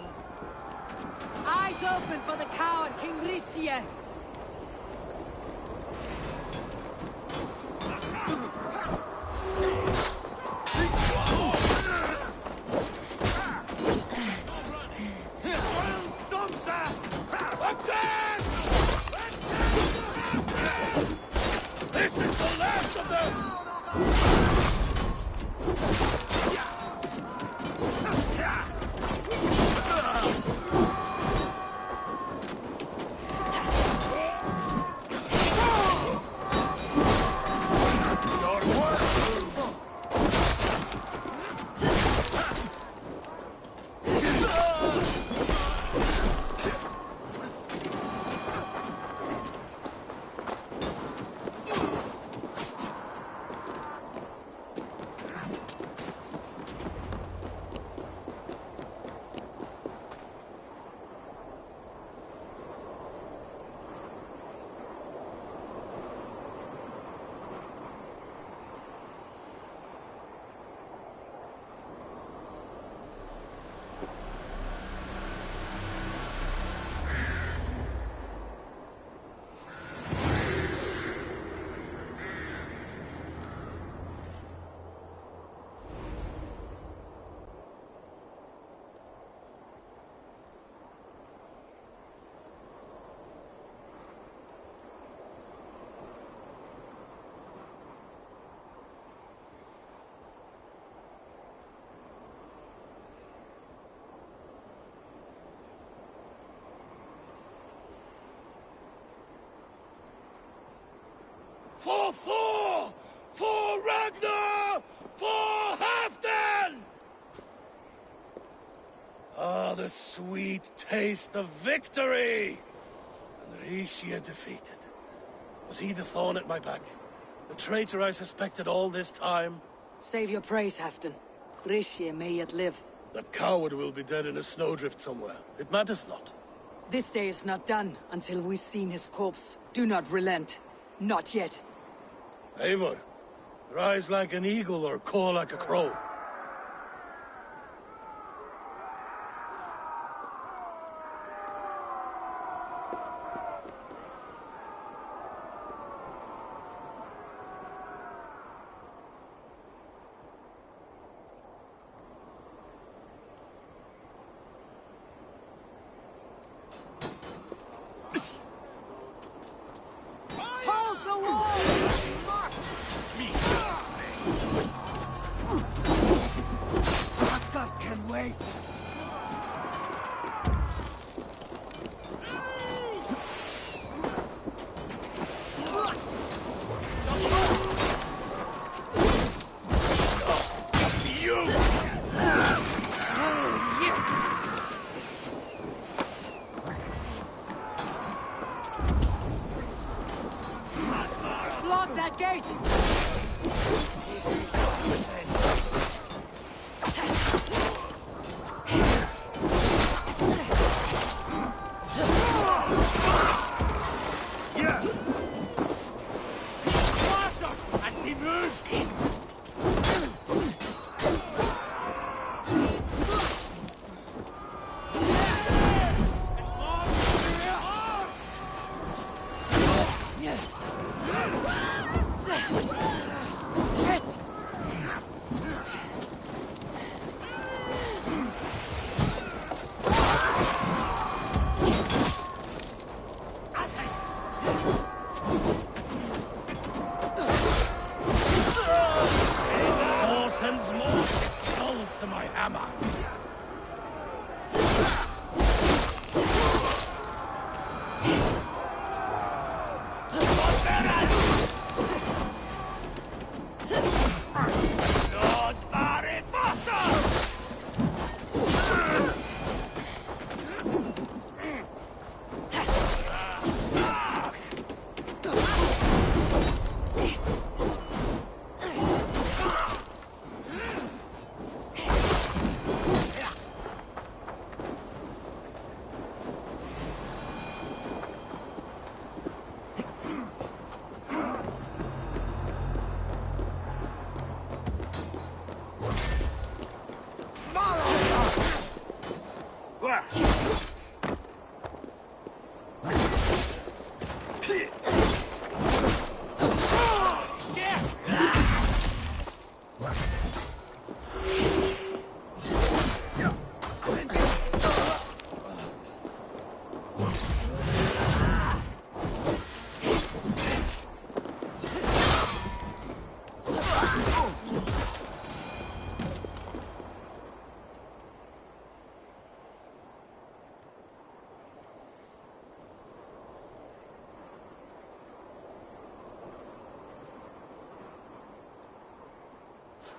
Eyes open for the coward, King Ricia! This is the last of them! For Thor! For Ragnar! For Halfdan! Ah, the sweet taste of victory! And Rishia defeated. Was he the thorn at my back? The traitor I suspected all this time? Save your praise, Halfdan. Rishia may yet live. That coward will be dead in a snowdrift somewhere. It matters not. This day is not done until we've seen his corpse. Do not relent. Not yet. Eivor, rise like an eagle or caw like a crow. Hold the wall! Asgard can wait. Block that gate! Thor sends more skulls to my hammer.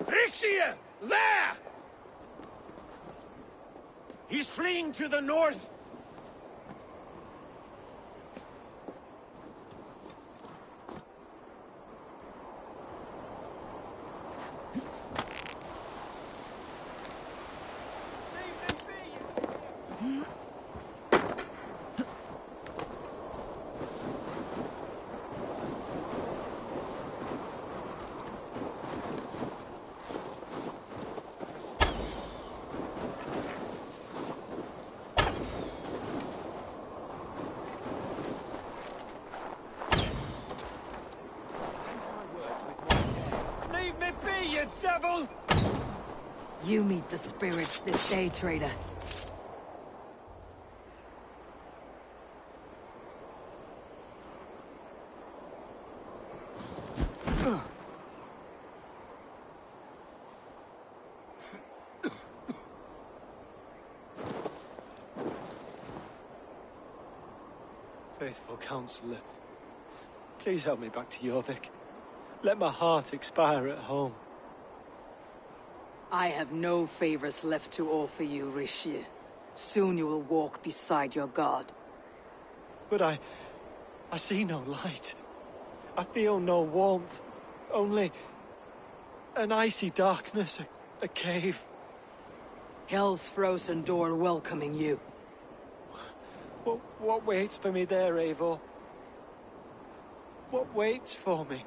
Rixia! There! He's fleeing to the north! Leave me be, you devil! You meet the spirits this day, traitor. Faithful counselor, Please help me back to Jorvik. Let my heart expire at home. I have no favors left to offer you, Rishi. Soon you will walk beside your god. But I see no light. I feel no warmth. Only an icy darkness, a cave. Hell's frozen door welcoming you. What waits for me there, Eivor? What waits for me?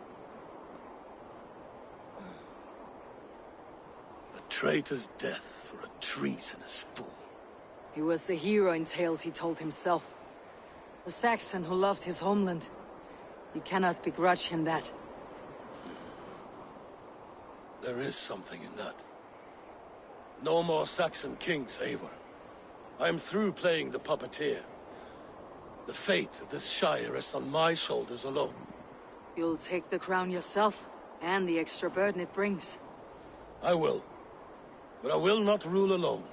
A traitor's death for a treasonous fool. He was the hero in tales he told himself. A Saxon who loved his homeland. You cannot begrudge him that. There is something in that. No more Saxon kings, Eivor. I am through playing the puppeteer. The fate of this Shire rests on my shoulders alone. You'll take the crown yourself, and the extra burden it brings. I will. But I will not rule alone.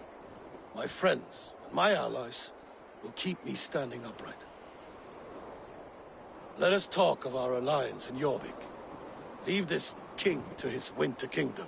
My friends and my allies will keep me standing upright. Let us talk of our alliance in Jorvik. Leave this king to his winter kingdom.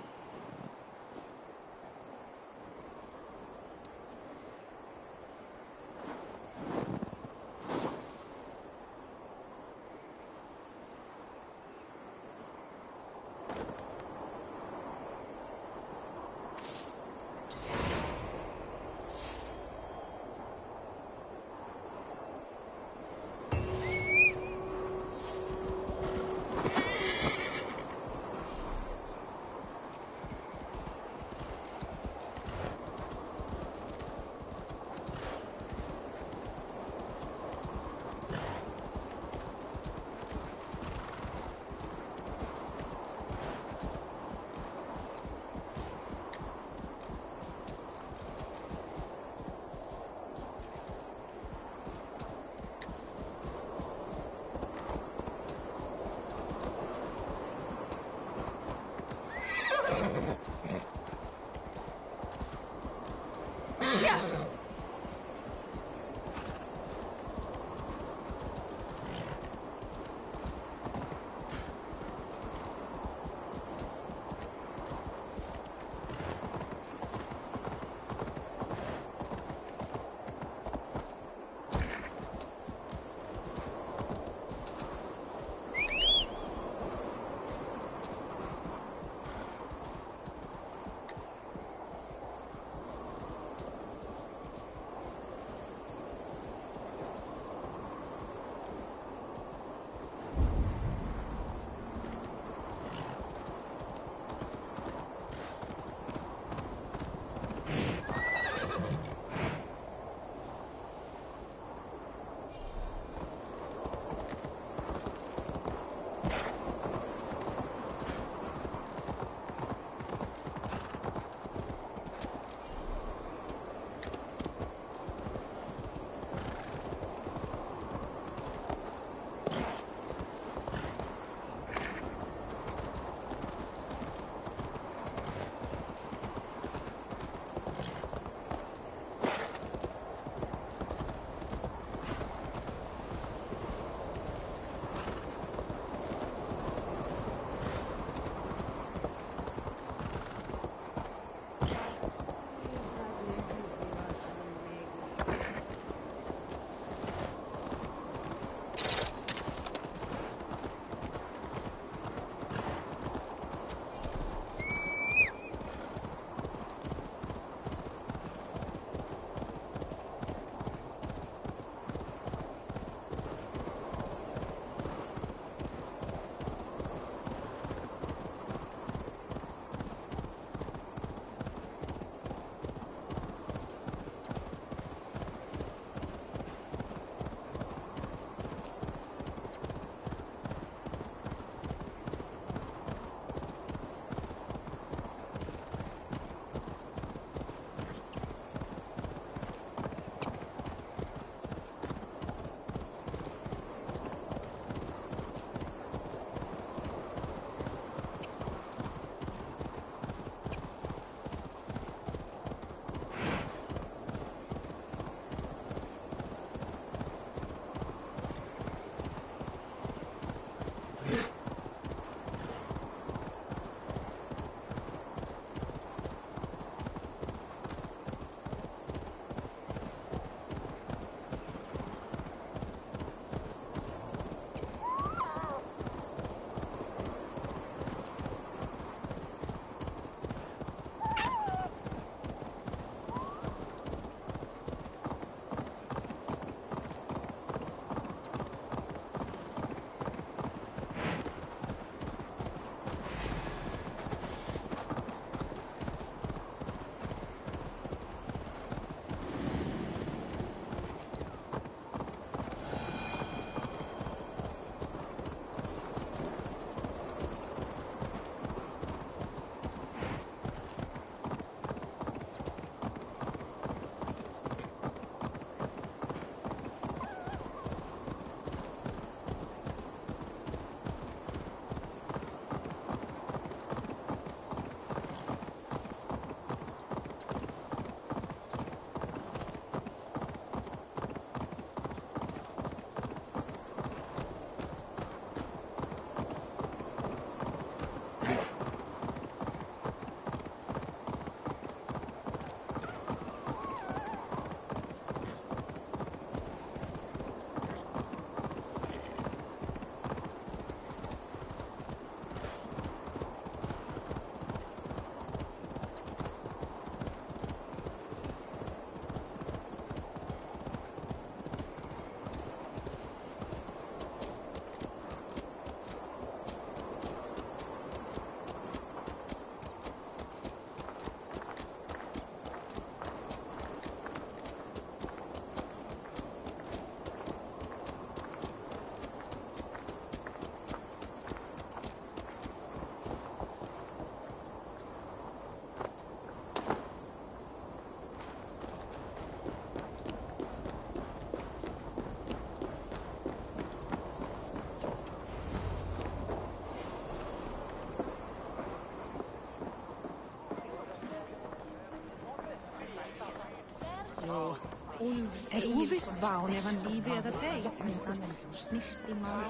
Uvis vaun evan livi edda deg.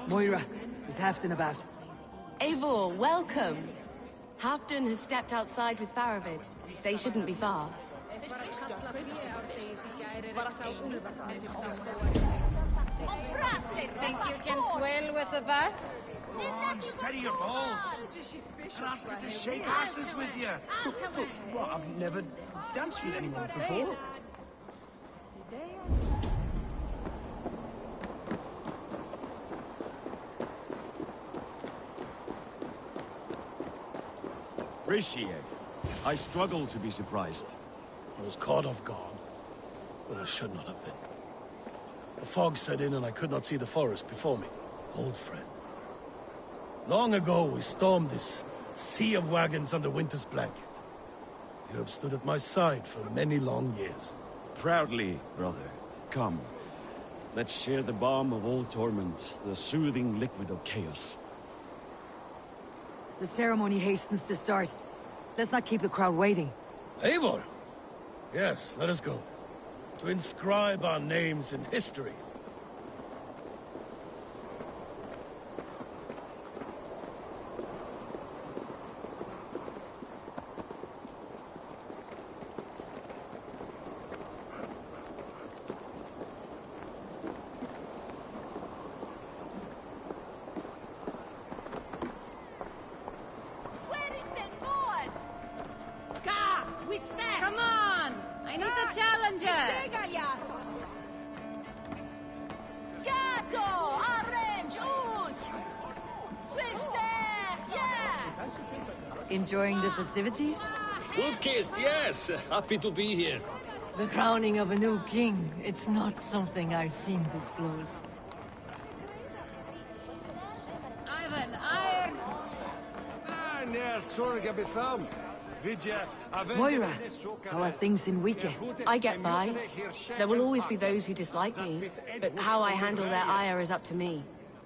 Moira, is Halfdan about? Eivor, welcome. Halfdan has stepped outside with Faravid. They shouldn't be far. Think you can swell with the bust? Go on, steady your balls. And ask her to shake asses with you. What, I've never danced with anyone before. Appreciate. I struggle to be surprised. I was caught off guard, but I should not have been. The fog set in and I could not see the forest before me. Old friend. Long ago, we stormed this sea of wagons under winter's blanket. You have stood at my side for many long years. Proudly, brother. Come. Let's share the balm of old torment, the soothing liquid of chaos. The ceremony hastens to start. Let's not keep the crowd waiting. Eivor! Yes, let us go. To inscribe our names in history. Come on! I need a challenger! Enjoying the festivities? Wolf-kissed, yes. Happy to be here. The crowning of a new king. It's not something I've seen this close. Ivan, iron! Moira, how are things in Wike? I get by. There will always be those who dislike me, but how I handle their ire is up to me.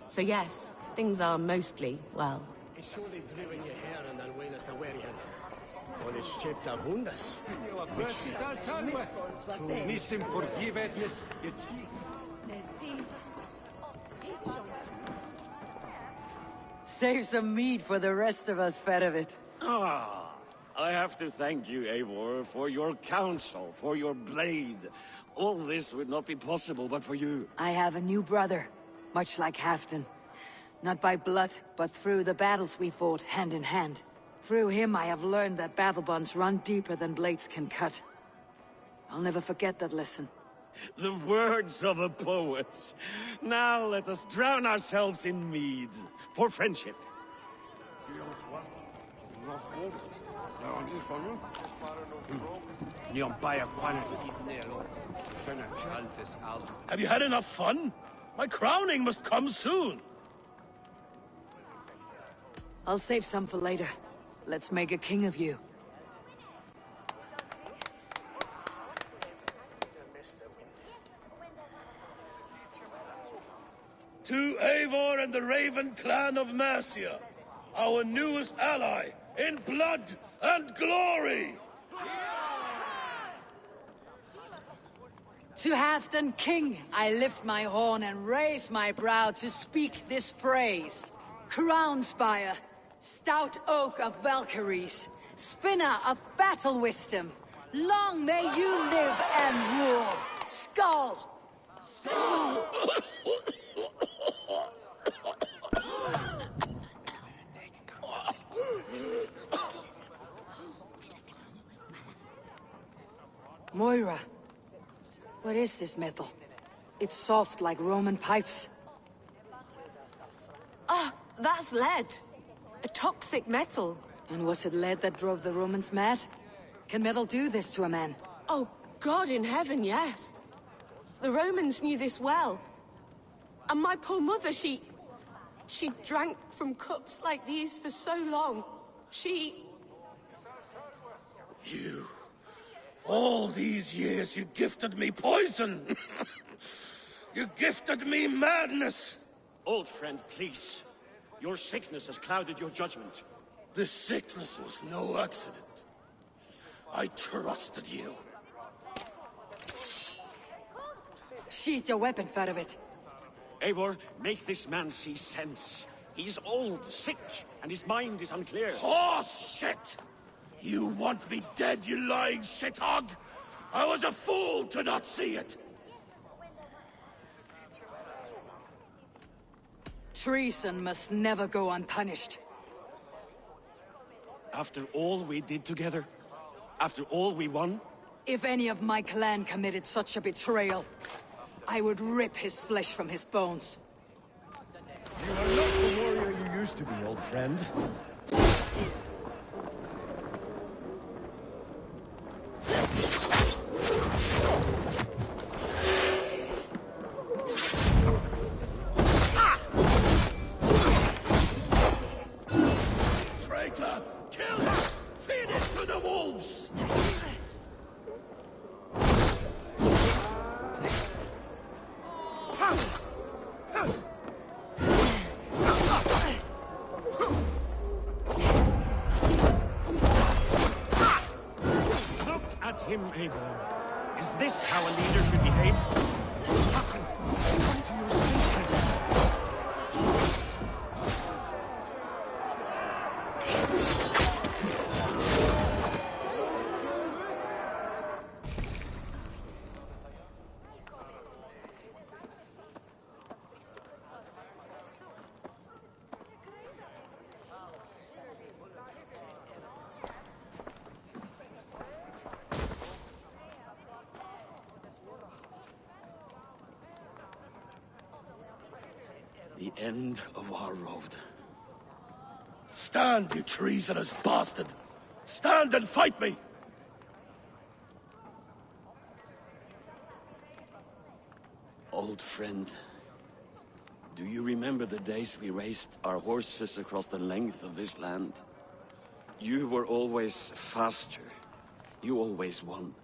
So yes, things are mostly well. Save some meat for the rest of us, Faravid. Ah, I have to thank you, Eivor, for your counsel, for your blade. All this would not be possible but for you. I have a new brother, much like Halfdan. Not by blood, but through the battles we fought hand in hand. Through him I have learned that battle bonds run deeper than blades can cut. I'll never forget that lesson. The words of a poet. Now let us drown ourselves in mead, for friendship. Have you had enough fun? My crowning must come soon. I'll save some for later. Let's make a king of you. To Eivor and the Raven clan of Mercia, our newest ally in blood and glory! To Halfdan King, I lift my horn and raise my brow to speak this praise. Crown spire, stout oak of Valkyries, spinner of battle wisdom, long may you live and rule. Skull! Moira, what is this metal? It's soft like Roman pipes. Ah, that's lead. A toxic metal. And was it lead that drove the Romans mad? Can metal do this to a man? Oh, God in heaven, yes. The Romans knew this well. And my poor mother, she drank from cups like these for so long. You... all these years you gifted me poison! You gifted me madness! Old friend, please. Your sickness has clouded your judgment. This sickness was no accident. I trusted you. Sheath your weapon, Fervit. Eivor, make this man see sense. He's old, sick, and his mind is unclear. Horse shit! You want me dead, you lying shithog? I was a fool to not see it! Treason must never go unpunished. After all we did together? After all we won? If any of my clan committed such a betrayal, I would rip his flesh from his bones. You are not the warrior you used to be, old friend. Traitor! Kill him! Feed it to the wolves! Look at him, Eivor. Is this how a leader should behave? Come to your senses. The end of our road. Stand, you treasonous bastard! Stand and fight me! Old friend, do you remember the days we raced our horses across the length of this land? You were always faster. You always won.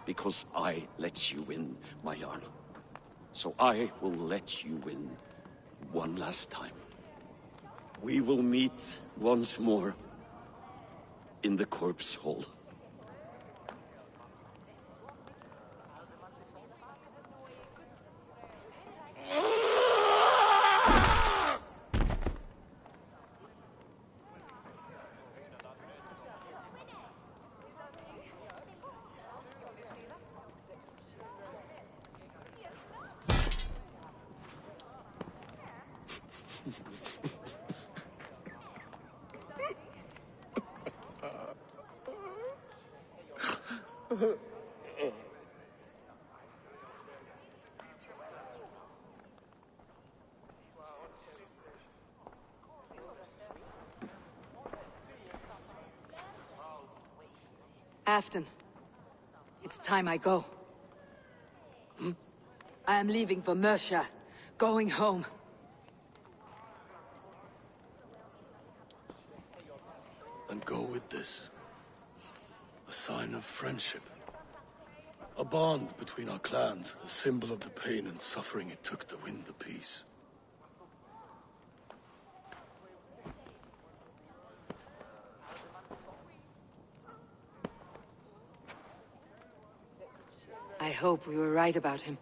Because I let you win, my Jarl. So I will let you win one last time. We will meet once more in the corpse hall. Afton, it's time I go. I am leaving for Mercia, going home. And go with this. A sign of friendship. A bond between our clans, a symbol of the pain and suffering it took to win the peace. I hope we were right about him.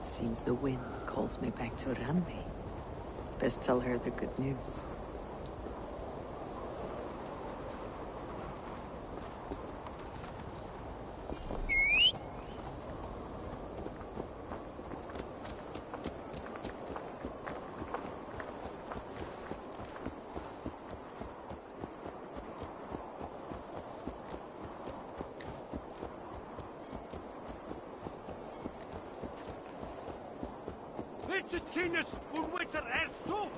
Seems the wind calls me back to Randi. Best tell her the good news. Leches kines un witter erto!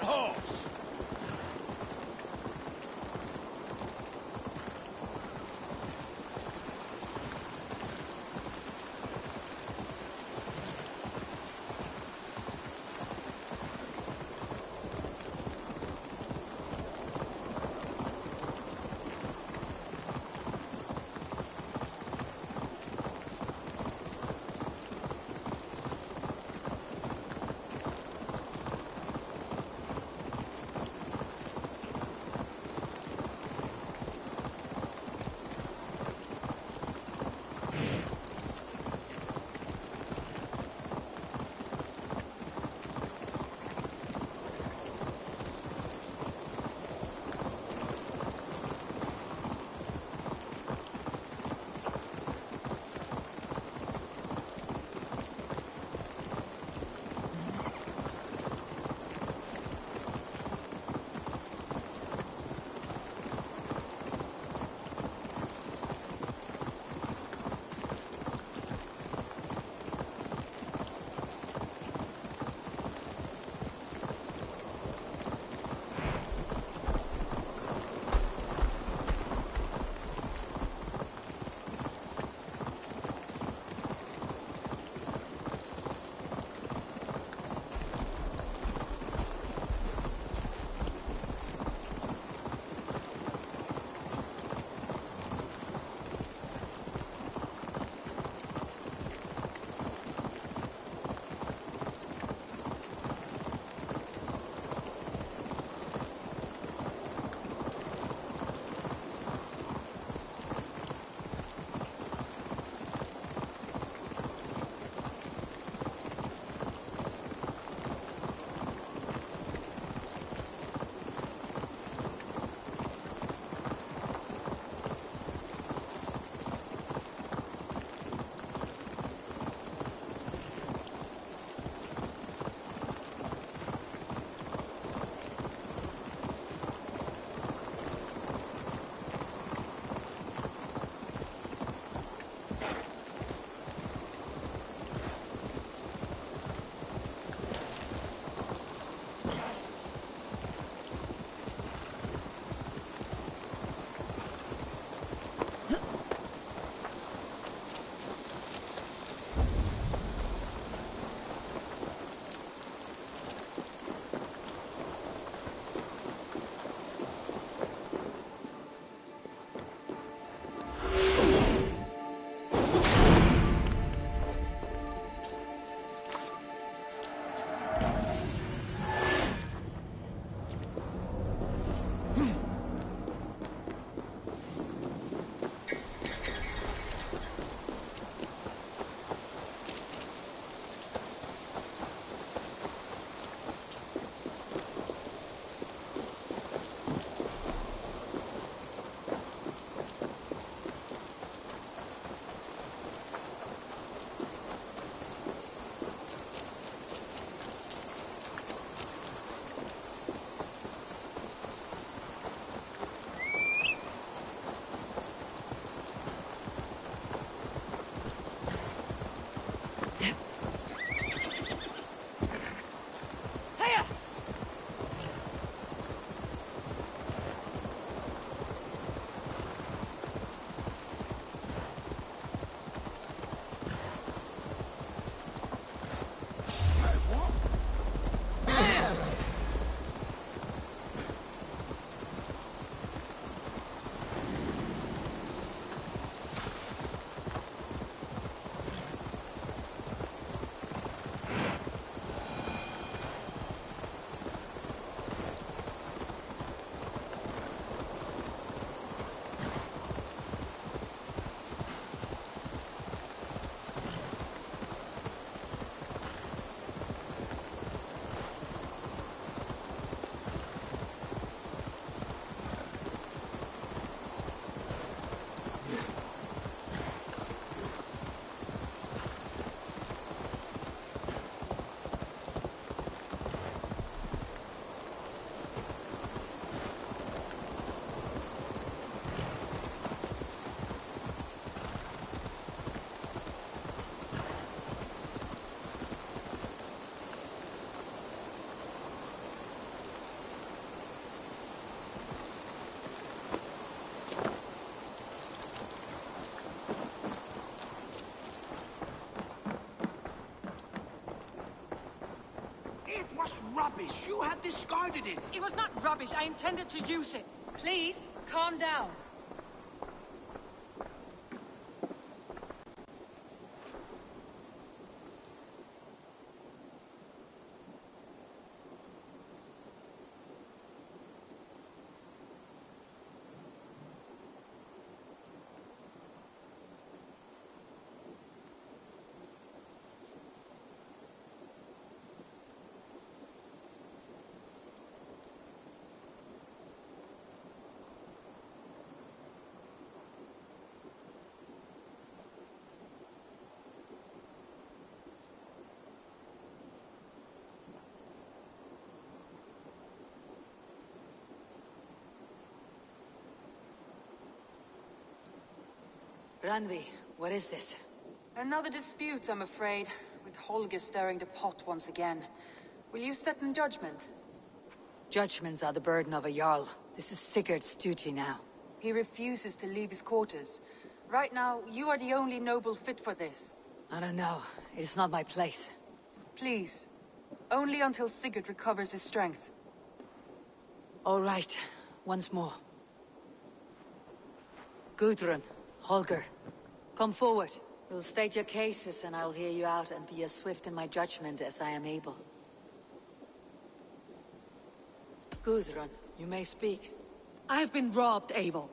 that horse! rubbish. You had discarded it. It was not rubbish. I intended to use it. Please, calm down. Randvi, what is this? Another dispute, I'm afraid, with Holger stirring the pot once again. Will you set in judgment? Judgments are the burden of a Jarl. This is Sigurd's duty now. He refuses to leave his quarters. Right now, you are the only noble fit for this. I don't know. It is not my place. Please. Only until Sigurd recovers his strength. All right. Once more. Gudrun, Holger, come forward. You'll state your cases and I'll hear you out and be as swift in my judgment as I am able. Gudrun, you may speak. I have been robbed, Eivor.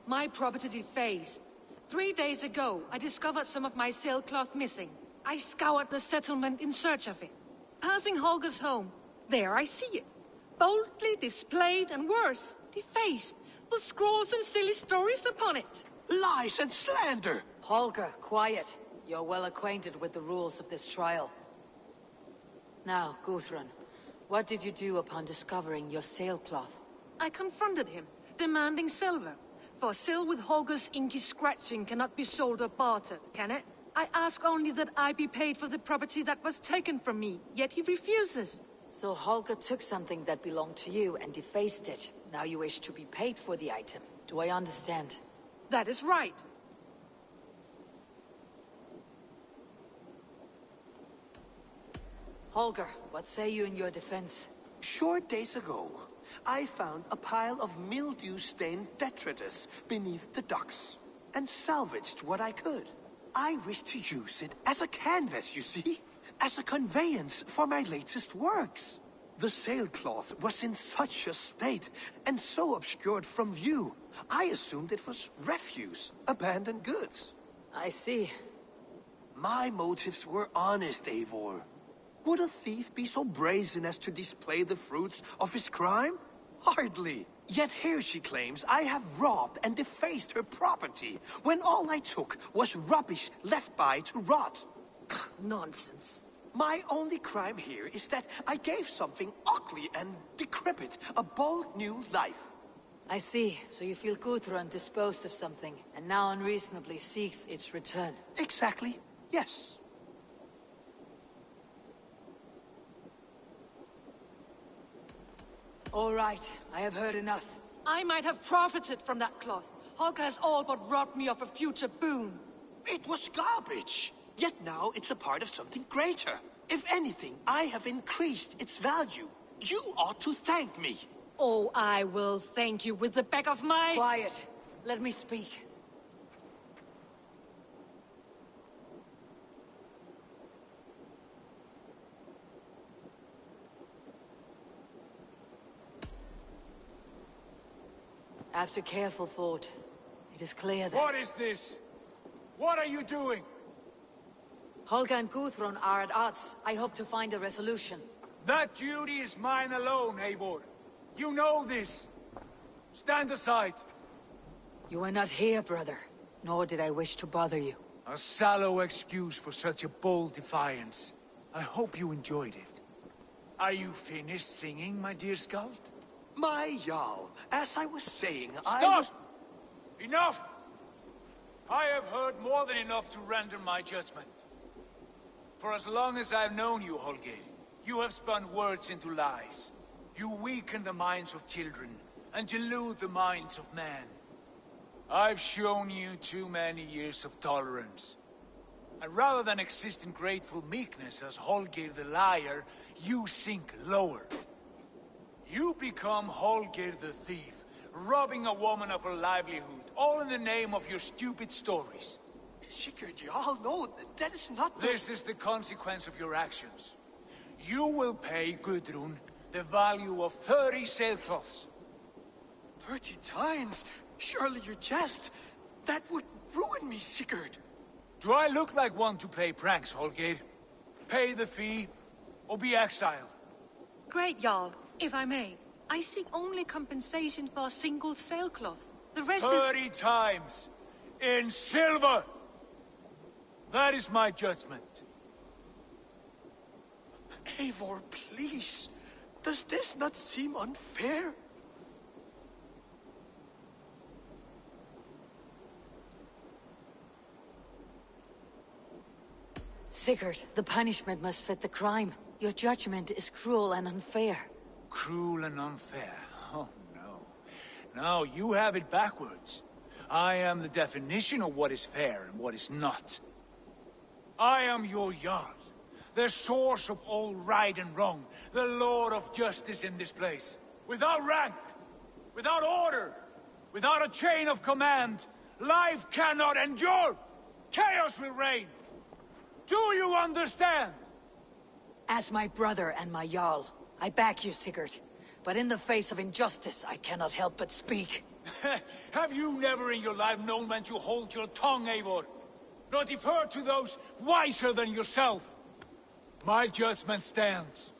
My property defaced. 3 days ago, I discovered some of my sailcloth missing. I scoured the settlement in search of it. Passing Holger's home, there I see it. Boldly displayed and worse, defaced, with scrawls and silly stories upon it. Lies and slander! Holger, quiet. You're well acquainted with the rules of this trial. Now, Gudrun, what did you do upon discovering your sailcloth? I confronted him, demanding silver. For sil with Holger's inky scratching cannot be sold or bartered, can it? I ask only that I be paid for the property that was taken from me, yet he refuses. So Holger took something that belonged to you and defaced it. Now you wish to be paid for the item. Do I understand? That is right. Holger, what say you in your defense? Short days ago, I found a pile of mildew-stained detritus beneath the docks, and salvaged what I could. I wished to use it as a canvas, you see? As a conveyance for my latest works. The sailcloth was in such a state, and so obscured from view, I assumed it was refuse, abandoned goods. I see. My motives were honest, Eivor. Would a thief be so brazen as to display the fruits of his crime? Hardly. Yet here she claims I have robbed and defaced her property, when all I took was rubbish left by to rot. Nonsense. My only crime here is that I gave something ugly and decrepit a bold new life. I see. So you feel Gudrun disposed of something, and now unreasonably seeks its return. Exactly. Yes. All right. I have heard enough. I might have profited from that cloth. Holger has all but robbed me of a future boon. It was garbage. Yet now it's a part of something greater. If anything, I have increased its value. You ought to thank me. Oh, I will thank you with the back of my... Quiet. Let me speak. After careful thought, it is clear that... What is this? What are you doing? Holger and Gudrun are at odds. I hope to find a resolution. That duty is mine alone, Eivor. You know this. Stand aside. You were not here, brother. Nor did I wish to bother you. A sallow excuse for such a bold defiance. I hope you enjoyed it. Are you finished singing, my dear Skald? My Jarl, as I was saying, Stop! Enough! I have heard more than enough to render my judgment. For as long as I've known you, Holger, you have spun words into lies. You weaken the minds of children, and delude the minds of men. I've shown you too many years of tolerance. And rather than exist in grateful meekness as Holgeir the liar, you sink lower. You become Holgeir the thief, robbing a woman of her livelihood, all in the name of your stupid stories. Sigurd, you all know that is not the... This is the consequence of your actions. You will pay Gudrun the value of 30 sailcloths. 30 times? Surely you jest. That would ruin me, Sigurd. Do I look like one to play pranks, Holgeir? Pay the fee, or be exiled. Great, Jarl. If I may, I seek only compensation for a single sailcloth. The rest 30 times! In silver! That is my judgment. Eivor, please. Does this not seem unfair? Sigurd, the punishment must fit the crime. Your judgment is cruel and unfair. Cruel and unfair? Oh, no. No, you have it backwards. I am the definition of what is fair and what is not. I am your Jarl, the source of all right and wrong, the Lord of justice in this place. Without rank, without order, without a chain of command, life cannot endure! Chaos will reign! Do you understand? As my brother and my Jarl, I back you, Sigurd. But in the face of injustice, I cannot help but speak. Have you never in your life known when to hold your tongue, Eivor? Nor defer to those wiser than yourself? My judgment stands.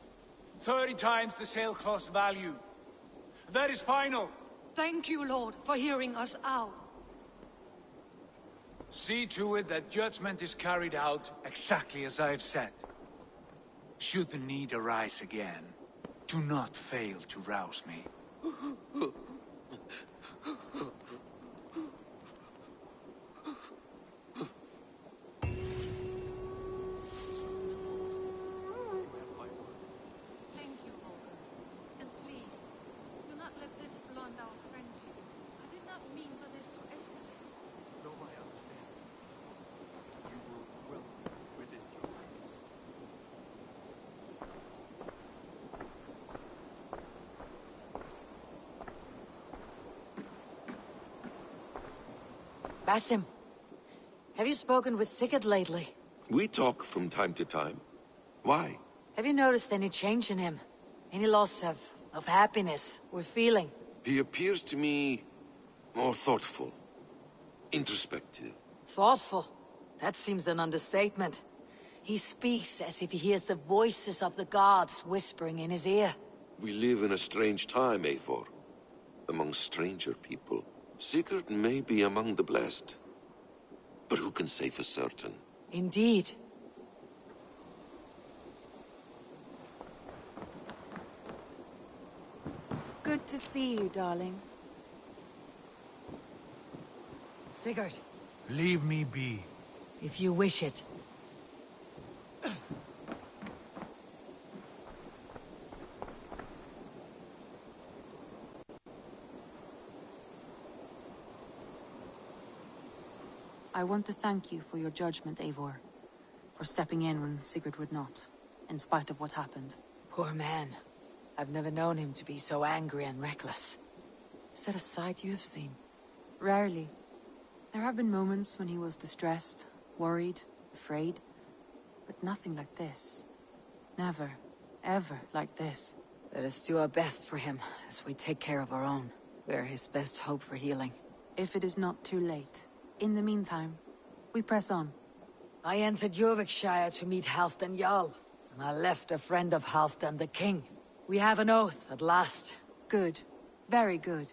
30 times the sailcloth's value. That is final. Thank you, Lord, for hearing us out. See to it that judgment is carried out exactly as I have said. Should the need arise again, do not fail to rouse me. Thank you, Holger. And please, do not let this blunt our friendship. I did not mean for this to escalate. No, I understand. You were well within your rights. Basim, have you spoken with Sigurd lately? We talk from time to time. Why? Have you noticed any change in him? Any loss of happiness or feeling? He appears to me more thoughtful, introspective. Thoughtful? That seems an understatement. He speaks as if he hears the voices of the gods whispering in his ear. We live in a strange time, Eivor. Among stranger people. Sigurd may be among the blessed. But who can say for certain? Indeed. Good to see you, darling. Sigurd. Leave me be. If you wish it. I want to thank you for your judgment, Eivor. For stepping in when Sigurd would not, in spite of what happened. Poor man. I've never known him to be so angry and reckless. Is that a side you have seen? Rarely. There have been moments when he was distressed, worried, afraid. But nothing like this. Never, ever like this. Let us do our best for him, as we take care of our own. We're his best hope for healing. If it is not too late. In the meantime, we press on. I entered Jorvikshire to meet Halfdan Jarl, and I left a friend of Halfdan the King. We have an oath, at last. Good. Very good.